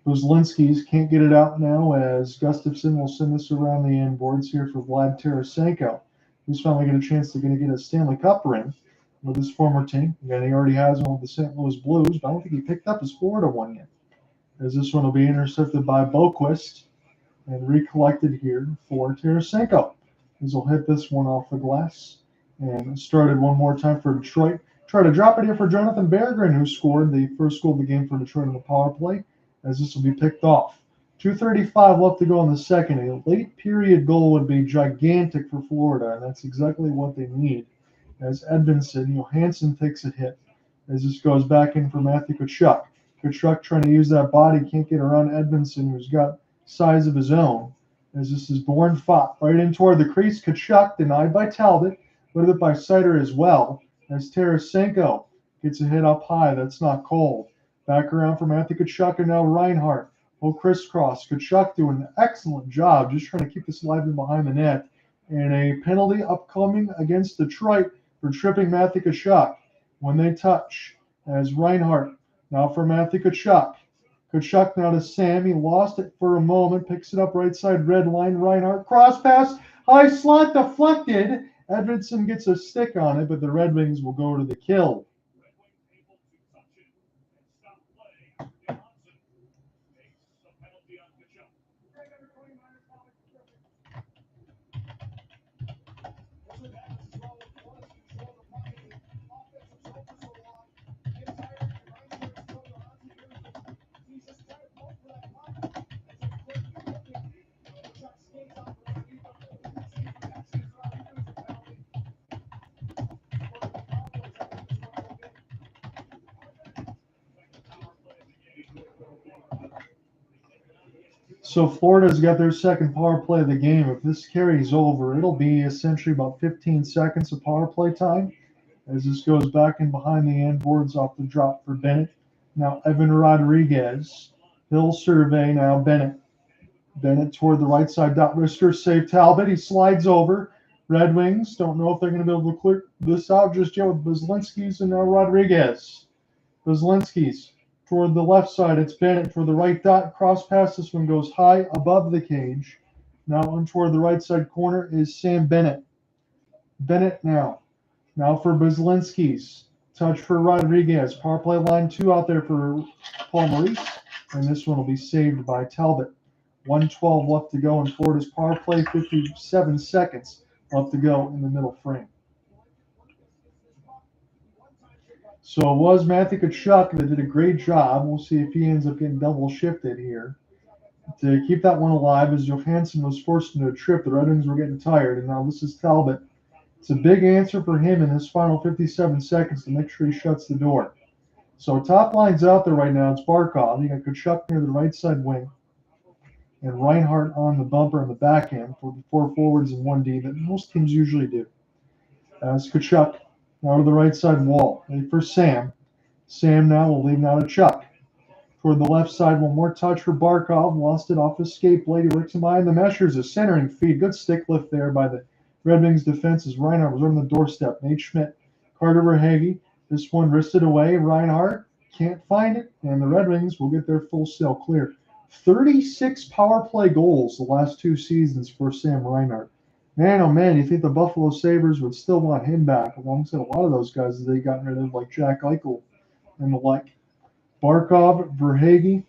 Those Linskys can't get it out now as Gustafson will send this around the end boards here for Vlad Tarasenko, who's finally got a chance to get a Stanley Cup ring with his former team. Again, he already has one with the St. Louis Blues, but I don't think he picked up his Florida one yet. As this one will be intercepted by Boquist and recollected here for Tarasenko. As he'll hit this one off the glass and started one more time for Detroit. Try to drop it here for Jonathan Berggren, who scored the first goal of the game for Detroit on the power play, as this will be picked off. 2:35 left to go in the second. A late period goal would be gigantic for Florida, and that's exactly what they need. As Edmondson, Johansson takes a hit as this goes back in for Matthew Tkachuk. Tkachuk trying to use that body, can't get around Edmondson, who's got size of his own. As this is Bourne fought right in toward the crease. Tkachuk denied by Talbot, a little bit by Seider as well. As Tarasenko gets a hit up high, that's not cold. Back around for Matthew Tkachuk and now Reinhart. Will crisscross. Tkachuk doing an excellent job just trying to keep this alive in behind the net. And a penalty upcoming against Detroit for tripping Matthew Tkachuk when they touch. As Reinhart now for Matthew Tkachuk. Tkachuk now to Sam. He lost it for a moment. Picks it up right side red line. Reinhart cross pass. High slot deflected. Edmondson gets a stick on it, but the Red Wings will go to the kill. So Florida's got their second power play of the game. If this carries over, it'll be essentially about 15 seconds of power play time as this goes back in behind the end boards off the drop for Bennett. Now Evan Rodriguez. He'll survey now Bennett. Bennett toward the right side. Dot Risker save Talbot. He slides over. Red Wings don't know if they're going to be able to clear this out just yet with Buzlinskis and now Rodriguez. Buzlinskis. Toward the left side, it's Bennett for the right dot. Cross pass. This one goes high above the cage. Now on toward the right side corner is Sam Bennett. Bennett now. Now for Buzlinskis. Touch for Rodriguez. Power play line 2 out there for Paul Moritz. And this one will be saved by Talbot. 1:12 left to go in Florida's power play. 57 seconds left to go in the middle frame. So it was Matthew Tkachuk that did a great job. We'll see if he ends up getting double shifted here to keep that one alive as Johansson was forced into a trip. The Red Wings were getting tired, and now this is Talbot. It's a big answer for him in his final 57 seconds to make sure he shuts the door. So top line's out there right now. It's Barkov. You got Tkachuk near the right side wing. and Reinhardt on the bumper on the back end for the 4 forwards and 1D that most teams usually do. As Tkachuk now to the right side wall. Ready for Sam. Sam now will leave now to Chuck. Toward the left side, one more touch for Barkov. Lost it off his skate blade. He works him behind the meshers. A centering feed. Good stick lift there by the Red Wings defense as Reinhardt was on the doorstep. Nate Schmidt. Carter Verhaeghe. This one wristed away. Reinhardt can't find it. And the Red Wings will get their full sail clear. 36 power play goals the last 2 seasons for Sam Reinhardt. Man, oh man, you think the Buffalo Sabres would still want him back alongside a lot of those guys that they got rid of, like Jack Eichel and the like. Barkov, Verhaeghe,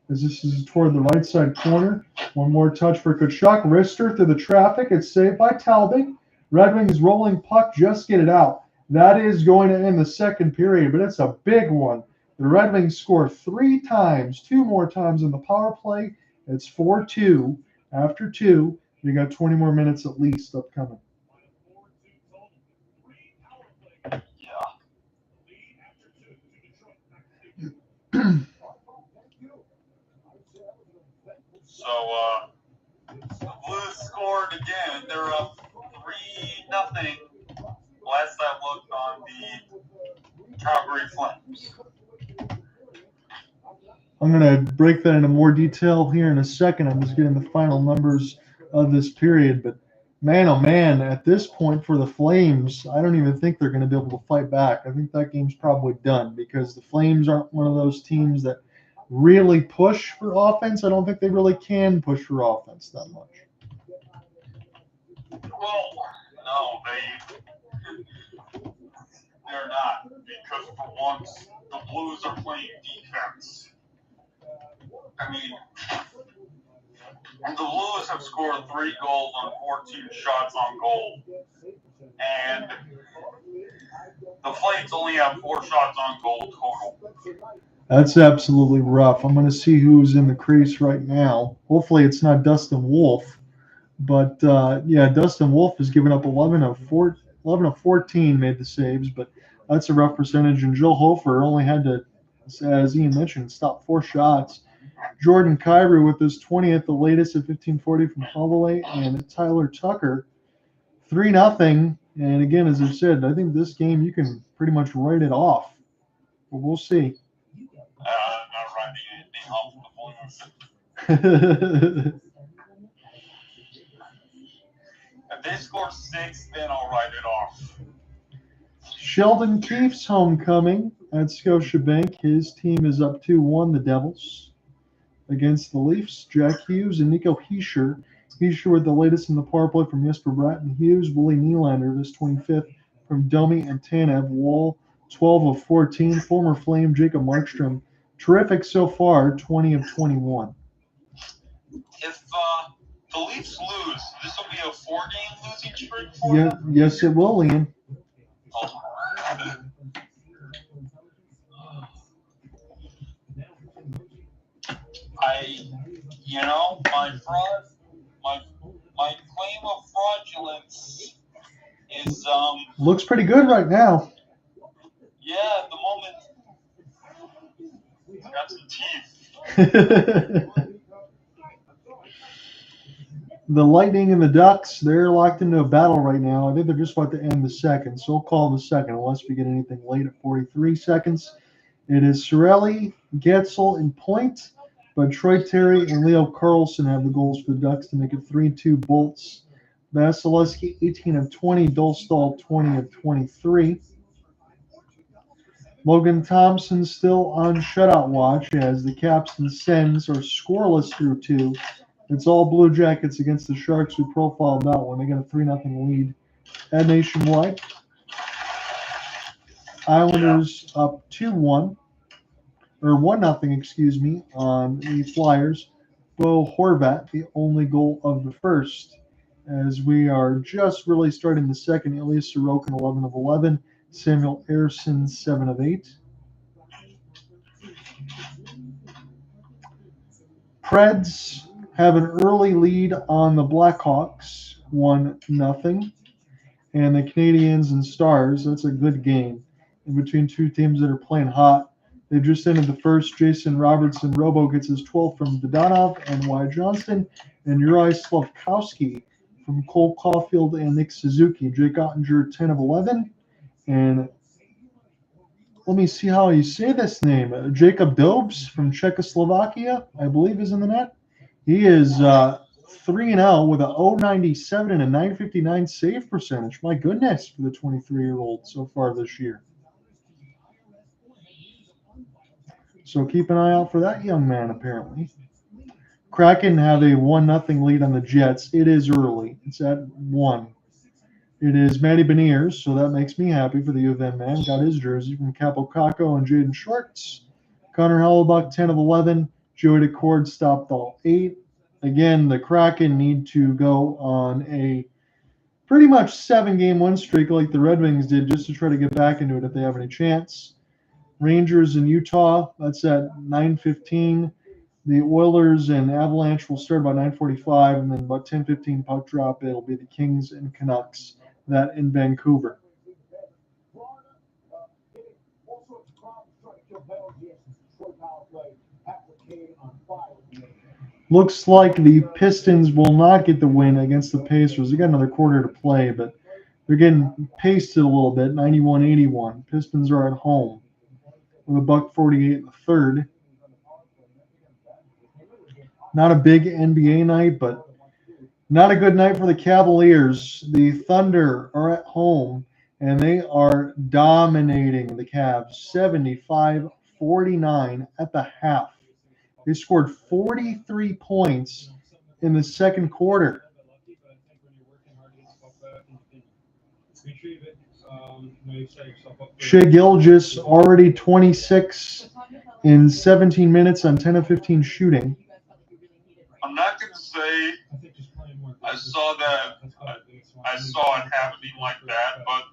as this is toward the right side corner. One more touch for Tkachuk. Wrister through the traffic. It's saved by Talbot. Red Wings rolling puck, just get it out. That is going to end the second period, but it's a big one. The Red Wings score 3 times, 2 more times in the power play. It's 4-2 after 2. We got 20 more minutes at least upcoming. So, the Blues scored again. They're up 3-0. Last I looked on the Calgary Flames. I'm going to break that into more detail here in a second. I'm just getting the final numbers of this period. But, man, oh, man, at this point for the Flames, I don't even think they're going to be able to fight back. I think that game's probably done because the Flames aren't one of those teams that really push for offense. I don't think they really can push for offense that much. Well, no, they're not, because for once the Blues are playing defense. I mean, the Blues have scored 3 goals on 14 shots on goal, and the Flames only have 4 shots on goal total. That's absolutely rough. I'm going to see who's in the crease right now. Hopefully it's not Dustin Wolf. But, yeah, Dustin Wolf has given up 11 of 14 made the saves, but that's a rough percentage. And Joe Hofer only had to, as Ian mentioned, stop 4 shots. Jordan Kyrou with his 20th, the latest at 1540 from Holloway, and Tyler Tucker, 3-0. And, again, as I said, I think this game you can pretty much write it off. But we'll see. Not writing anything off the Blues. If they score 6, then I'll write it off. Sheldon Keefe's homecoming at Scotiabank. His team is up 2-1, the Devils, against the Leafs. Jack Hughes and Nico Hischier. Hischier with the latest in the power play from Jesper Bratt and Hughes. Willie Nylander, his 25th from Domi and Tanev. Wall, 12 of 14. Former Flame Jacob Markstrom. Terrific so far, 20 of 21. If the Leafs lose, this will be a 4-game losing streak for Yeah, them? yes, it will, Ian. Oh. My claim of fraudulence is Looks pretty good right now. yeah, at the moment it's got some teeth. The Lightning and the Ducks, they're locked into a battle right now. I think they're just about to end the second, so we'll call the second unless we get anything late at 43 seconds. It is Cirelli, Getzel, and Point, but Troy Terry and Leo Carlson have the goals for the Ducks to make it 3-2 Bolts. Vasilevsky, 18 of 20, Dolstall, 20 of 23. Logan Thompson still on shutout watch as the Caps and Sens are scoreless through 2. It's all Blue Jackets against the Sharks. We profiled that one. They got a 3-0 lead at Nationwide. Islanders up 2-1, or 1-0, excuse me, on the Flyers. Bo Horvat, the only goal of the first, as we are just really starting the second. Elias Sorokin, 11 of 11. Samuel Ersson, 7 of 8. Preds have an early lead on the Blackhawks, 1-0. And the Canadiens and Stars, that's a good game in between 2 teams that are playing hot. They just ended the first. Jason Robertson Robo gets his 12th from Dodonov and Y. Johnston, and Uri Slavkowski from Cole Caulfield and Nick Suzuki. Jake Ottinger, 10 of 11. And let me see how you say this name. Jacob Dobes from Czechoslovakia, I believe, is in the net. He is 3-0 with a 0.97 and a 9.59 save percentage. My goodness, for the 23-year-old so far this year. So keep an eye out for that young man, apparently. Kraken have a 1-0 lead on the Jets. It is early. It's at 1. It is Matty Beniers, so that makes me happy for the U of M man. Got his jersey from Capo Caco and Jaden Schwartz. Connor Hellebuck, 10 of 11. Joey DeCord stopped all 8. Again, the Kraken need to go on a pretty much 7-game win streak like the Red Wings did just to try to get back into it if they have any chance. Rangers in Utah, that's at 9:15. The Oilers and Avalanche will start about 9:45, and then about 10:15 puck drop. It'll be the Kings and Canucks, that in Vancouver. Looks like the Pistons will not get the win against the Pacers. They got another quarter to play, but they're getting pasted a little bit, 91-81. Pistons are at home with a $1.48 in the third. Not a big NBA night, but not a good night for the Cavaliers. The Thunder are at home, and they are dominating the Cavs, 75-49 at the half. They scored 43 points in the second quarter. Shai Gilgeous already 26 in 17 minutes on 10 of 15 shooting. I'm not going to say I saw it happening like that, but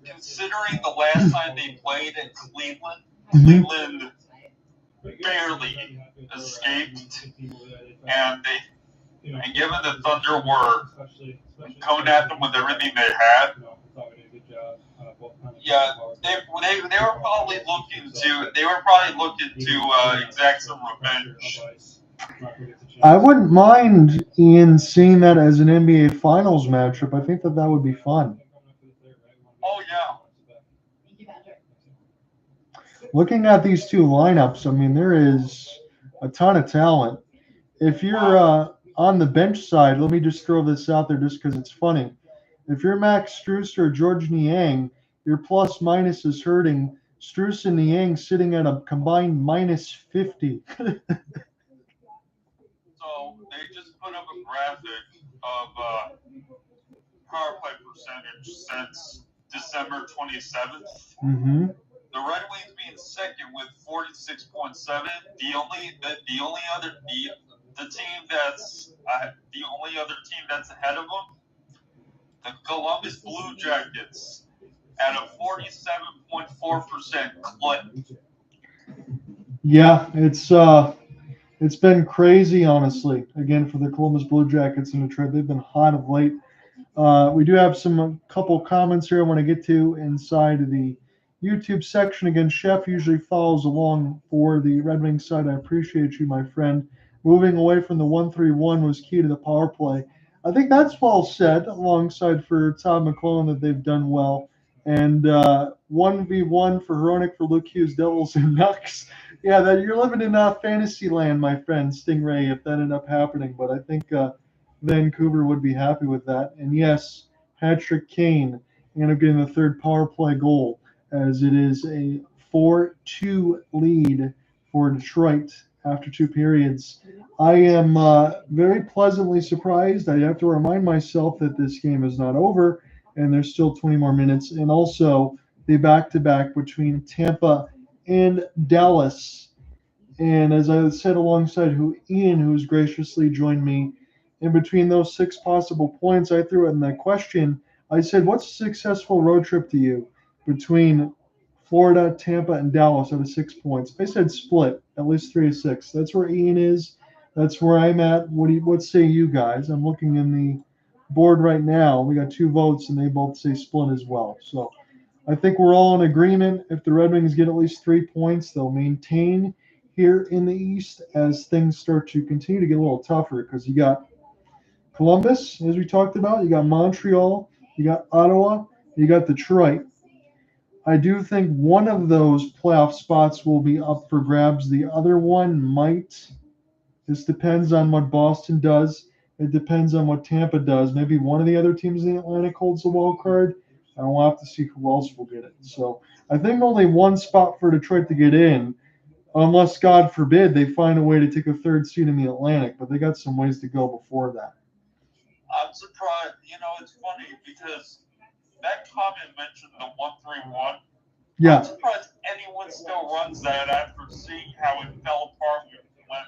considering the last time they played in Cleveland, Cleveland barely escaped, and given the Thunder were coming at them with everything they had, yeah, they were probably looking to exact some revenge. I wouldn't mind, Ian, seeing that as an NBA Finals matchup. I think that would be fun. Oh, yeah. Looking at these two lineups, I mean, there is a ton of talent. If you're on the bench side, let me just throw this out there just because it's funny. If you're Max Strus or George Niang, your plus-minus is hurting. Strus and Niang sitting at a combined minus 50. So they just put up a graphic of power play percentage since December 27th. Mm-hmm. The Red Wings being second with 46.7. The only other team that's ahead of them, the Columbus Blue Jackets, at a 47.4% clip. Yeah, it's been crazy, honestly. Again, for the Columbus Blue Jackets in Detroit, they've been hot of late. We do have a couple comments here I want to get to inside of the YouTube section. Again, Chef usually follows along for the Red Wings side. I appreciate you, my friend. Moving away from the 1-3-1 was key to the power play. I think that's well said, alongside for Todd McLellan that they've done well. And 1v1 for Hronik for Luke Hughes, Devils and Nucks. Yeah, that you're living in fantasy land, my friend, Stingray, if that ended up happening. But I think Vancouver would be happy with that. And yes, Patrick Kane ended up getting the third power play goal, as it is a 4-2 lead for Detroit after 2 periods. I am very pleasantly surprised. I have to remind myself that this game is not over, and there's still 20 more minutes. And also the back-to-back between Tampa and Dallas. And as I said alongside Ian, who's graciously joined me, in between those 6 possible points, I threw in that question. I said, what's a successful road trip to you between Florida, Tampa, and Dallas out of 6 points? I said split, at least 3 of 6. That's where Ian is. That's where I'm at. What say you guys? I'm looking in the board right now. We got 2 votes, and they both say split as well. So I think we're all in agreement. If the Red Wings get at least 3 points, they'll maintain here in the East as things start to continue to get a little tougher because you got Columbus, as we talked about, you got Montreal, you got Ottawa, you got Detroit. I do think one of those playoff spots will be up for grabs. The other one might. This depends on what Boston does. It depends on what Tampa does. Maybe one of the other teams in the Atlantic holds the wild card. And we'll have to see who else will get it. So I think only one spot for Detroit to get in, unless, God forbid, they find a way to take a third seed in the Atlantic. But they got some ways to go before that. I'm surprised. It's funny because that comment mentioned the 1-3-1. Yeah. I'm surprised anyone still runs that after seeing how it fell apart when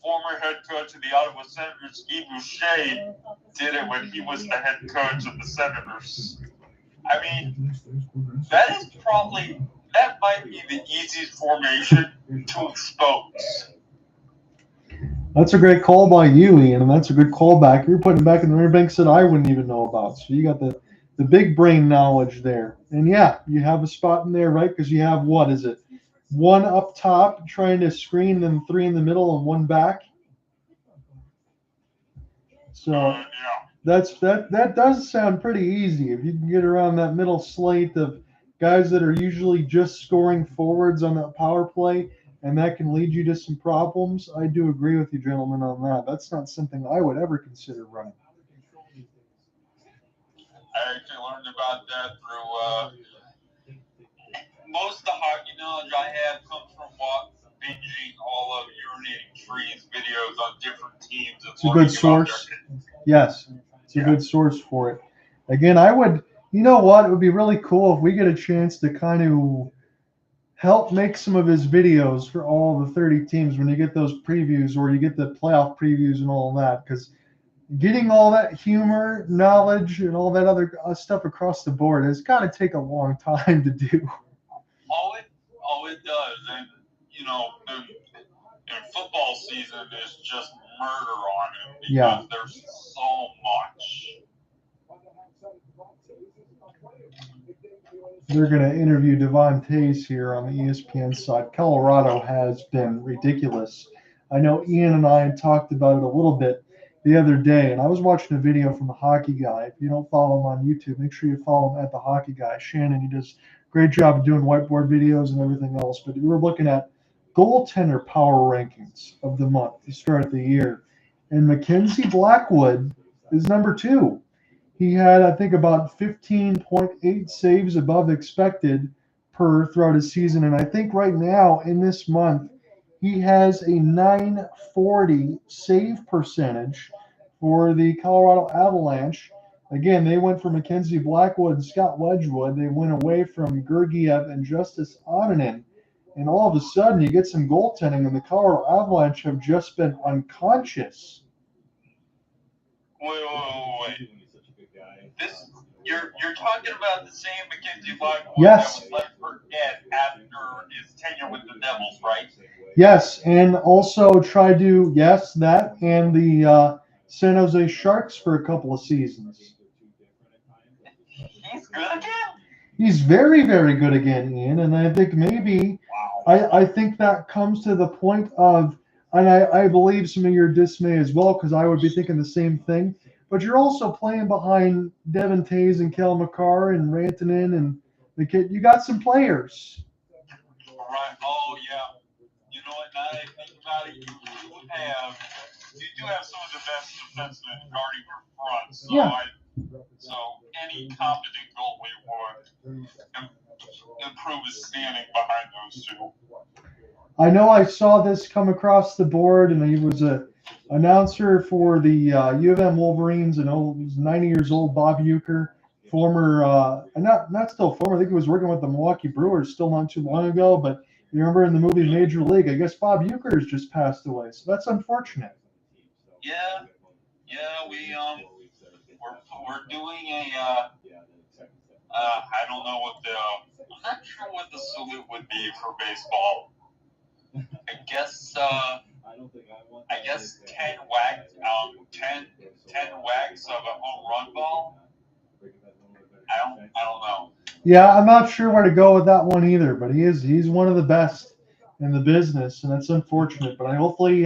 former head coach of the Ottawa Senators, Guy Boucher, did it when he was the head coach of the Senators. I mean, that might be the easiest formation to expose. That's a great call by you, Ian, and that's a good callback. You're putting it back in the banks that I wouldn't even know about. So you got the big brain knowledge there. And yeah, you have a spot in there, right? Because you have, what is it? One up top trying to screen, then 3 in the middle and 1 back. So that does sound pretty easy. If you can get around that middle slate of guys that are usually just scoring forwards on that power play, and that can lead you to some problems, I do agree with you, gentlemen, on that. That's not something I would ever consider running. I actually learned about that through most of the hockey knowledge I have comes from binging all of Urinating Trees videos on different teams. It's a good source. Yes, it's a good source for it. Again, I would, you know what? It would be really cool if we get a chance to kind of help make some of his videos for all the 30 teams when you get those previews or you get the playoff previews and all that, because getting all that humor, knowledge, and all that other stuff across the board has got to take a long time to do. All it does, and in football season is just murder on it because there's so much. They're going to interview Devon Tays here on the ESPN side. Colorado has been ridiculous. I know Ian and I had talked about it a little bit the other day, and I was watching a video from the Hockey Guy. If you don't follow him on YouTube, make sure you follow him at the Hockey Guy. Shannon, he does a great job of doing whiteboard videos and everything else. But we were looking at goaltender power rankings of the month to start the year, and Mackenzie Blackwood is number 2. He had, I think, about 15.8 saves above expected per throughout his season. And I think right now in this month, he has a .940 save percentage for the Colorado Avalanche. Again, they went for Mackenzie Blackwood and Scott Wedgwood. They went away from Gergiev and Justice Onanen. And all of a sudden, you get some goaltending, and the Colorado Avalanche have just been unconscious. Wait. You're talking about the same Mackenzie Blackwood yes. that was left for dead after his tenure with the Devils, right? Yes, and also tried to, that and the San Jose Sharks for a couple of seasons. He's good again? He's very, very good again, Ian, and I think maybe I think that comes to the point of, and I believe some of your dismay as well, because I would be thinking the same thing. But you're also playing behind Devon Tays and Kel McCarr and Rantanen and the kid. You got some players. Right. Oh, yeah. You know what? Now that I think about it, you do have some of the best defensemen guarding your front. So, so any competent goalie would improve his standing behind those two. I know I saw this come across the board, and he was a announcer for the U of M Wolverines, and he was 90 years old, Bob Uecker, former, not still former, I think he was working with the Milwaukee Brewers still not too long ago, but you remember in the movie Major League, I guess Bob Uecker has just passed away, so that's unfortunate. Yeah, we're doing I don't know I'm not sure what the salute would be for baseball. I guess 10 whacks of a home run ball. I don't know. Yeah, I'm not sure where to go with that one either, but he's one of the best in the business, and that's unfortunate. But hopefully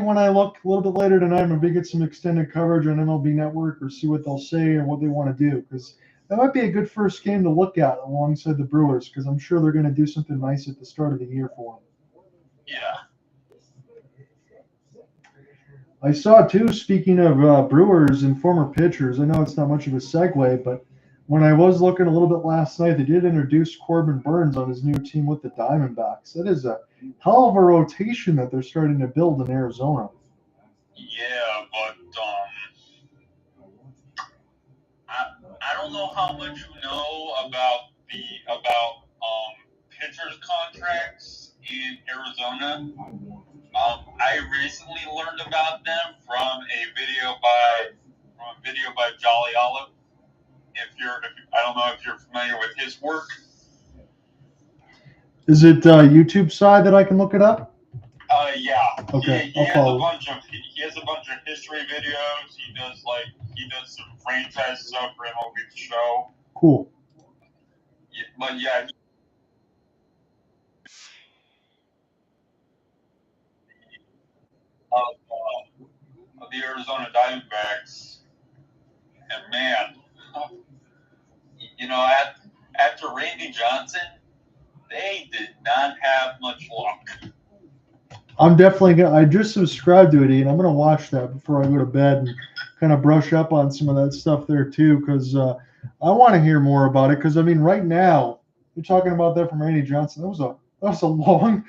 when I look a little bit later tonight, maybe get some extended coverage on MLB Network or see what they'll say and what they want to do, because that might be a good first game to look at alongside the Brewers, because I'm sure they're going to do something nice at the start of the year for them. Yeah. I saw too, speaking of Brewers and former pitchers, I know it's not much of a segue, but when I was looking a little bit last night, they did introduce Corbin Burns on his new team with the Diamondbacks. That is a hell of a rotation that they're starting to build in Arizona. Yeah, but I don't know how much you know about pitchers contracts in Arizona. I recently learned about them from a video by Jolly Olive. I don't know if you're familiar with his work. Is it YouTube side that I can look it up? Yeah. Okay, He I'll has follow. he has a bunch of history videos. He does some franchise stuff for MLB The Show. Cool. Yeah, but yeah. Of the Arizona Diamondbacks, and man, after Randy Johnson, they did not have much luck. I'm definitely gonna. I just subscribed to it, Ian. I'm gonna watch that before I go to bed and kind of brush up on some of that stuff there too, because I want to hear more about it. Because I mean, right now you're talking about that from Randy Johnson. That was a long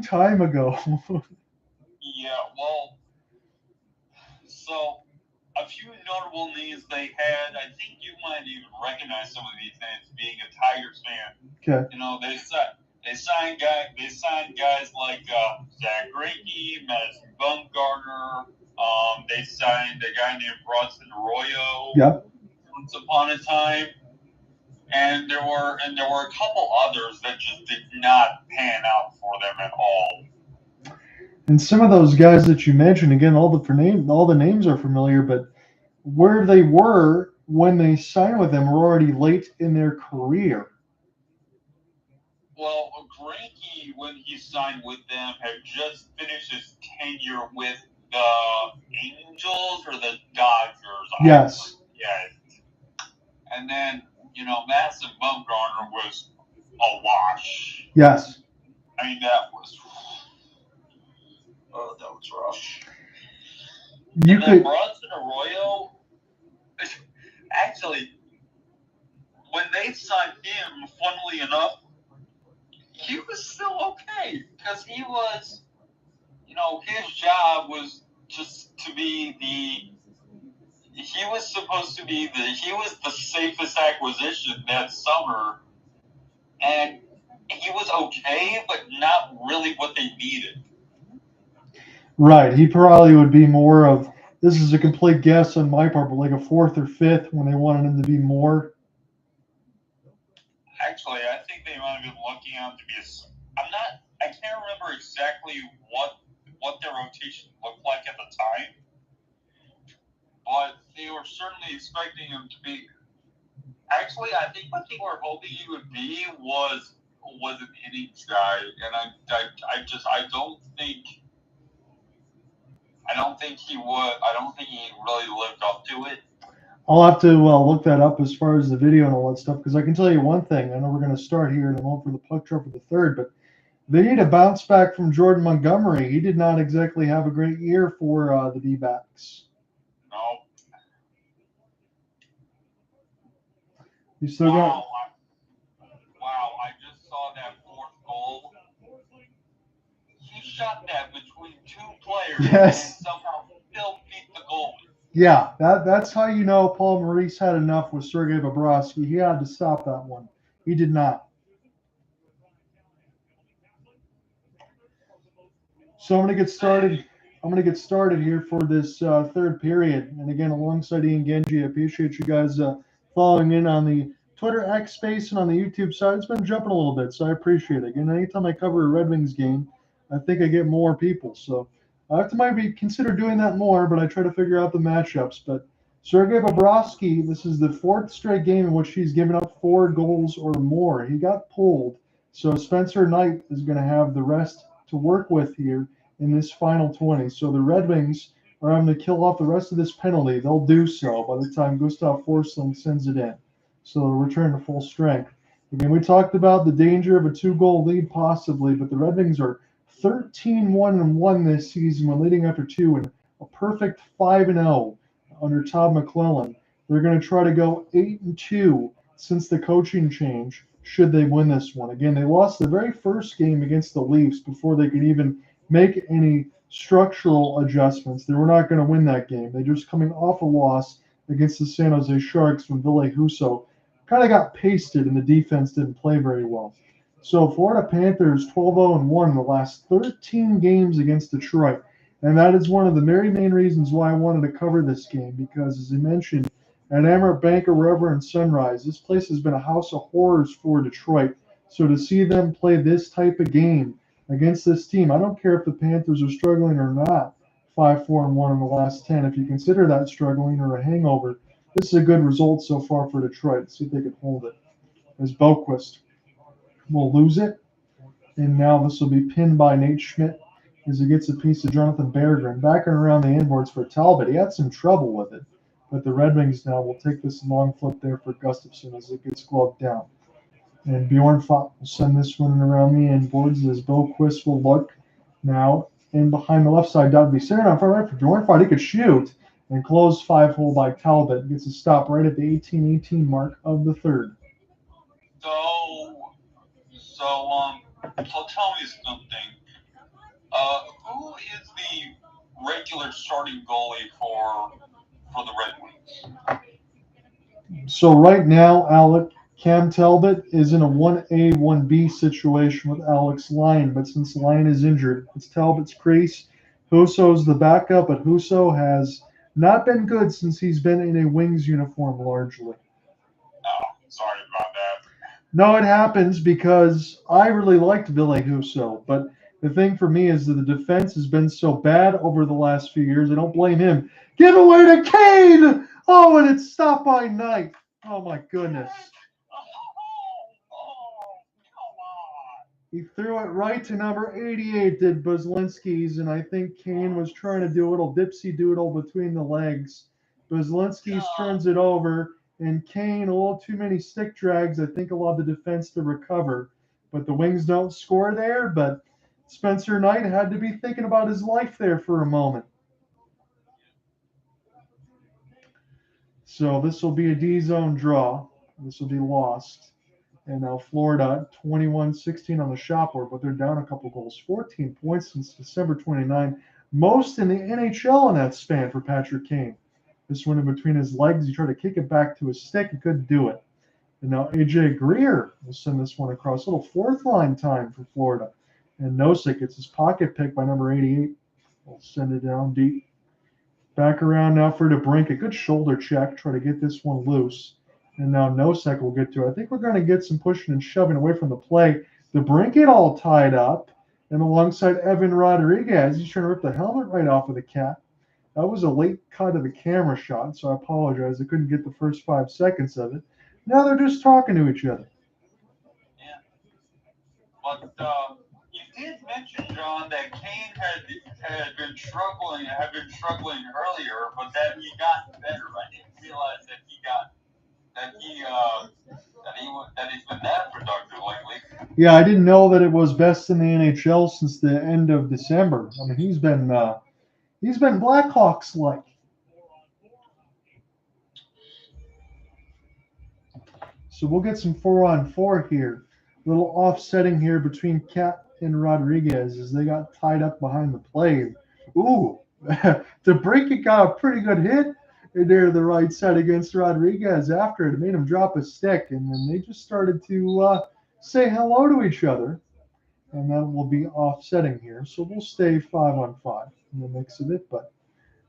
time ago. Yeah, well, so a few notable names they had. I think you might even recognize some of these names, being a Tigers fan. Okay. You know, they signed guys like Zach Greinke, Madison Bumgarner. They signed a guy named Bronson Arroyo. Yep. Once upon a time, and there were a couple others that just did not pan out for them at all. And some of those guys that you mentioned, again, all the names are familiar, but where they were when they signed with them were already late in their career. Well, Greinke, when he signed with them, had just finished his tenure with the Angels or the Dodgers. Yes. Yeah. And then, Madison Bumgarner was a wash. Yes. I mean, that was rough. Bronson Arroyo, actually, when they signed him, funnily enough, he was still okay because he was, his job was just to be he was the safest acquisition that summer, and he was okay, but not really what they needed. Right. He probably would be more of, this is a complete guess on my part, but like a fourth or fifth when they wanted him to be more. Actually, I think they might have been looking at him to be I can't remember exactly what their rotation looked like at the time, but they were certainly expecting him to be. Actually, I think what they were hoping he would be was an innings guy, and I don't think he would. I don't think he really lived up to it. I'll have to look that up as far as the video and all that stuff, because I can tell you one thing. I know we're going to start here in a moment for the puck drop for the third, but they need a bounce back from Jordan Montgomery. He did not exactly have a great year for the D-backs. No. You still got. Wow! I just saw that fourth goal. He shot that between two players. Yes. And somehow still beat the goal. Yeah, that's how you know Paul Maurice had enough with Sergei Bobrovsky. He had to stop that one. He did not. So I'm going to get started. I'm going to get started here for this third period. And again, alongside Ian Genji, I appreciate you guys following in on the Twitter X space and on the YouTube side. It's been jumping a little bit, so I appreciate it. Again, anytime I cover a Red Wings game, I think I get more people. So I have to maybe consider doing that more, but I try to figure out the matchups. But Sergei Bobrovsky, this is the 4th straight game in which he's given up 4 goals or more. He got pulled, so Spencer Knight is going to have the rest to work with here in this final 20. So the Red Wings are having to kill off the rest of this penalty. They'll do so by the time Gustav Forsling sends it in. So they'll return to full strength. Again, we talked about the danger of a 2-goal lead possibly, but the Red Wings are 13-1-1 this season when leading after 2 and a perfect 5-0 under Todd McLellan. They're going to try to go 8-2 since the coaching change, should they win this one. Again, they lost the very first game against the Leafs before they could even make any structural adjustments. They were not going to win that game. They're just coming off a loss against the San Jose Sharks when Ville Husso kind of got pasted and the defense didn't play very well. So Florida Panthers 12-0-1 in the last 13 games against Detroit. And that is one of the very main reasons why I wanted to cover this game, because as I mentioned, at Amerant Bank or wherever in Sunrise, this place has been a house of horrors for Detroit. So to see them play this type of game against this team, I don't care if the Panthers are struggling or not, 5-4-1 in the last 10. If you consider that struggling or a hangover, this is a good result so far for Detroit. Let's see if they can hold it. As Boquist will lose it, and now this will be pinned by Nate Schmidt as he gets a piece of Jonathan Berggren. Backing around the inboards for Talbot. He had some trouble with it, but the Red Wings now will take this long flip there for Gustafsson as it gets gloved down. And Bjorn Fopp will send this one around the inboards as Boquist will look now in behind the left side. That would be Seider on front right for Bjorn Fopp. He could shoot and close 5-hole by Talbot. Gets a stop right at the 18-18 mark of the third. So tell me something. Who is the regular starting goalie for the Red Wings? So right now, Alec, Cam Talbot is in a 1A, 1B situation with Alex Lyon, but since Lyon is injured, it's Talbot's crease. Husso's the backup, but Husso has not been good since he's been in a Wings uniform largely. Oh, sorry about that. No, it happens because I really liked Ville Husso, but the thing for me is that the defense has been so bad over the last few years. I don't blame him. Give away to Kane! Oh, and it's stopped by Knight. Oh, my goodness. He threw it right to number 88, did Buzlinski's, and I think Kane was trying to do a little dipsy doodle between the legs. Buzlinski's turns it over, and Kane, a little too many stick drags, I think allowed the defense to recover. But the Wings don't score there, but Spencer Knight had to be thinking about his life there for a moment. So this will be a D-zone draw. This will be lost. And now Florida 21-16 on the shot board, but they're down a couple goals. 14 points since December 29. Most in the NHL in that span for Patrick Kane. This one in between his legs. He tried to kick it back to his stick. He couldn't do it. And now AJ Greer will send this one across. A little fourth line time for Florida. And Nosek gets his pocket pick by number 88. We'll send it down deep. Back around now for DeBrincat. Good shoulder check. Try to get this one loose. And now Nosek will get to it. I think we're going to get some pushing and shoving away from the play. DeBrincat all tied up. And alongside Evan Rodriguez, he's trying to rip the helmet right off of the cat. That was a late cut of the camera shot, so I apologize. I couldn't get the first 5 seconds of it. Now they're just talking to each other. Yeah. But you did mention, John, that Kane had been struggling earlier, but that he got better. I didn't realize that he's been that productive lately. Yeah, I didn't know that it was best in the NHL since the end of December. I mean, he's been Blackhawks-like. So we'll get some 4-on-4 here. A little offsetting here between Cat and Rodriguez as they got tied up behind the play. Ooh, DeBrincat got a pretty good hit there to the right side against Rodriguez after it. It made him drop a stick, and then they just started to say hello to each other. And that will be offsetting here. So we'll stay 5-on-5 in the mix of it, but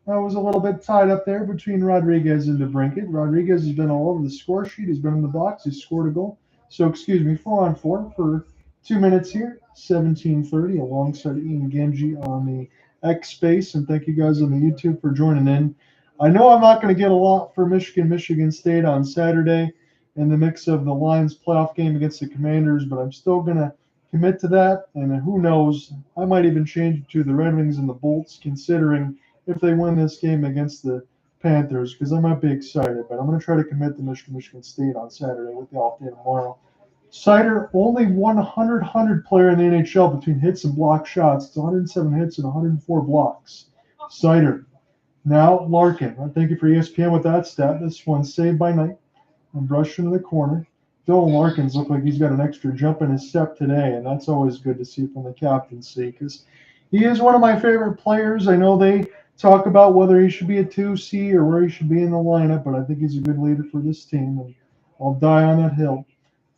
that was a little bit tied up there between Rodriguez and DeBrincat. Rodriguez has been all over the score sheet. He's been in the box. He's scored a goal. So, 4-on-4 for 2 minutes here, 17:30, alongside Ian Genji on the X Space. And thank you guys on the YouTube for joining in. I know I'm not going to get a lot for Michigan State on Saturday in the mix of the Lions playoff game against the Commanders, but I'm still going to commit to that. And who knows, I might even change it to the Red Wings and the Bolts, considering if they win this game against the Panthers, because I might be excited. But I'm going to try to commit to Michigan State on Saturday with the off day tomorrow. Seider, only 100 player in the NHL between hits and block shots. It's 107 hits and 104 blocks. Seider. Now Larkin. Thank you for ESPN with that stat. This one's saved by night and brushed into the corner. Dylan Larkins look like he's got an extra jump in his step today, and that's always good to see from the captaincy because he is one of my favorite players. I know they talk about whether he should be a 2C or where he should be in the lineup, but I think he's a good leader for this team, and I'll die on that hill.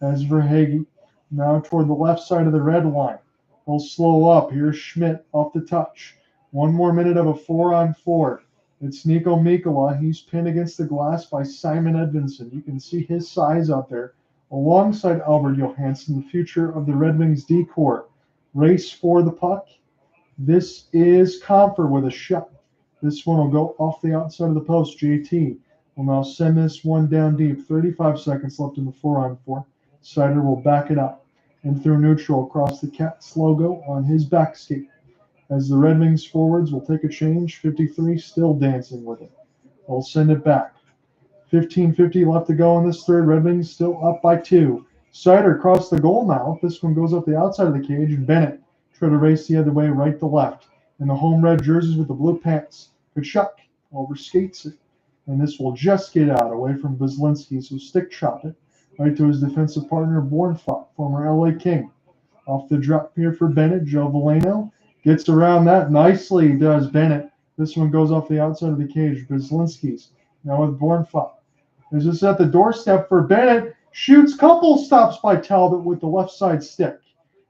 As Verhaeghe, now toward the left side of the red line. He'll slow up. Here's Schmidt off the touch. One more minute of a 4-on-4. It's Nico Mikkola. He's pinned against the glass by Simon Edvinsson. You can see his size out there alongside Albert Johansson, the future of the Red Wings D-corps. Race for the puck. This is Compher with a shot. This one will go off the outside of the post. JT will now send this one down deep. 35 seconds left in the 4-on-4. Seider will back it up and through neutral across the Cats logo on his back skate. As the Red Wings forwards will take a change, 53 still dancing with it. They'll send it back. 15:50 left to go in this third. Red Wings still up by 2. Seider across the goal now. This one goes up the outside of the cage, and Bennett try to race the other way, right to left. In the home red jerseys with the blue pants. Kachuk overskates it, and this will just get out away from Veslinski, so stick chop it. Right to his defensive partner, Bornfot, former LA King. Off the drop here for Bennett. Joe Veleno gets around that nicely, does Bennett. This one goes off the outside of the cage. Veslinski's now with Bornfot. Is this at the doorstep for Bennett? Shoots, couple stops by Talbot with the left side stick.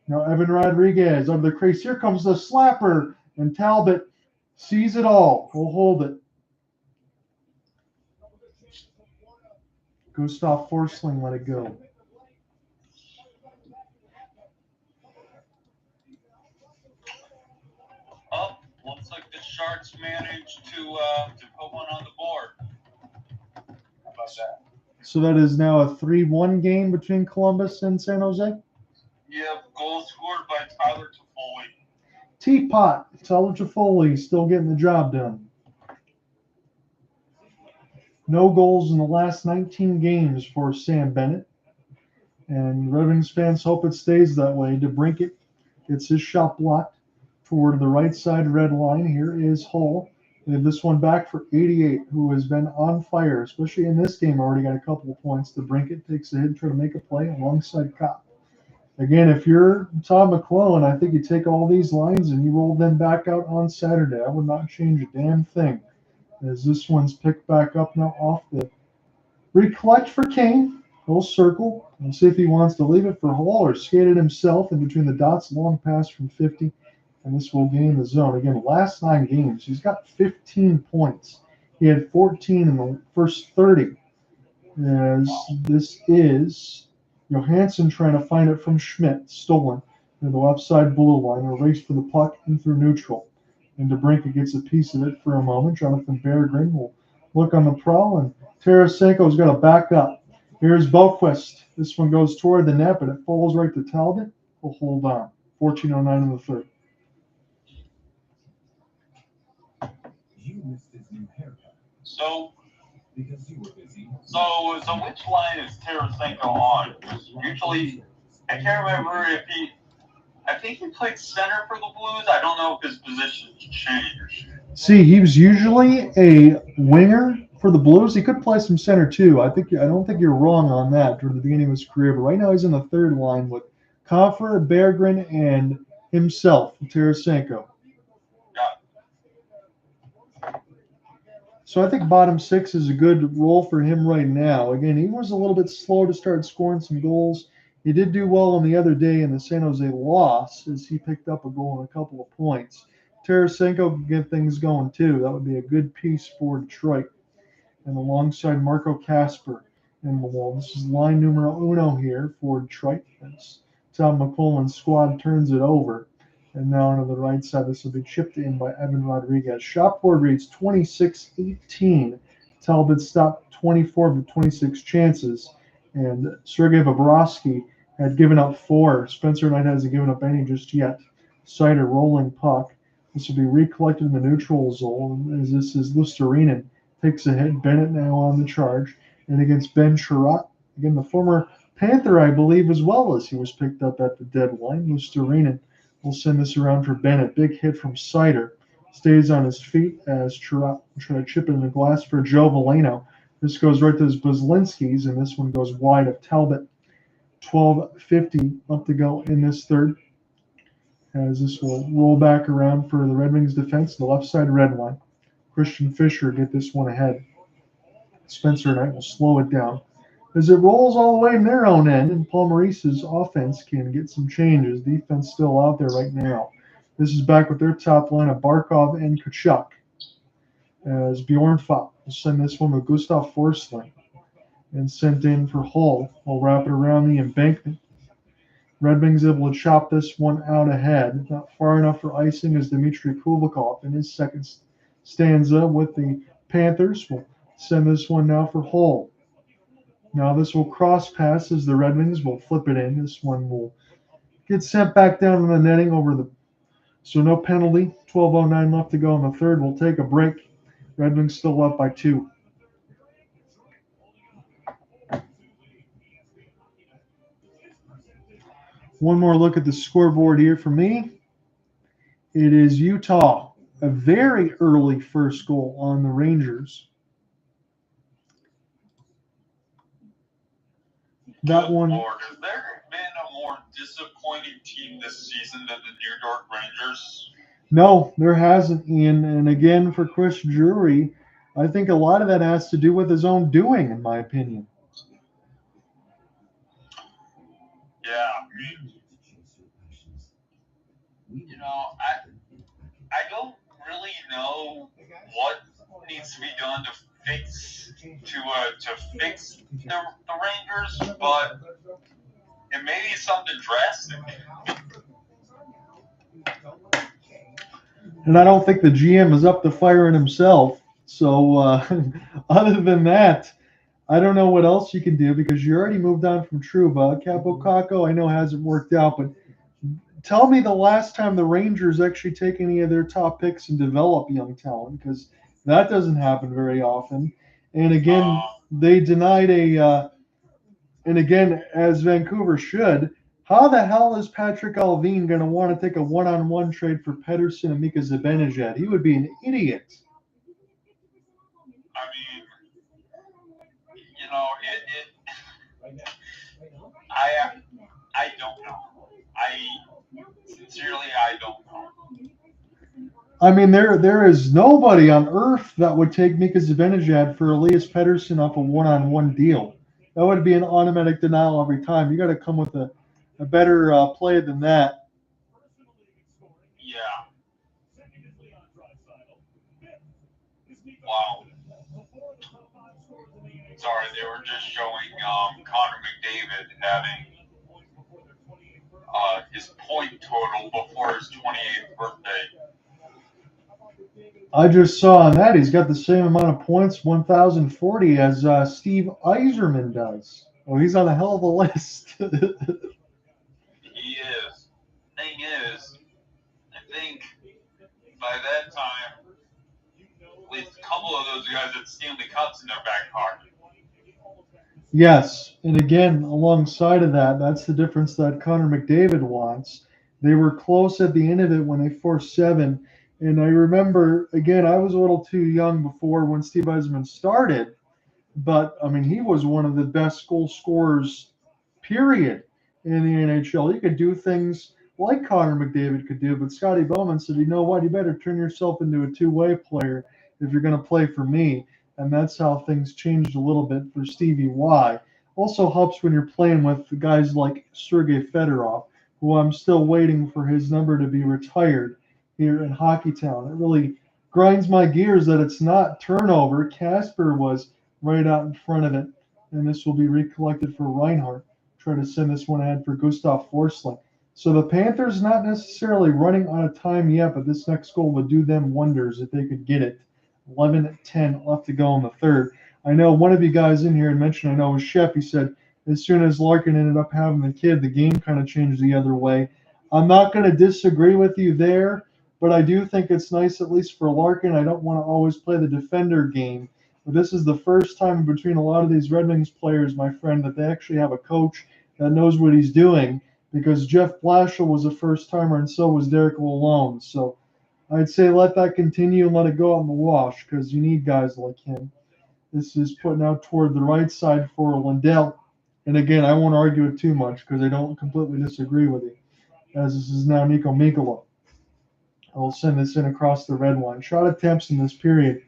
Now Evan Rodriguez over the crease. Here comes the slapper, and Talbot sees it all. Will hold it. Gustav Forsling let it go. Oh, looks like the Sharks managed to put one on the board. How about that? So that is now a 3-1 game between Columbus and San Jose? Yeah, goal scored by Tyler Toffoli. Teapot. Tyler Toffoli still getting the job done. No goals in the last 19 games for Sam Bennett. And Red Wings fans hope it stays that way. DeBrincat gets his shot blocked toward the right side red line. Here is Hull. They have this one back for 88, who has been on fire, especially in this game. Already got a couple of points. DeBrincat takes a hit and try to make a play alongside Kopp. Again, if you're Todd McLellan, I think you take all these lines and you roll them back out on Saturday. I would not change a damn thing. As this one's picked back up now off the recollect for Kane. He'll circle and see if he wants to leave it for Hall or skate it himself in between the dots. Long pass from 50, and this will gain the zone. Again, last 9 games, he's got 15 points. He had 14 in the first 30. As this is Johansson trying to find it from Schmidt, stolen to the left side blue line. A race for the puck in through neutral. And DeBrincat gets a piece of it for a moment. Jonathan Berggren will look on the prowl, and Tarasenko's got to back up. Here's Boquist. This one goes toward the net, but it falls right to Talbot. We'll hold on. 14:09 in the third. You missed his new haircut So because you were busy. So which line is Tarasenko on? Because usually, I can't remember if I think he played center for the Blues. I don't know if his position's changed. See, he was usually a winger for the Blues. He could play some center too. I don't think you're wrong on that during the beginning of his career. But right now he's in the third line with Compher, Berggren, and himself, Tarasenko. So I think bottom 6 is a good role for him right now. Again, he was a little bit slow to start scoring some goals. He did do well on the other day in the San Jose loss as he picked up a goal and a couple of points. Tarasenko could get things going too. That would be a good piece for Detroit. And alongside Marco Kasper in the wall. This is line numero uno here for Detroit. As Todd McLellan's squad turns it over. And now onto the right side, this will be chipped in by Evan Rodriguez. Shot board reads 26-18. Talbot stopped 24 of the 26 chances. And Sergei Bobrovsky had given up 4. Spencer Knight hasn't given up any just yet. Seider rolling puck. This will be recollected in the neutral zone as this is Lusterinen. Takes a hit. Bennett now on the charge. And against Ben Sherratt, again, the former Panther, I believe, as well as he was picked up at the deadline. Lusterinen will send this around for Bennett. Big hit from Seider. Stays on his feet as Sherratt will try to chip it in the glass for Joe Veleno. This goes right to his Buzlinskis, and this one goes wide of Talbot. 12:50 left to go in this third. As this will roll back around for the Red Wings defense, the left side red line. Christian Fischer get this one ahead. Spencer Knight will slow it down as it rolls all the way in their own end, and Paul Maurice's offense can get some changes. Defense still out there right now. This is back with their top line of Barkov and Tkachuk. As Bjorn Fopp will send this one with Gustav Forsling and sent in for Hull. We'll wrap it around the embankment. Red Wings able to chop this one out ahead. Not far enough for icing as Dmitry Kulikov in his second stanza with the Panthers will send this one now for Hull. Now this will cross pass as the Red Wings will flip it in. This one will get sent back down in the netting over the. So no penalty. 12:09 left to go in the third. We'll take a break. Red Wings still up by 2. One more look at the scoreboard here for me. It is Utah. A very early first goal on the Rangers. That one. Lord, has there been a more disappointing team this season than the New York Rangers? No, there hasn't, Ian. And again, for Chris Drury, I think a lot of that has to do with his own doing, in my opinion. Yeah, I don't really know what needs to be done to fix the Rangers, but it may be something drastic. And I don't think the GM is up to firing himself. So other than that, I don't know what else you can do because you already moved on from Trouba. Capo Caco, I know hasn't worked out, but tell me the last time the Rangers actually take any of their top picks and develop young talent, because that doesn't happen very often. And again, they denied and again, as Vancouver should, how the hell is Patrick Alvin going to want to take a one-on-one trade for Pedersen and Mika Zibanejad? He would be an idiot. I mean, I don't know. Sincerely, I don't know. I mean, there is nobody on earth that would take Mika Zibanejad for Elias Pettersson off a one-on-one deal. That would be an automatic denial every time. You got to come with a better play than that. Yeah. Wow. Sorry, they were just showing Connor McDavid having his point total before his 28th birthday. I just saw on that he's got the same amount of points, 1,040, as Steve Yzerman does. Oh, he's on a hell of a list. He is. Thing is, I think by that time, at least a couple of those guys had Stanley Cups in their back pocket. Yes, and again, alongside of that, that's the difference that Connor McDavid wants. They were close at the end of it when they forced 7. And I remember, again, I was a little too young before when Steve Yzerman started. But, I mean, he was one of the best goal scorers, period, in the NHL. He could do things like Connor McDavid could do. But Scotty Bowman said, you know what, you better turn yourself into a two-way player if you're going to play for me. And that's how things changed a little bit for Stevie Y. Also helps when you're playing with guys like Sergei Fedorov, who I'm still waiting for his number to be retired here in Hockeytown. It really grinds my gears that it's not turnover. Casper was right out in front of it, and this will be recollected for Reinhardt. Try to send this one ahead for Gustav Forsling. So the Panthers not necessarily running out of time yet, but this next goal would do them wonders if they could get it. 11-10 left to go in the third. I know one of you guys in here had mentioned, I know it was Chef, he said as soon as Larkin ended up having the kid, the game kind of changed the other way. I'm not going to disagree with you there, but I do think it's nice, at least for Larkin. I don't want to always play the defender game. But this is the first time between a lot of these Red Wings players, my friend, that they actually have a coach that knows what he's doing, because Jeff Blashill was a first-timer and so was Derek Lalonde. So I'd say let that continue and let it go out in the wash, because you need guys like him. This is putting out toward the right side for Lindell. And again, I won't argue it too much because I don't completely disagree with you, as this is now Nico Mikkola. I'll send this in across the red line. Shot attempts in this period.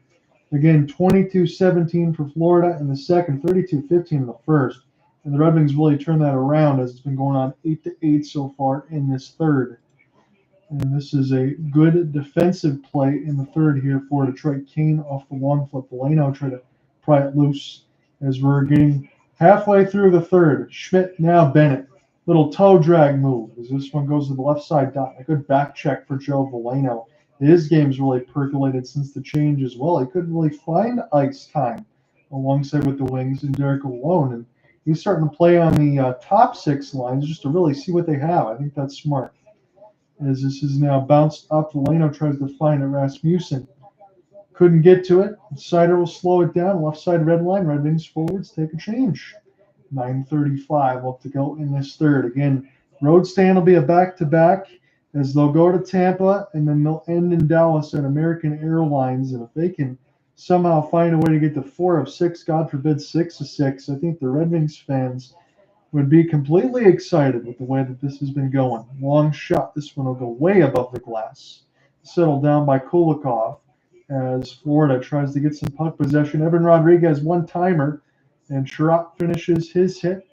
Again, 22-17 for Florida in the second, 32-15 in the first. And the Red Wings really turned that around as it's been going on 8-8 so far in this third. And this is a good defensive play in the third here for Detroit. Kane off the long flip. Delano tried to pry it loose as we're getting halfway through the third. Schmidt, now Bennett. Little toe drag move as this one goes to the left side dot. A good back check for Joe Veleno. His game's really percolated since the change as well. He couldn't really find ice time alongside with the Wings and Derek alone. And he's starting to play on the top six lines just to really see what they have. I think that's smart. As this is now bounced up, Veleno tries to find it. Rasmussen couldn't get to it. Seider will slow it down. Left side red line. Red Wings forwards take a change. 9:35 left to go in this third. Again, road stand will be a back-to-back as they'll go to Tampa and then they'll end in Dallas at American Airlines. And if they can somehow find a way to get to 4 of 6, God forbid 6 of 6, I think the Red Wings fans would be completely excited with the way that this has been going. Long shot. This one will go way above the glass. Settled down by Kulikov as Florida tries to get some puck possession. Evan Rodriguez, one-timer. And Sherratt finishes his hit,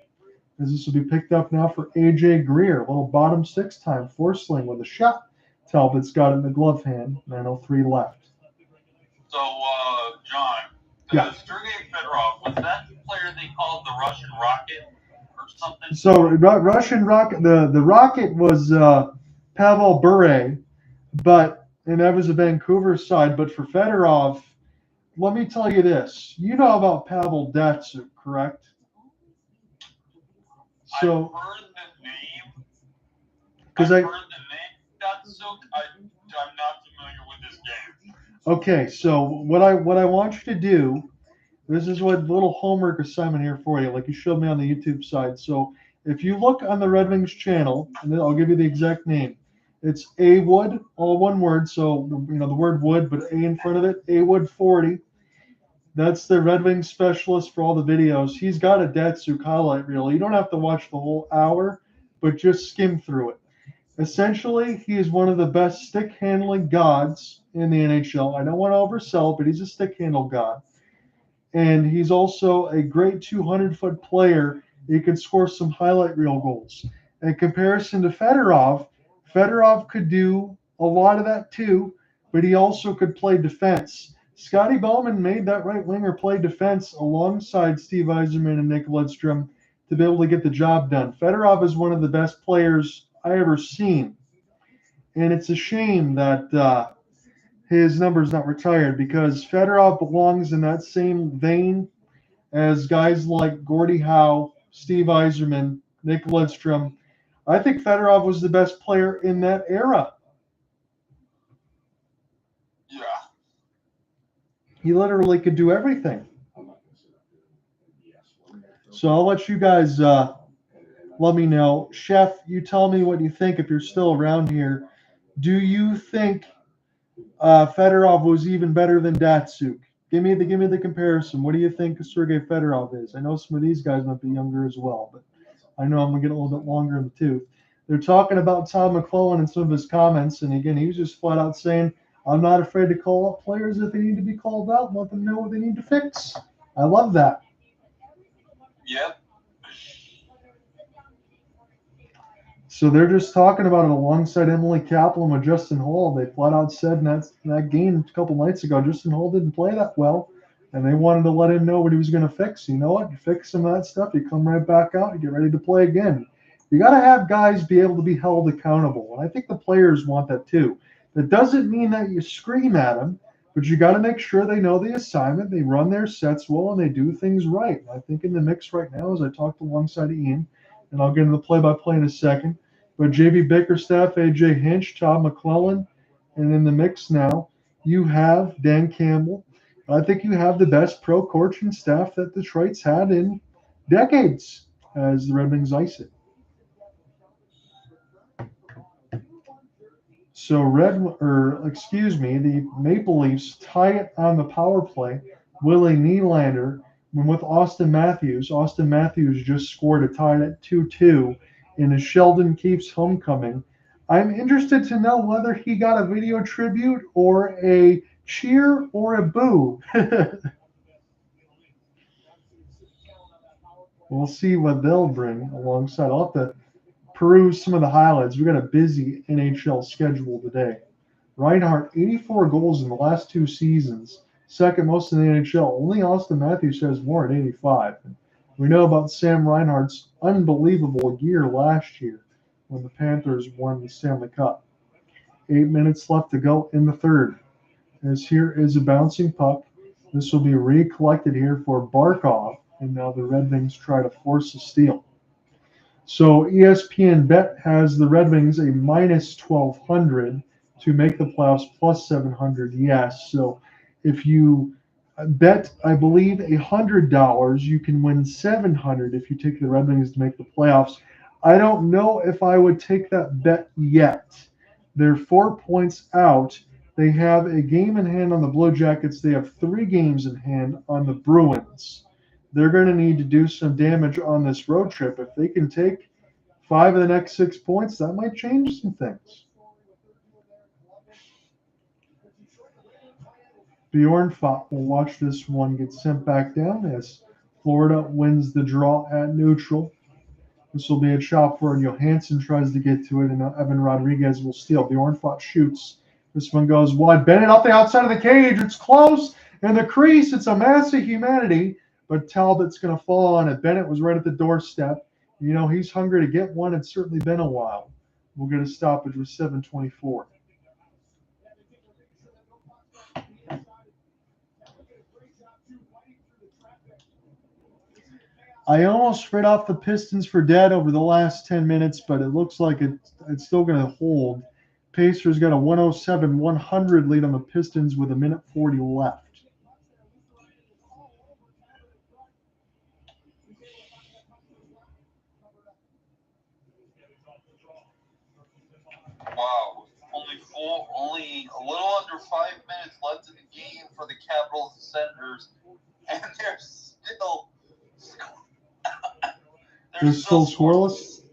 as this will be picked up now for A.J. Greer. A little bottom six time. Forsling with a shot. Talbot's got it in the glove hand. 9:03 left. So, John, Yeah. Sergei Fedorov, was that the player they called the Russian Rocket or something? So, Russian Rocket, the Rocket was Pavel Bure, and that was the Vancouver side. But for Fedorov, let me tell you this. You know about Pavel Datsuk, correct? So, I've heard the name. because I've heard the name Datsuk. I'm not familiar with this game. okay, so what I want you to do, this is what little homework assignment here for you, like you showed me on the YouTube side. So if you look on the Red Wings channel, and then I'll give you the exact name. It's A Wood, all one word. So the word wood, but A in front of it. A Wood 40. That's the Red Wings specialist for all the videos. He's got a Datsuk highlight reel. You don't have to watch the whole hour, but just skim through it. Essentially, he is one of the best stick handling gods in the NHL. I don't want to oversell, but he's a stick handle god. And he's also a great 200-foot player. He can score some highlight reel goals. In comparison to Fedorov, Fedorov could do a lot of that too, but he also could play defense. Scotty Bowman made that right winger play defense alongside Steve Yzerman and Nick Lidstrom to be able to get the job done. Fedorov is one of the best players I ever seen. And it's a shame that his number's not retired, because Fedorov belongs in that same vein as guys like Gordie Howe, Steve Yzerman, Nick Lidstrom. I think Fedorov was the best player in that era. Yeah. He literally could do everything. So I'll let you guys let me know. Chef, you tell me what you think if you're still around here. Do you think Fedorov was even better than Datsuk? Give me the comparison. What do you think Sergei Fedorov is? I know some of these guys might be younger as well, but I know I'm going to get a little bit longer in the tooth. They're talking about Todd McLellan in some of his comments, and again, he was just flat out saying, I'm not afraid to call out players if they need to be called out and let them know what they need to fix. I love that. Yep. So they're just talking about it alongside Emily Kaplan with Justin Hall. They flat out said in that game a couple nights ago, Justin Hall didn't play that well, and they wanted to let him know what he was going to fix. You know what? You fix some of that stuff, you come right back out, you get ready to play again. You got to have guys be able to be held accountable, and I think the players want that too. That doesn't mean that you scream at them, but you got to make sure they know the assignment, they run their sets well, and they do things right. And I think in the mix right now, as I talked alongside Ian, and I'll get into the play-by-play in a second, but JB Bickerstaff, AJ Hinch, Todd McLellan, and in the mix now, you have Dan Campbell. I think you have the best pro coaching staff that Detroit's had in decades as the Red Wings ice it. So the Maple Leafs tie it on the power play. Willie Nylander, when with Austin Matthews. Austin Matthews just scored a tie at 2-2 in a Sheldon Keefe's homecoming. I'm interested to know whether he got a video tribute or a cheer or a boo. We'll see what they'll bring alongside. I'll have to peruse some of the highlights. We've got a busy NHL schedule today. Reinhart, 84 goals in the last 2 seasons, second most in the NHL. Only Austin Matthews has more at 85. And we know about Sam Reinhart's unbelievable year last year when the Panthers won the Stanley Cup. 8 minutes left to go in the third. As here is a bouncing puck. This will be recollected here for Barkov, and now the Red Wings try to force a steal. So ESPN Bet has the Red Wings a minus 1,200 to make the playoffs, plus 700. Yes. So if you bet, I believe, $100, you can win 700 if you take the Red Wings to make the playoffs. I don't know if I would take that bet yet. They're 4 points out. They have a game in hand on the Blue Jackets. They have 3 games in hand on the Bruins. They're going to need to do some damage on this road trip. If they can take 5 of the next 6 points, that might change some things. Bjornfot will watch this one get sent back down as Florida wins the draw at neutral. This will be a chop forward. Johansson tries to get to it, and Evan Rodriguez will steal. Bjornfot shoots. This one goes wide. Bennett off the outside of the cage. It's close. And the crease, it's a mass of humanity. But Talbot's going to fall on it. Bennett was right at the doorstep. You know, he's hungry to get one. It's certainly been a while. We'll get a stoppage with 7:24. I almost read off the Pistons for dead over the last 10 minutes, but it looks like it's still going to hold. Pacers got a 107-100 lead on the Pistons with 1:40 left. Wow, only a little under 5 minutes left in the game for the Capitals and Senators, and they're still scoreless.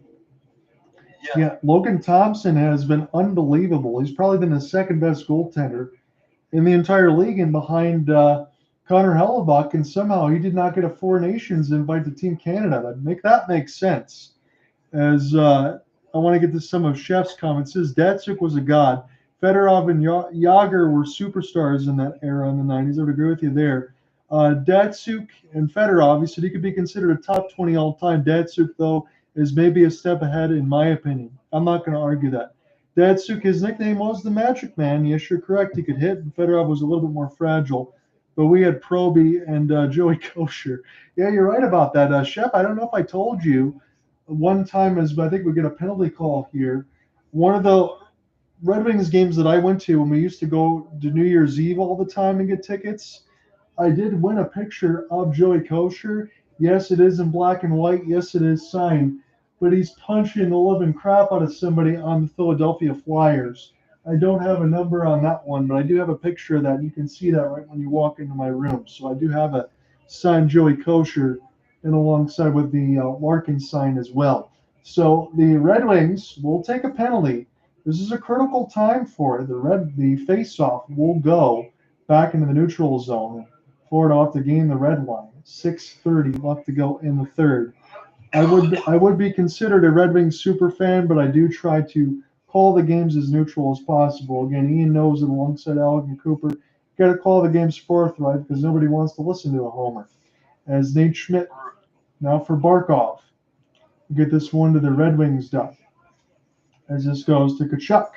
Yeah, Logan Thompson has been unbelievable. He's probably been the second best goaltender in the entire league, and behind Connor Hellebuck, and somehow he did not get a Four Nations invite to Team Canada. That makes sense. As I want to get to some of Chef's comments. It says Datsuk was a god. Fedorov and Yager were superstars in that era in the 90s. I would agree with you there. Datsuk and Fedorov, he said he could be considered a top 20 all-time. Datsuk, though, is maybe a step ahead in my opinion. I'm not going to argue that. Datsuk, his nickname was the Magic Man. Yes, you're correct. He could hit, and Fedorov was a little bit more fragile. But we had Proby and Joey Kosher. Yeah, you're right about that. Chef, I don't know if I told you, one time as I think we get a penalty call here. One of the Red Wings games that I went to when we used to go to New Year's Eve all the time and get tickets, I did win a picture of Joey Kosher. Yes, it is in black and white. Yes, it is signed. But he's punching the living crap out of somebody on the Philadelphia Flyers. I don't have a number on that one, but I do have a picture of that. You can see that right when you walk into my room. So I do have a signed Joey Kosher, and alongside with the Larkin sign as well. So the Red Wings will take a penalty. This is a critical time for it. The face-off will go back into the neutral zone. Florida off to gain the red line. 6:30 left to go in the third. I would be considered a Red Wings super fan, but I do try to call the games as neutral as possible. Again, Ian knows it alongside Alec and Cooper. Got to call the games forthright because nobody wants to listen to a homer. As Nate Schmidt now for Barkov. Get this one to the Red Wings dot. As this goes to Kachuk.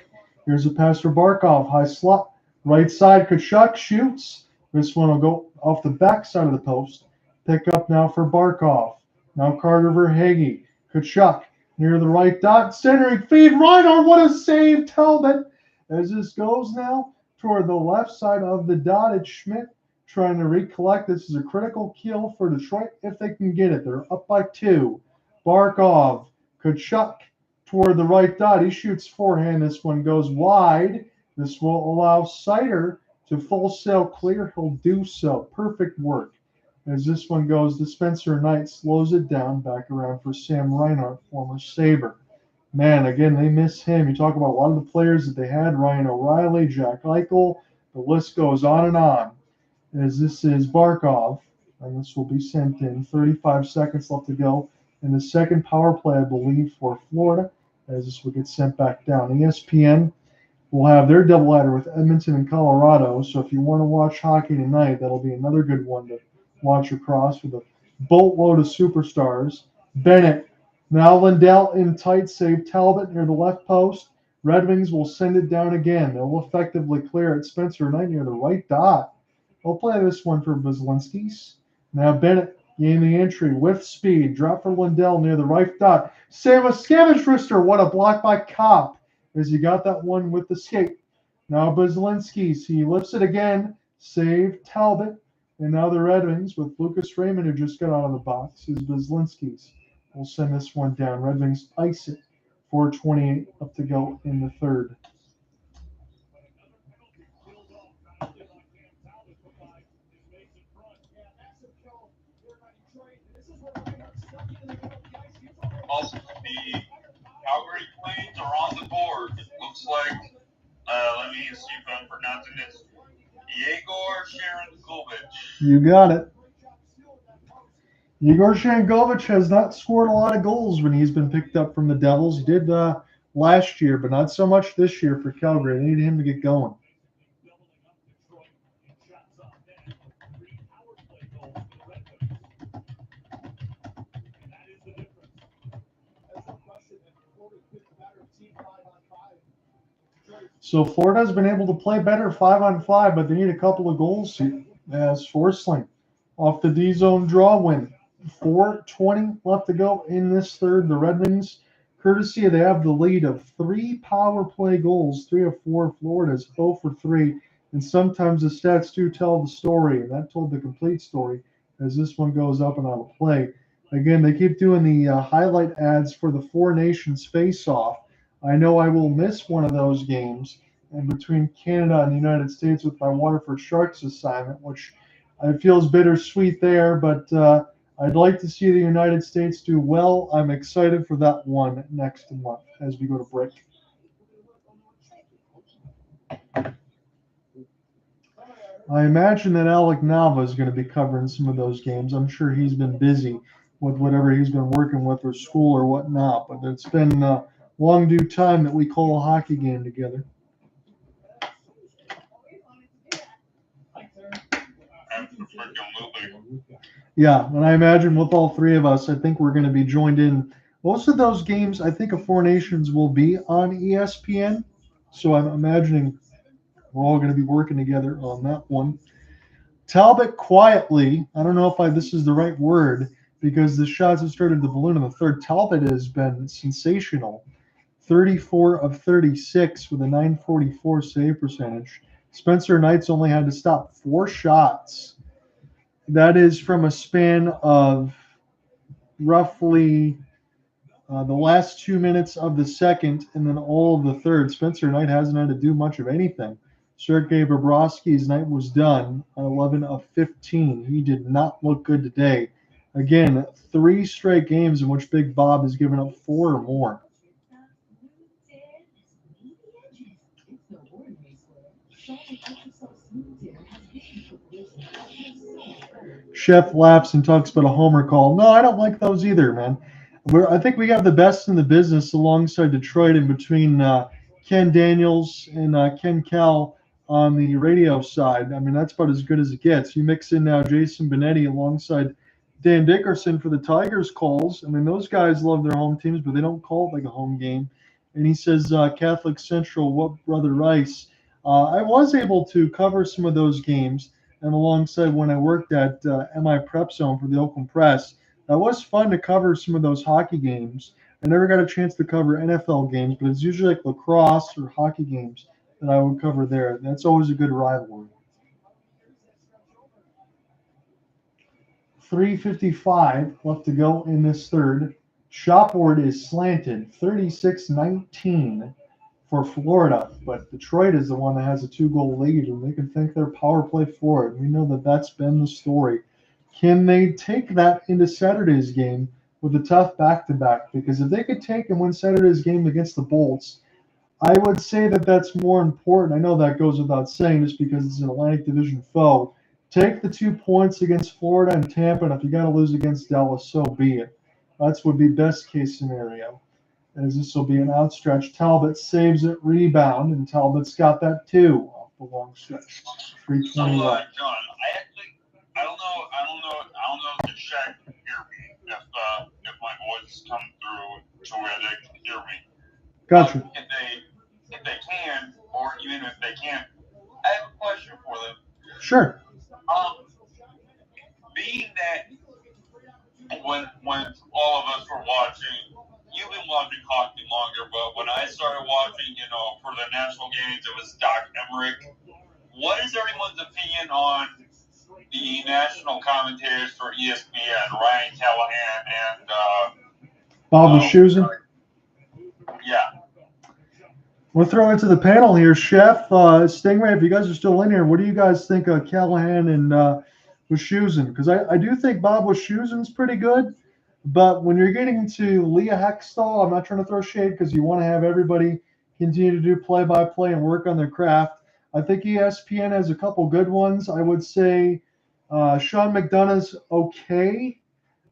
Here's a pass for Barkov. High slot. Right side. Kachuk shoots. This one will go off the back side of the post. Pick up now for Barkov. Now Carter Verhaeghe. Kachuk near the right dot. Centering feed. Reinhardt. What a save. Talbot. As this goes now toward the left side of the dot. It's Schmidt trying to recollect. This is a critical kill for Detroit if they can get it. They're up by 2. Barkov. Kachuk toward the right dot. He shoots forehand. This one goes wide. This will allow Seider to full sail clear. He'll do so. Perfect work. As this one goes to Spencer Knight, slows it down, back around for Sam Reinhart, former Sabre. Man, again, they miss him. You talk about a lot of the players that they had, Ryan O'Reilly, Jack Eichel. The list goes on and on. As this is Barkov, and this will be sent in. 35 seconds left to go in the second power play, I believe, for Florida, as this will get sent back down. ESPN will have their doubleheader with Edmonton and Colorado, so if you want to watch hockey tonight, that'll be another good one to watch across with a boatload of superstars. Bennett, now Lindell in tight save. Talbot near the left post. Red Wings will send it down again. They'll effectively clear it. Spencer Knight near the right dot. We'll play this one for Vasilevskis. Now Bennett gain the entry with speed. Drop for Lindell near the right dot. Save a scavenge wrister. What a block by Kopp as he got that one with the skate. Now Vasilevskis. He lifts it again. Save Talbot. And now the Red Wings with Lucas Raymond, who just got out of the box, is Vasilevskis. We'll send this one down. Red Wings ice it. 4:28 up to go in the third. Also, the Calgary Flames are on the board. It looks like, let me see if I'm pronouncing this, Yegor Sharangovich. You got it. Yegor Sharangovich has not scored a lot of goals when he's been picked up from the Devils. He did last year, but not so much this year for Calgary. They need him to get going. So Florida's been able to play better 5-on-5, but they need a couple of goals here. As Forsling off the D-zone draw win. 4:20 left to go in this third. The Red Wings, courtesy, they have the lead of 3 power play goals, 3 of 4. Florida's 0 for 3. And sometimes the stats do tell the story, and that told the complete story as this one goes up and out of play. Again, they keep doing the highlight ads for the Four Nations face-off. I know I will miss one of those games, and between Canada and the United States with my Waterford Sharks assignment, which I feel is bittersweet there, but I'd like to see the United States do well. I'm excited for that one next month as we go to break. I imagine that Alec Nava is going to be covering some of those games. I'm sure he's been busy with whatever he's been working with or school or whatnot, but it's been long due time that we call a hockey game together. Yeah, and I imagine with all 3 of us, I think we're going to be joined in. Most of those games, I think, of Four Nations will be on ESPN, so I'm imagining we're all going to be working together on that one. Talbot quietly, I don't know if this is the right word, because the shots have started to balloon in the third. Talbot has been sensational. 34 of 36 with a .944 save percentage. Spencer Knight's only had to stop 4 shots. That is from a span of roughly the last 2 minutes of the second and then all of the third. Spencer Knight hasn't had to do much of anything. Sergei Bobrovsky's night was done on 11 of 15. He did not look good today. Again, 3 straight games in which Big Bob has given up 4 or more. Chef laughs and talks about a homer call. No, I don't like those either, man. I think we got the best in the business alongside Detroit and between Ken Daniels and Ken Kell on the radio side. I mean, that's about as good as it gets. You mix in now Jason Benetti alongside Dan Dickerson for the Tigers calls. I mean, those guys love their home teams, but they don't call it like a home game. And he says Catholic Central, what Brother Rice. I was able to cover some of those games, and alongside when I worked at MI Prep Zone for the Oakland Press, that was fun to cover some of those hockey games. I never got a chance to cover NFL games, but it's usually like lacrosse or hockey games that I would cover there. That's always a good rivalry. 3:55 left to go in this third. Shopboard is slanted 36-19 for Florida, but Detroit is the one that has a 2-goal lead, and they can thank their power play for it. We know that that's been the story. Can they take that into Saturday's game with a tough back-to-back? Because if they could take and win Saturday's game against the Bolts, I would say that that's more important. I know that goes without saying just because it's an Atlantic Division foe. Take the 2 points against Florida and Tampa, and if you got to lose against Dallas, so be it. That would be best case scenario, as this will be an outstretch. Talbot saves it, rebound, and Talbot's got that too off the long stretch. 3:20 So, left. John, I don't know if the chat can hear me, if my voice comes through to where they can hear me. Gotcha. If they can, or even if they can't, I have a question for them. Sure. Being that when all of us were watching, you've been watching hockey longer, but when I started watching, for the national games, it was Doc Emmerich. What is everyone's opinion on the national commentators for ESPN, Ryan Callahan and Bob Wischusen? Yeah. We'll throw it to the panel here. Chef, Stingray, if you guys are still in here, what do you guys think of Callahan and Wischusen? Because I do think Bob Wischusen's pretty good, but when you're getting to Leah Hextall, I'm not trying to throw shade because you want to have everybody continue to do play-by-play and work on their craft. I think ESPN has a couple good ones. I would say Sean McDonough's okay.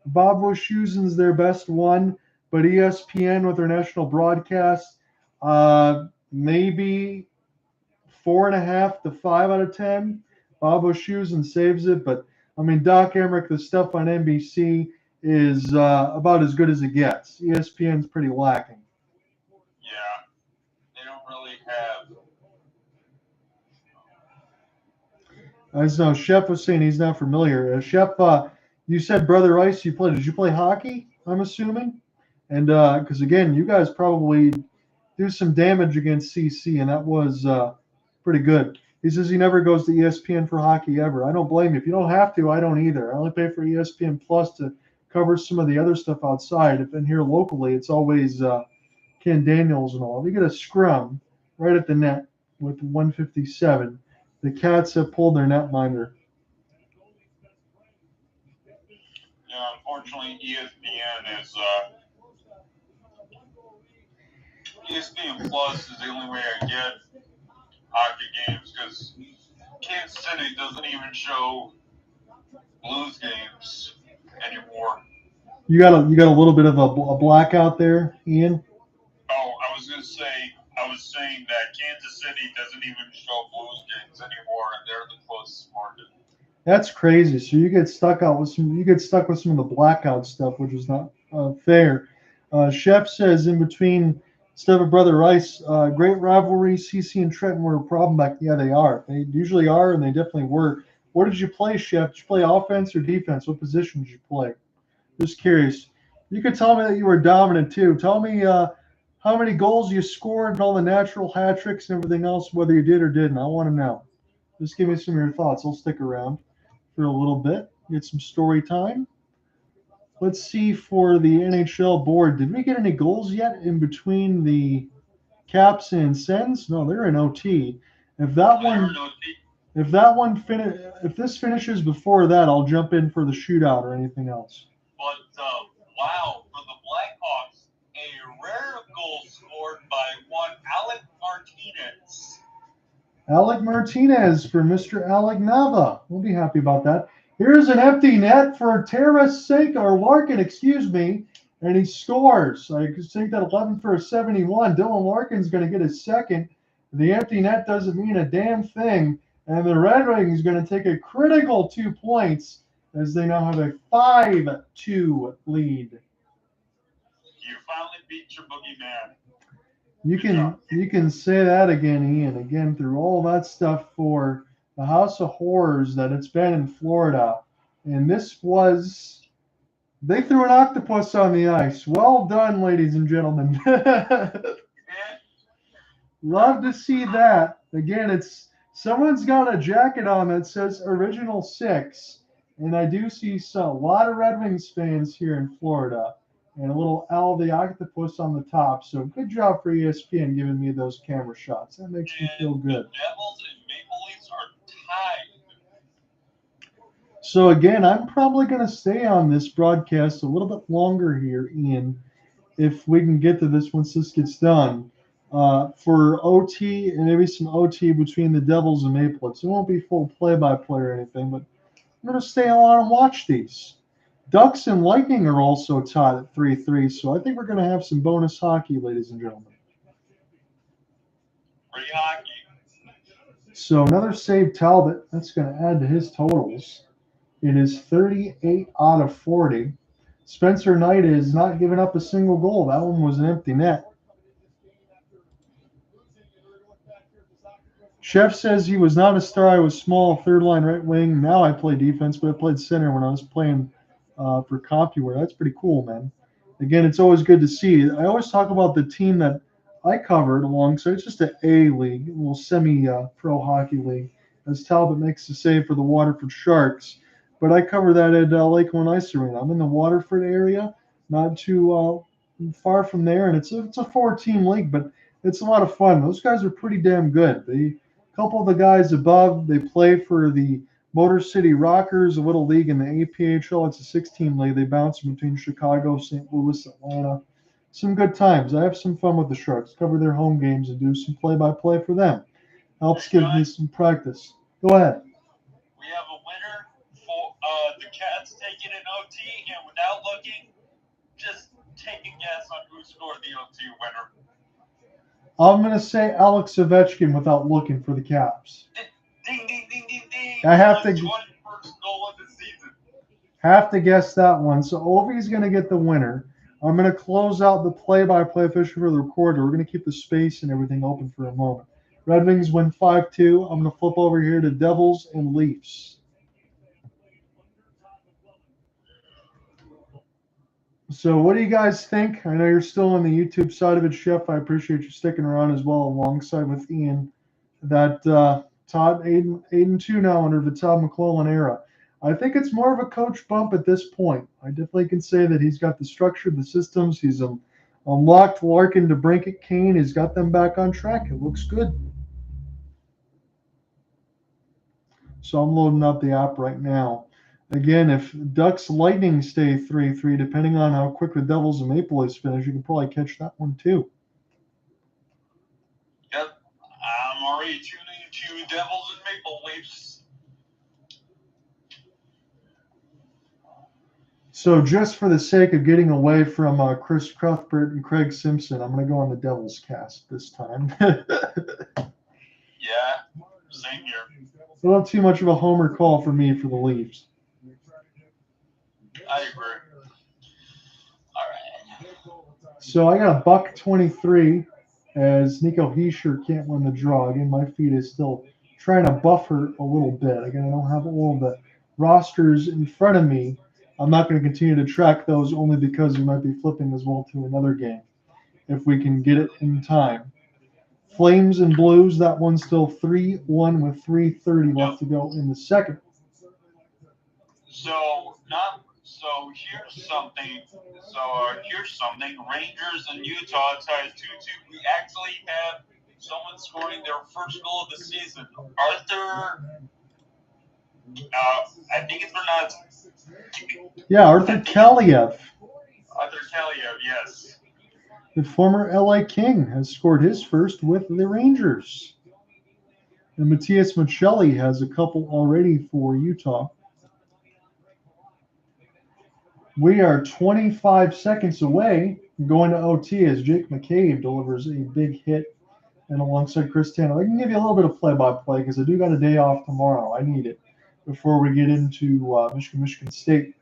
Bob Wischusen's their best one, but ESPN with their national broadcast, maybe 4.5 to 5 out of 10. Bob Wischusen saves it, but I mean, Doc Emmerich, the stuff on NBC is about as good as it gets. ESPN's pretty lacking. Yeah, they don't really have. As no Chef was saying, he's not familiar. Chef, you said Brother Rice. Did you play hockey? I'm assuming, and because again, you guys probably do some damage against CC, and that was pretty good. He says he never goes to ESPN for hockey ever. I don't blame you. If you don't have to, I don't either. I only pay for ESPN Plus to cover some of the other stuff outside. If in here locally, it's always Ken Daniels and all. We get a scrum right at the net with 157. The Cats have pulled their netminder. Yeah, unfortunately, ESPN Plus is the only way I get hockey games because Kansas City doesn't even show Blues games anymore. You got a little bit of a blackout there, Ian? Oh, I was saying that Kansas City doesn't even show Blues games anymore, and they're the closest market. That's crazy. So you get stuck with some of the blackout stuff, which is not fair. Chef says in between Steve and Brother Rice, great rivalry. CC and Trenton were a problem back. Yeah, they are. They usually are, and they definitely were. What did you play, Chef? Did you play offense or defense? What position did you play? Just curious. You could tell me that you were dominant too. Tell me how many goals you scored and all the natural hat tricks and everything else, whether you did or didn't. I want to know. Just give me some of your thoughts. I'll stick around for a little bit, get some story time. Let's see for the NHL board. Did we get any goals yet in between the Caps and Sens? No, they're in OT. If this finishes before that, I'll jump in for the shootout or anything else. But wow, for the Blackhawks, a rare goal scored by one Alec Martinez. Alec Martinez for Mr. Alec Nava. We'll be happy about that. Here's an empty net for Larkin, and he scores. I think that 11 for a 71. Dylan Larkin's going to get his second. The empty net doesn't mean a damn thing, and the Red Wings going to take a critical 2 points as they now have a 5-2 lead. You finally beat your boogeyman. You can say that again, Ian. Again, through all that stuff for the House of Horrors that it's been in Florida. And this was, they threw an octopus on the ice. Well done, ladies and gentlemen. Love to see that. Again, it's someone's got a jacket on that says Original 6. And I do see a lot of Red Wings fans here in Florida. And a little Al the Octopus on the top. So good job for ESPN giving me those camera shots. That makes me feel good. The Devils and Maple Leafs are tied. So again, I'm probably going to stay on this broadcast a little bit longer here, Ian, if we can get to this once this gets done. For OT and maybe some OT between the Devils and Maple Leafs. It won't be full play-by-play or anything, but I'm going to stay on and watch these. Ducks and Lightning are also tied at 3-3, so I think we're going to have some bonus hockey, ladies and gentlemen. Free hockey. So another save Talbot. That's going to add to his totals. It is 38 out of 40. Spencer Knight is not giving up a single goal. That one was an empty net. Chef says he was not a star. I was small, third line right wing. Now I play defense, but I played center when I was playing for Compher. That's pretty cool, man. Again, it's always good to see. I always talk about the team that I covered alongside. It's just an A league, a little semi-pro hockey league, as Talbot makes the save for the Waterford Sharks. But I cover that at Lakeland Ice Arena. I'm in the Waterford area, not too far from there, and it's a 4-team league, but it's a lot of fun. Those guys are pretty damn good. A couple of the guys above, they play for the Motor City Rockers, a little league in the APHL. It's a 6-team league. They bounce between Chicago, St. Louis, Atlanta. Some good times. I have some fun with the Sharks. Cover their home games and do some play-by-play for them. Helps give me some practice. Go ahead. We have a winner for the Cats taking an OT, and without looking, just take a guess on who scored the OT winner. I'm going to say Alex Ovechkin without looking for the Caps. Ding, ding, ding, ding, ding. I have to 21st goal of the season. Have to guess that one. So Ovi's going to get the winner. I'm going to close out the play-by-play official for the recorder. We're going to keep the space and everything open for a moment. Red Wings win 5-2. I'm going to flip over here to Devils and Leafs. So what do you guys think? I know you're still on the YouTube side of it, Chef. I appreciate you sticking around as well alongside with Ian. That Todd 8-2 now under the Todd McLellan era. I think it's more of a coach bump at this point. I definitely can say that he's got the structure, the systems. He's unlocked Larkin, DeBrincat, Kane. He's got them back on track. It looks good. So I'm loading up the app right now. Again, if Ducks Lightning stay 3-3, depending on how quick the Devils and Maple Leafs finish, you can probably catch that one too. Yep. I'm already tuning to Devils and Maple Leafs. So just for the sake of getting away from Chris Cuthbert and Craig Simpson, I'm going to go on the Devils cast this time. Yeah, same here. A little too much of a homer call for me for the Leafs. I agree. All right. So I got a $1.23 as Nico Hischier can't win the draw. Again, my feed is still trying to buffer a little bit. Again, I don't have all the rosters in front of me. I'm not going to continue to track those only because we might be flipping as well to another game if we can get it in time. Flames and Blues, that one's still 3-1 with 3:30 left to go in the second. So here's something. Rangers and Utah ties 2-2. We actually have someone scoring their first goal of the season. Arthur. I think it's pronounced. Yeah, Arthur Kaliev. Arthur Kaliev, yes. The former LA King has scored his first with the Rangers. And Matthias Michelli has a couple already for Utah. We are 25 seconds away from going to OT as Jake McCabe delivers a big hit. And alongside Chris Tanner, I can give you a little bit of play-by-play because I do got a day off tomorrow. I need it. before we get into Michigan State.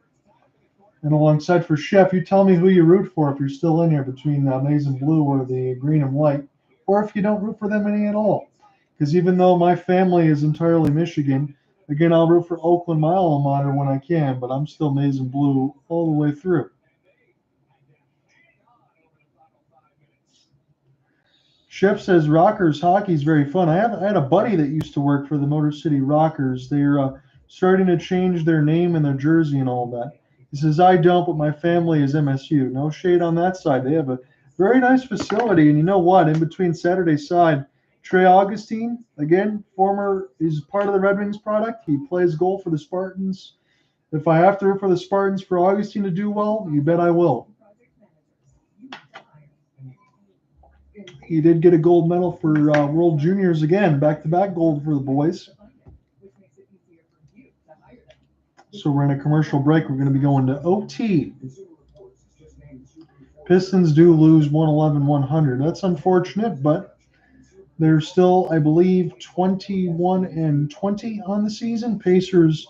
And alongside for Chef, you tell me who you root for if you're still in here between maize and blue or the green and white, or if you don't root for them any at all. Because even though my family is entirely Michigan, again, I'll root for Oakland, my alma mater, when I can, but I'm still maize and blue all the way through. Chef says Rockers hockey is very fun. I had a buddy that used to work for the Motor City Rockers. They're starting to change their name and their jersey and all that. He says, I don't, but my family is MSU. No shade on that side. They have a very nice facility. And you know what? In between Saturday side, Trey Augustine, again, is part of the Red Wings product. He plays goal for the Spartans. If I have to root for the Spartans for Augustine to do well, you bet I will. He did get a gold medal for World Juniors again, back-to-back gold for the boys. So we're in a commercial break. We're going to be going to OT. Pistons do lose 111-100. That's unfortunate, but they're still, I believe, 21-20 on the season. Pacers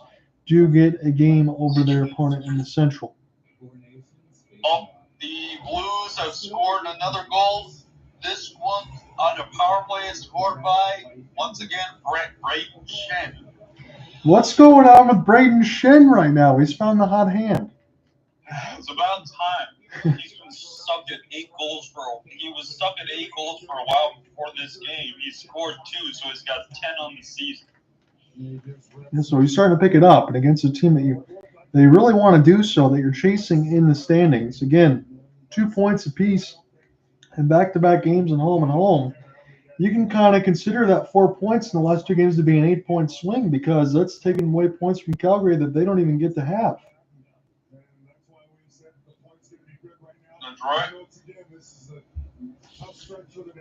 do get a game over their opponent in the Central. Oh, the Blues have scored another goal. This one on a power play is scored by, once again, Braden Shen. What's going on with Braden Shen right now? He's found the hot hand. It's about time. He's been stuck at 8 goals for a while before this game. He scored 2, so he's got 10 on the season. Yeah, so he's starting to pick it up, and against a team that they really want to do so, that you're chasing in the standings. Again, 2 points apiece and back-to-back games and home. You can kind of consider that 4 points in the last 2 games to be an 8-point swing, because that's taking away points from Calgary that they don't even get to have. That's right.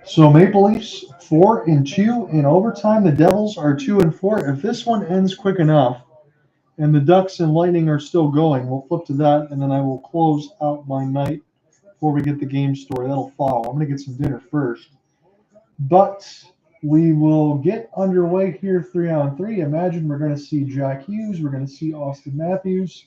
So Maple Leafs 4-2 in overtime. The Devils are 2-4. If this one ends quick enough, and the Ducks and Lightning are still going, we'll flip to that, and then I will close out my night before we get the game story. That'll follow. I'm going to get some dinner first. But we will get underway here 3-on-3. Imagine we're going to see Jack Hughes. We're going to see Austin Matthews,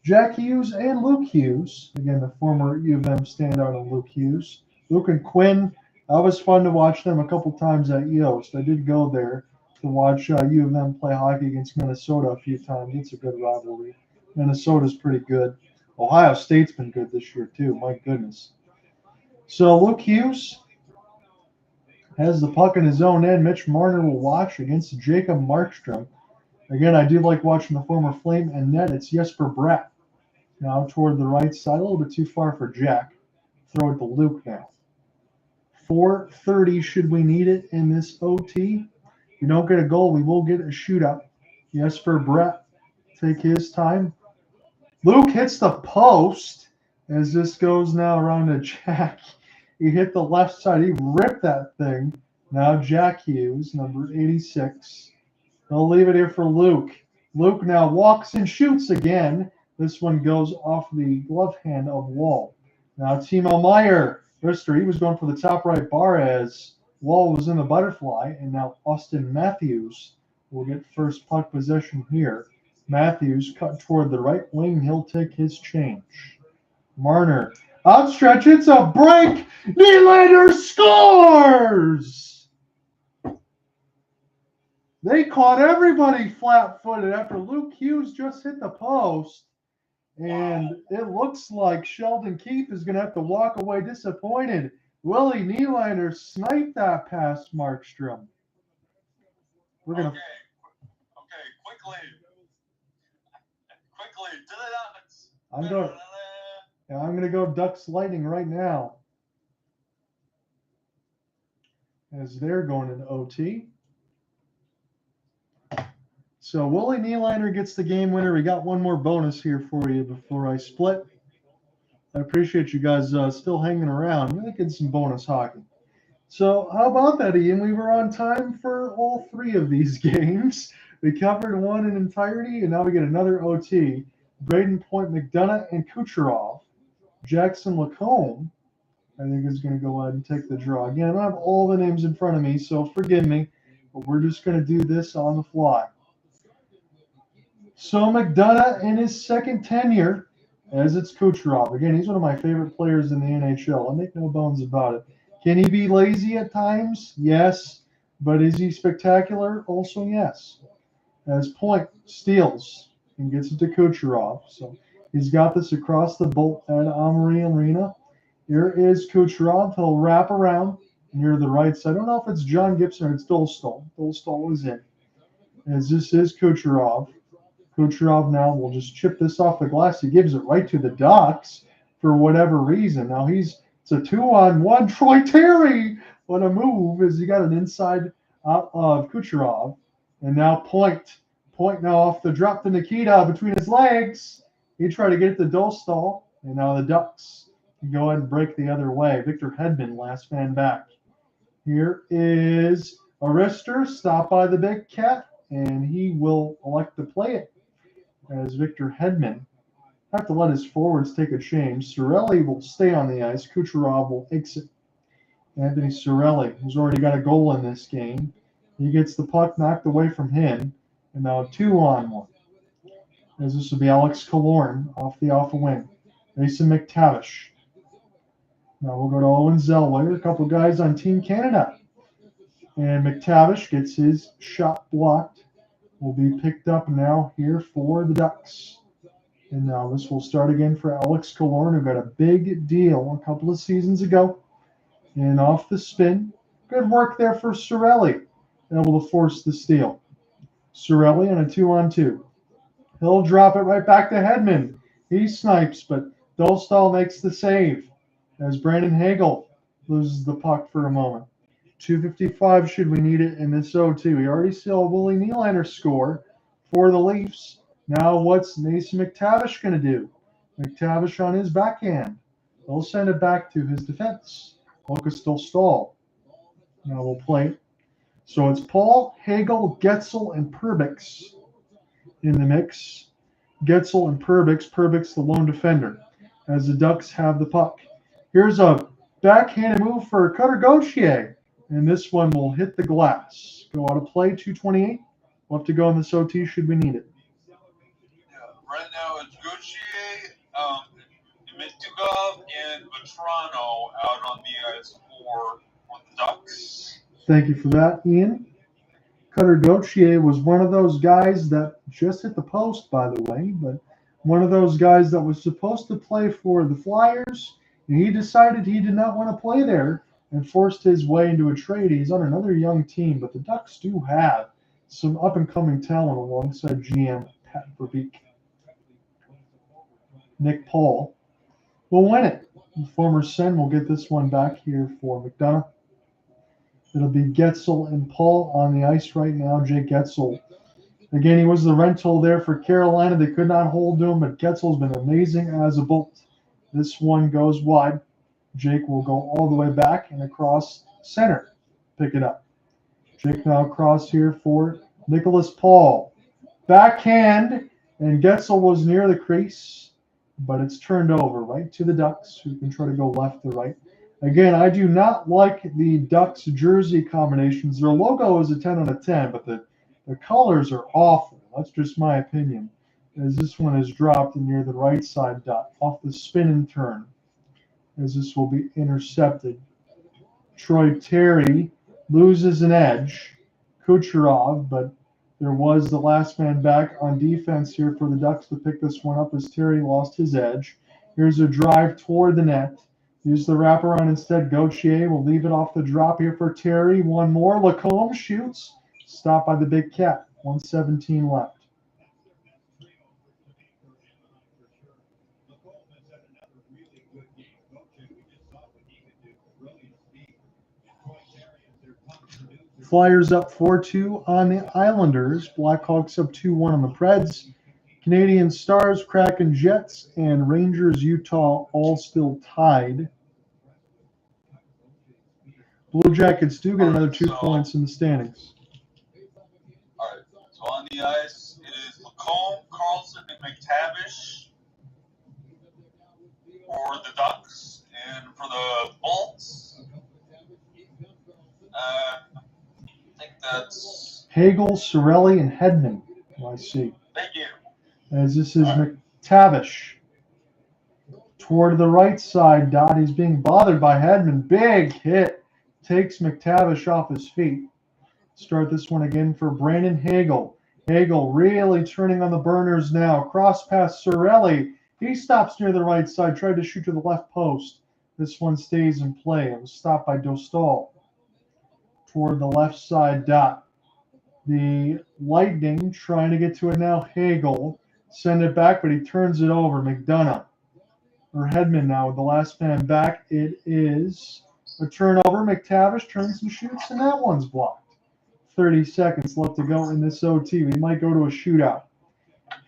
Jack Hughes, and Luke Hughes. Again, the former U of M standout of Luke Hughes. Luke and Quinn, that was fun to watch them a couple times at Yost. I did go there to watch U of M play hockey against Minnesota a few times. It's a good rivalry. Minnesota's pretty good. Ohio State's been good this year, too. My goodness. So Luke Hughes has the puck in his own end. Mitch Marner will watch against Jacob Markstrom. Again, I do like watching the former Flame and net. It's Jesper Bratt. Now toward the right side, a little bit too far for Jack. Throw it to Luke now. 4:30 should we need it in this OT. If we don't get a goal, we will get a shootout. Jesper Bratt take his time. Luke hits the post as this goes now around to Jack. He hit the left side. He ripped that thing. Now Jack Hughes, number 86. They'll leave it here for Luke. Luke now walks and shoots again. This one goes off the glove hand of Wall. Now Timo Meyer. He was going for the top right bar as Wall was in the butterfly. And now Austin Matthews will get first puck possession here. Matthews cut toward the right wing. He'll take his change. Marner. Outstretch. It's a break. Nylander scores! They caught everybody flat-footed after Luke Hughes just hit the post. And it looks like Sheldon Keefe is going to have to walk away disappointed. Willie Nylander sniped that past Markstrom. We're going to... Okay, quickly to the Ducks. I'm going to go Ducks Lightning right now, as they're going into OT. So Willie Nylander gets the game winner. We got one more bonus here for you before I split. I appreciate you guys still hanging around. We're getting some bonus hockey. So how about that, Ian? We were on time for all 3 of these games. We covered one in entirety, and now we get another OT. Braden Point, McDonough, and Kucherov. Jackson Lacombe, I think, is going to go ahead and take the draw. Again, I don't have all the names in front of me, so forgive me, but we're just going to do this on the fly. So McDonough in his second tenure as its Kucherov. Again, he's one of my favorite players in the NHL. I make no bones about it. Can he be lazy at times? Yes. But is he spectacular? Also, yes. As Point steals and gets it to Kucherov. So he's got this across the bolt at Omri Arena. Here is Kucherov. He'll wrap around near the right side. I don't know if it's John Gibson or it's Dolstall. Dolstall is in. As this is Kucherov. Kucherov now will just chip this off the glass. He gives it right to the Ducks for whatever reason. Now it's a 2-on-1. Troy Terry, what a move! As he got an inside out of Kucherov, and now Point now off the drop to Nikita between his legs. He tried to get it to Dostal, and now the Ducks can go ahead and break the other way. Victor Hedman, last man back. Here is Arister, stopped by the big cat, and he will elect to play it. As Victor Hedman have to let his forwards take a change. Cirelli will stay on the ice. Kucherov will exit. Anthony Cirelli, who's already got a goal in this game, he gets the puck knocked away from him, and now 2-on-1. As this will be Alex Killorn off the wing. Mason McTavish. Now we'll go to Owen Zellweger, a couple guys on Team Canada. And McTavish gets his shot blocked. Will be picked up now here for the Ducks. And now this will start again for Alex Killorn, who got a big deal a couple of seasons ago. And off the spin. Good work there for Cirelli. Able to force the steal. Cirelli on a 2-on-2. He'll drop it right back to Hedman. He snipes, but Dolstall makes the save as Brandon Hagel loses the puck for a moment. 2:55 should we need it in this 0-2. We already saw Willie Nylander score for the Leafs. Now what's Mason McTavish going to do? McTavish on his backhand. They'll send it back to his defense. Lucas Dostal. Now we'll play it. So it's Paul, Hagel, Getzel, and Perbix in the mix. Getzel and Perbix. Perbix the lone defender as the Ducks have the puck. Here's a backhanded move for Cutter Gauthier. And this one will hit the glass. Go out of play, 2:28. We'll have to go in the OT should we need it. Yeah, right now it's Gauthier, Mitugov, and Vetrano out on the ice for the Ducks. Thank you for that, Ian. Cutter Gauthier was one of those guys that just hit the post, by the way, but one of those guys that was supposed to play for the Flyers, and he decided he did not want to play there and forced his way into a trade. He's on another young team, but the Ducks do have some up-and-coming talent alongside GM Pat Verbeek. Nick Paul will win it. The former Sen will get this one back here for McDonough. It'll be Getzel and Paul on the ice right now. Jake Getzel. Again, he was the rental there for Carolina. They could not hold to him, but Getzel's been amazing as a bolt. This one goes wide. Jake will go all the way back and across center. Pick it up. Jake now across here for Nicholas Paul. Backhand, and Getzel was near the crease, but it's turned over right to the Ducks, who can try to go left to right. Again, I do not like the Ducks jersey combinations. Their logo is a 10 out of 10, but the colors are awful. That's just my opinion. As this one is dropped near the right side dot off the spin and turn. As this will be intercepted. Troy Terry loses an edge. Kucherov, but there was the last man back on defense here for the Ducks to pick this one up as Terry lost his edge. Here's a drive toward the net. Use the wraparound instead. Gauthier will leave it off the drop here for Terry. One more. Lacombe shoots. Stopped by the big cat. 1:17 left. Flyers up 4-2 on the Islanders. Blackhawks up 2-1 on the Preds. Canadian Stars, Kraken, Jets, and Rangers, Utah all still tied. Blue Jackets do get another 2 points in the standings. All right. So on the ice, it is Lacombe, Carlson, and McTavish for the Ducks. And for the Bolts, I think that's Hagel, Cirelli, and Hedman. I see. Thank you. as this is McTavish. Toward the right side, dot. He's being bothered by Hedman. Big hit. Takes McTavish off his feet. Start this one again for Brandon Hagel. Hagel really turning on the burners now. Cross pass Cirelli. He stops near the right side. Tried to shoot to the left post. This one stays in play. It was stopped by Dostal. Toward the left side, dot. The Lightning trying to get to it now. Hagel. Send it back, but he turns it over. McDonough. Or Hedman now with the last man back. It is a turnover. McTavish turns and shoots, and that one's blocked. 30 seconds left to go in this OT. We might go to a shootout.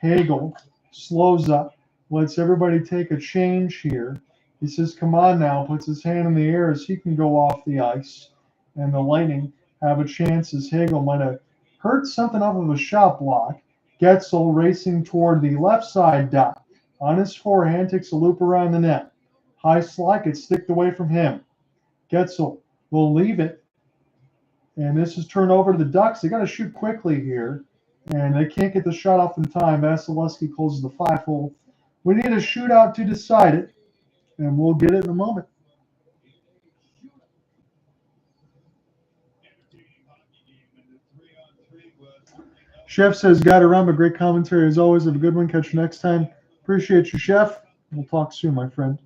Hagel slows up, lets everybody take a change here. He says, come on now, puts his hand in the air as he can go off the ice. And the Lightning have a chance as Hagel might have hurt something off of a shot block. Getzel racing toward the left side dot. On his forehand, takes a loop around the net. High slot gets sticked away from him. Getzel will leave it. And this is turned over to the Ducks. They got to shoot quickly here. And they can't get the shot off in time. Vasilevsky closes the 5-hole. We need a shootout to decide it. And we'll get it in a moment. Chef says, got to run, but great commentary as always. Have a good one. Catch you next time. Appreciate you, Chef. We'll talk soon, my friend.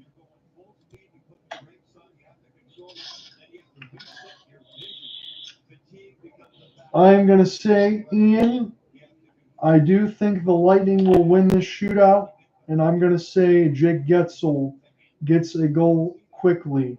I'm going to say, Ian, I do think the Lightning will win this shootout, and I'm going to say Jake Getzel gets a goal quickly.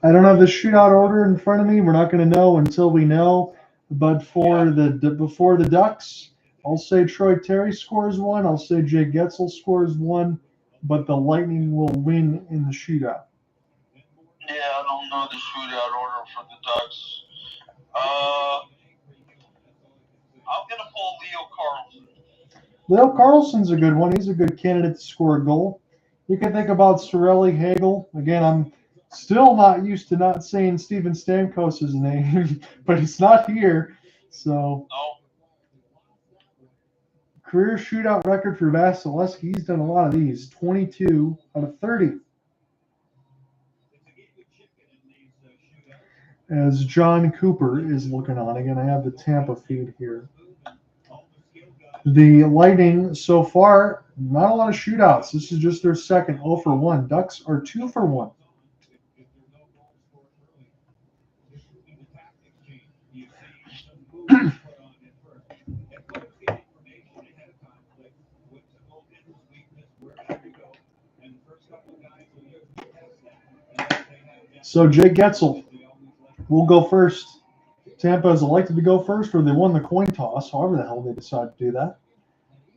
I don't have the shootout order in front of me. We're not going to know until we know. But for before the Ducks, I'll say Troy Terry scores one. I'll say Jake Getzel scores one. But the Lightning will win in the shootout. Yeah, I don't know the shootout order for the Ducks. I'm going to pull Leo Carlson. Leo Carlson's a good one. He's a good candidate to score a goal. You can think about Cirelli, Hagel. Again, I'm still not used to not saying Steven Stamkos' name, but it's not here. So, career shootout record for Vasilevsky. He's done a lot of these. 22 out of 30. As John Cooper is looking on. Again, I have the Tampa feed here. The Lightning, so far, not a lot of shootouts. This is just their second 0 for 1. Ducks are 2 for 1. So Jake Getzel will go first. Tampa has elected to go first, or they won the coin toss, however the hell they decide to do that.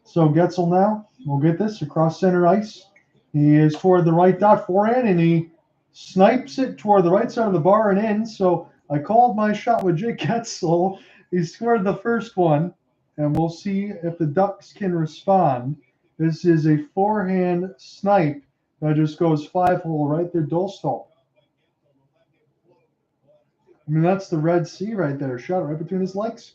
So Getzel now will get this across center ice. He is toward the right dot forehand, and he snipes it toward the right side of the bar and in. So I called my shot with Jake Getzel. He scored the first one, and we'll see if the Ducks can respond. This is a forehand snipe that just goes 5-hole right there, Dostal. I mean, that's the Red Sea right there. Shot right between his legs.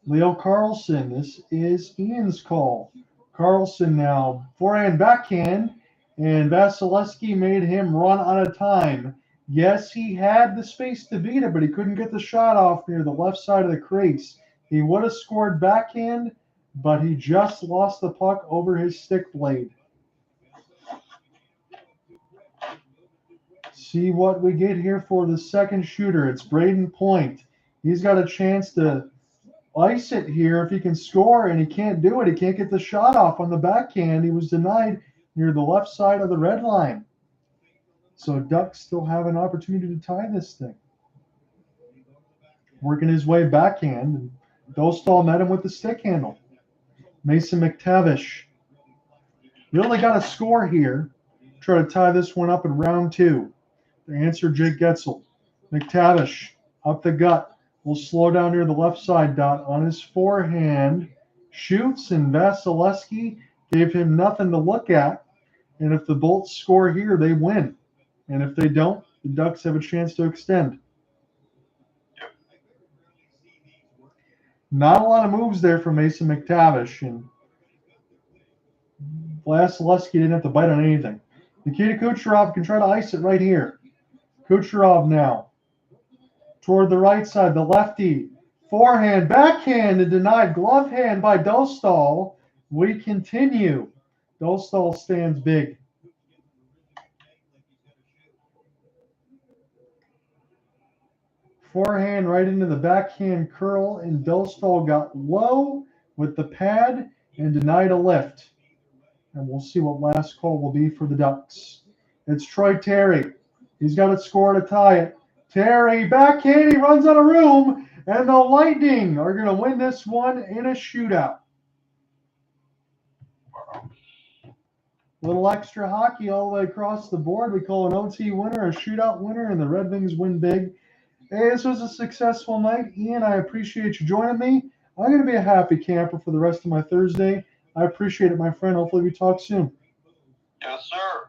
Leo Carlson. This is Ian's call. Carlson now. Forehand backhand. And Vasilevsky made him run out of time. Yes, he had the space to beat it, but he couldn't get the shot off near the left side of the crease. He would have scored backhand, but he just lost the puck over his stick blade. See what we get here for the second shooter. It's Braden Point. He's got a chance to ice it here if he can score, and he can't do it. He can't get the shot off on the backhand. He was denied near the left side of the red line. So Ducks still have an opportunity to tie this thing. Working his way backhand, and Dostal met him with the stick handle. Mason McTavish. Really got to score here. Try to tie this one up in round 2. The answer, Jake Getzel. McTavish up the gut. Will slow down near the left side dot on his forehand. Shoots, and Vasilevsky gave him nothing to look at. And if the Bolts score here, they win. And if they don't, the Ducks have a chance to extend. Not a lot of moves there for Mason McTavish. And Vasilevsky didn't have to bite on anything. Nikita Kucherov can try to ice it right here. Kucherov now. Toward the right side, the lefty. Forehand, backhand, and denied. Glove hand by Dostal. We continue. Dostal stands big. Forehand right into the backhand curl, and Dostal got low with the pad and denied a lift. And we'll see what last call will be for the Ducks. It's Troy Terry. He's got to score to tie it. Terry, backhand, he runs out of room, and the Lightning are going to win this one in a shootout. Little extra hockey all the way across the board. We call an OT winner a shootout winner, and the Red Wings win big. Hey, this was a successful night. Ian, I appreciate you joining me. I'm going to be a happy camper for the rest of my Thursday. I appreciate it, my friend. Hopefully we talk soon. Yes, sir.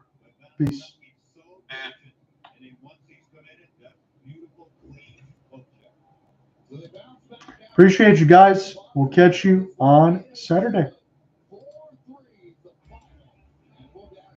Peace. Appreciate you guys. We'll catch you on Saturday.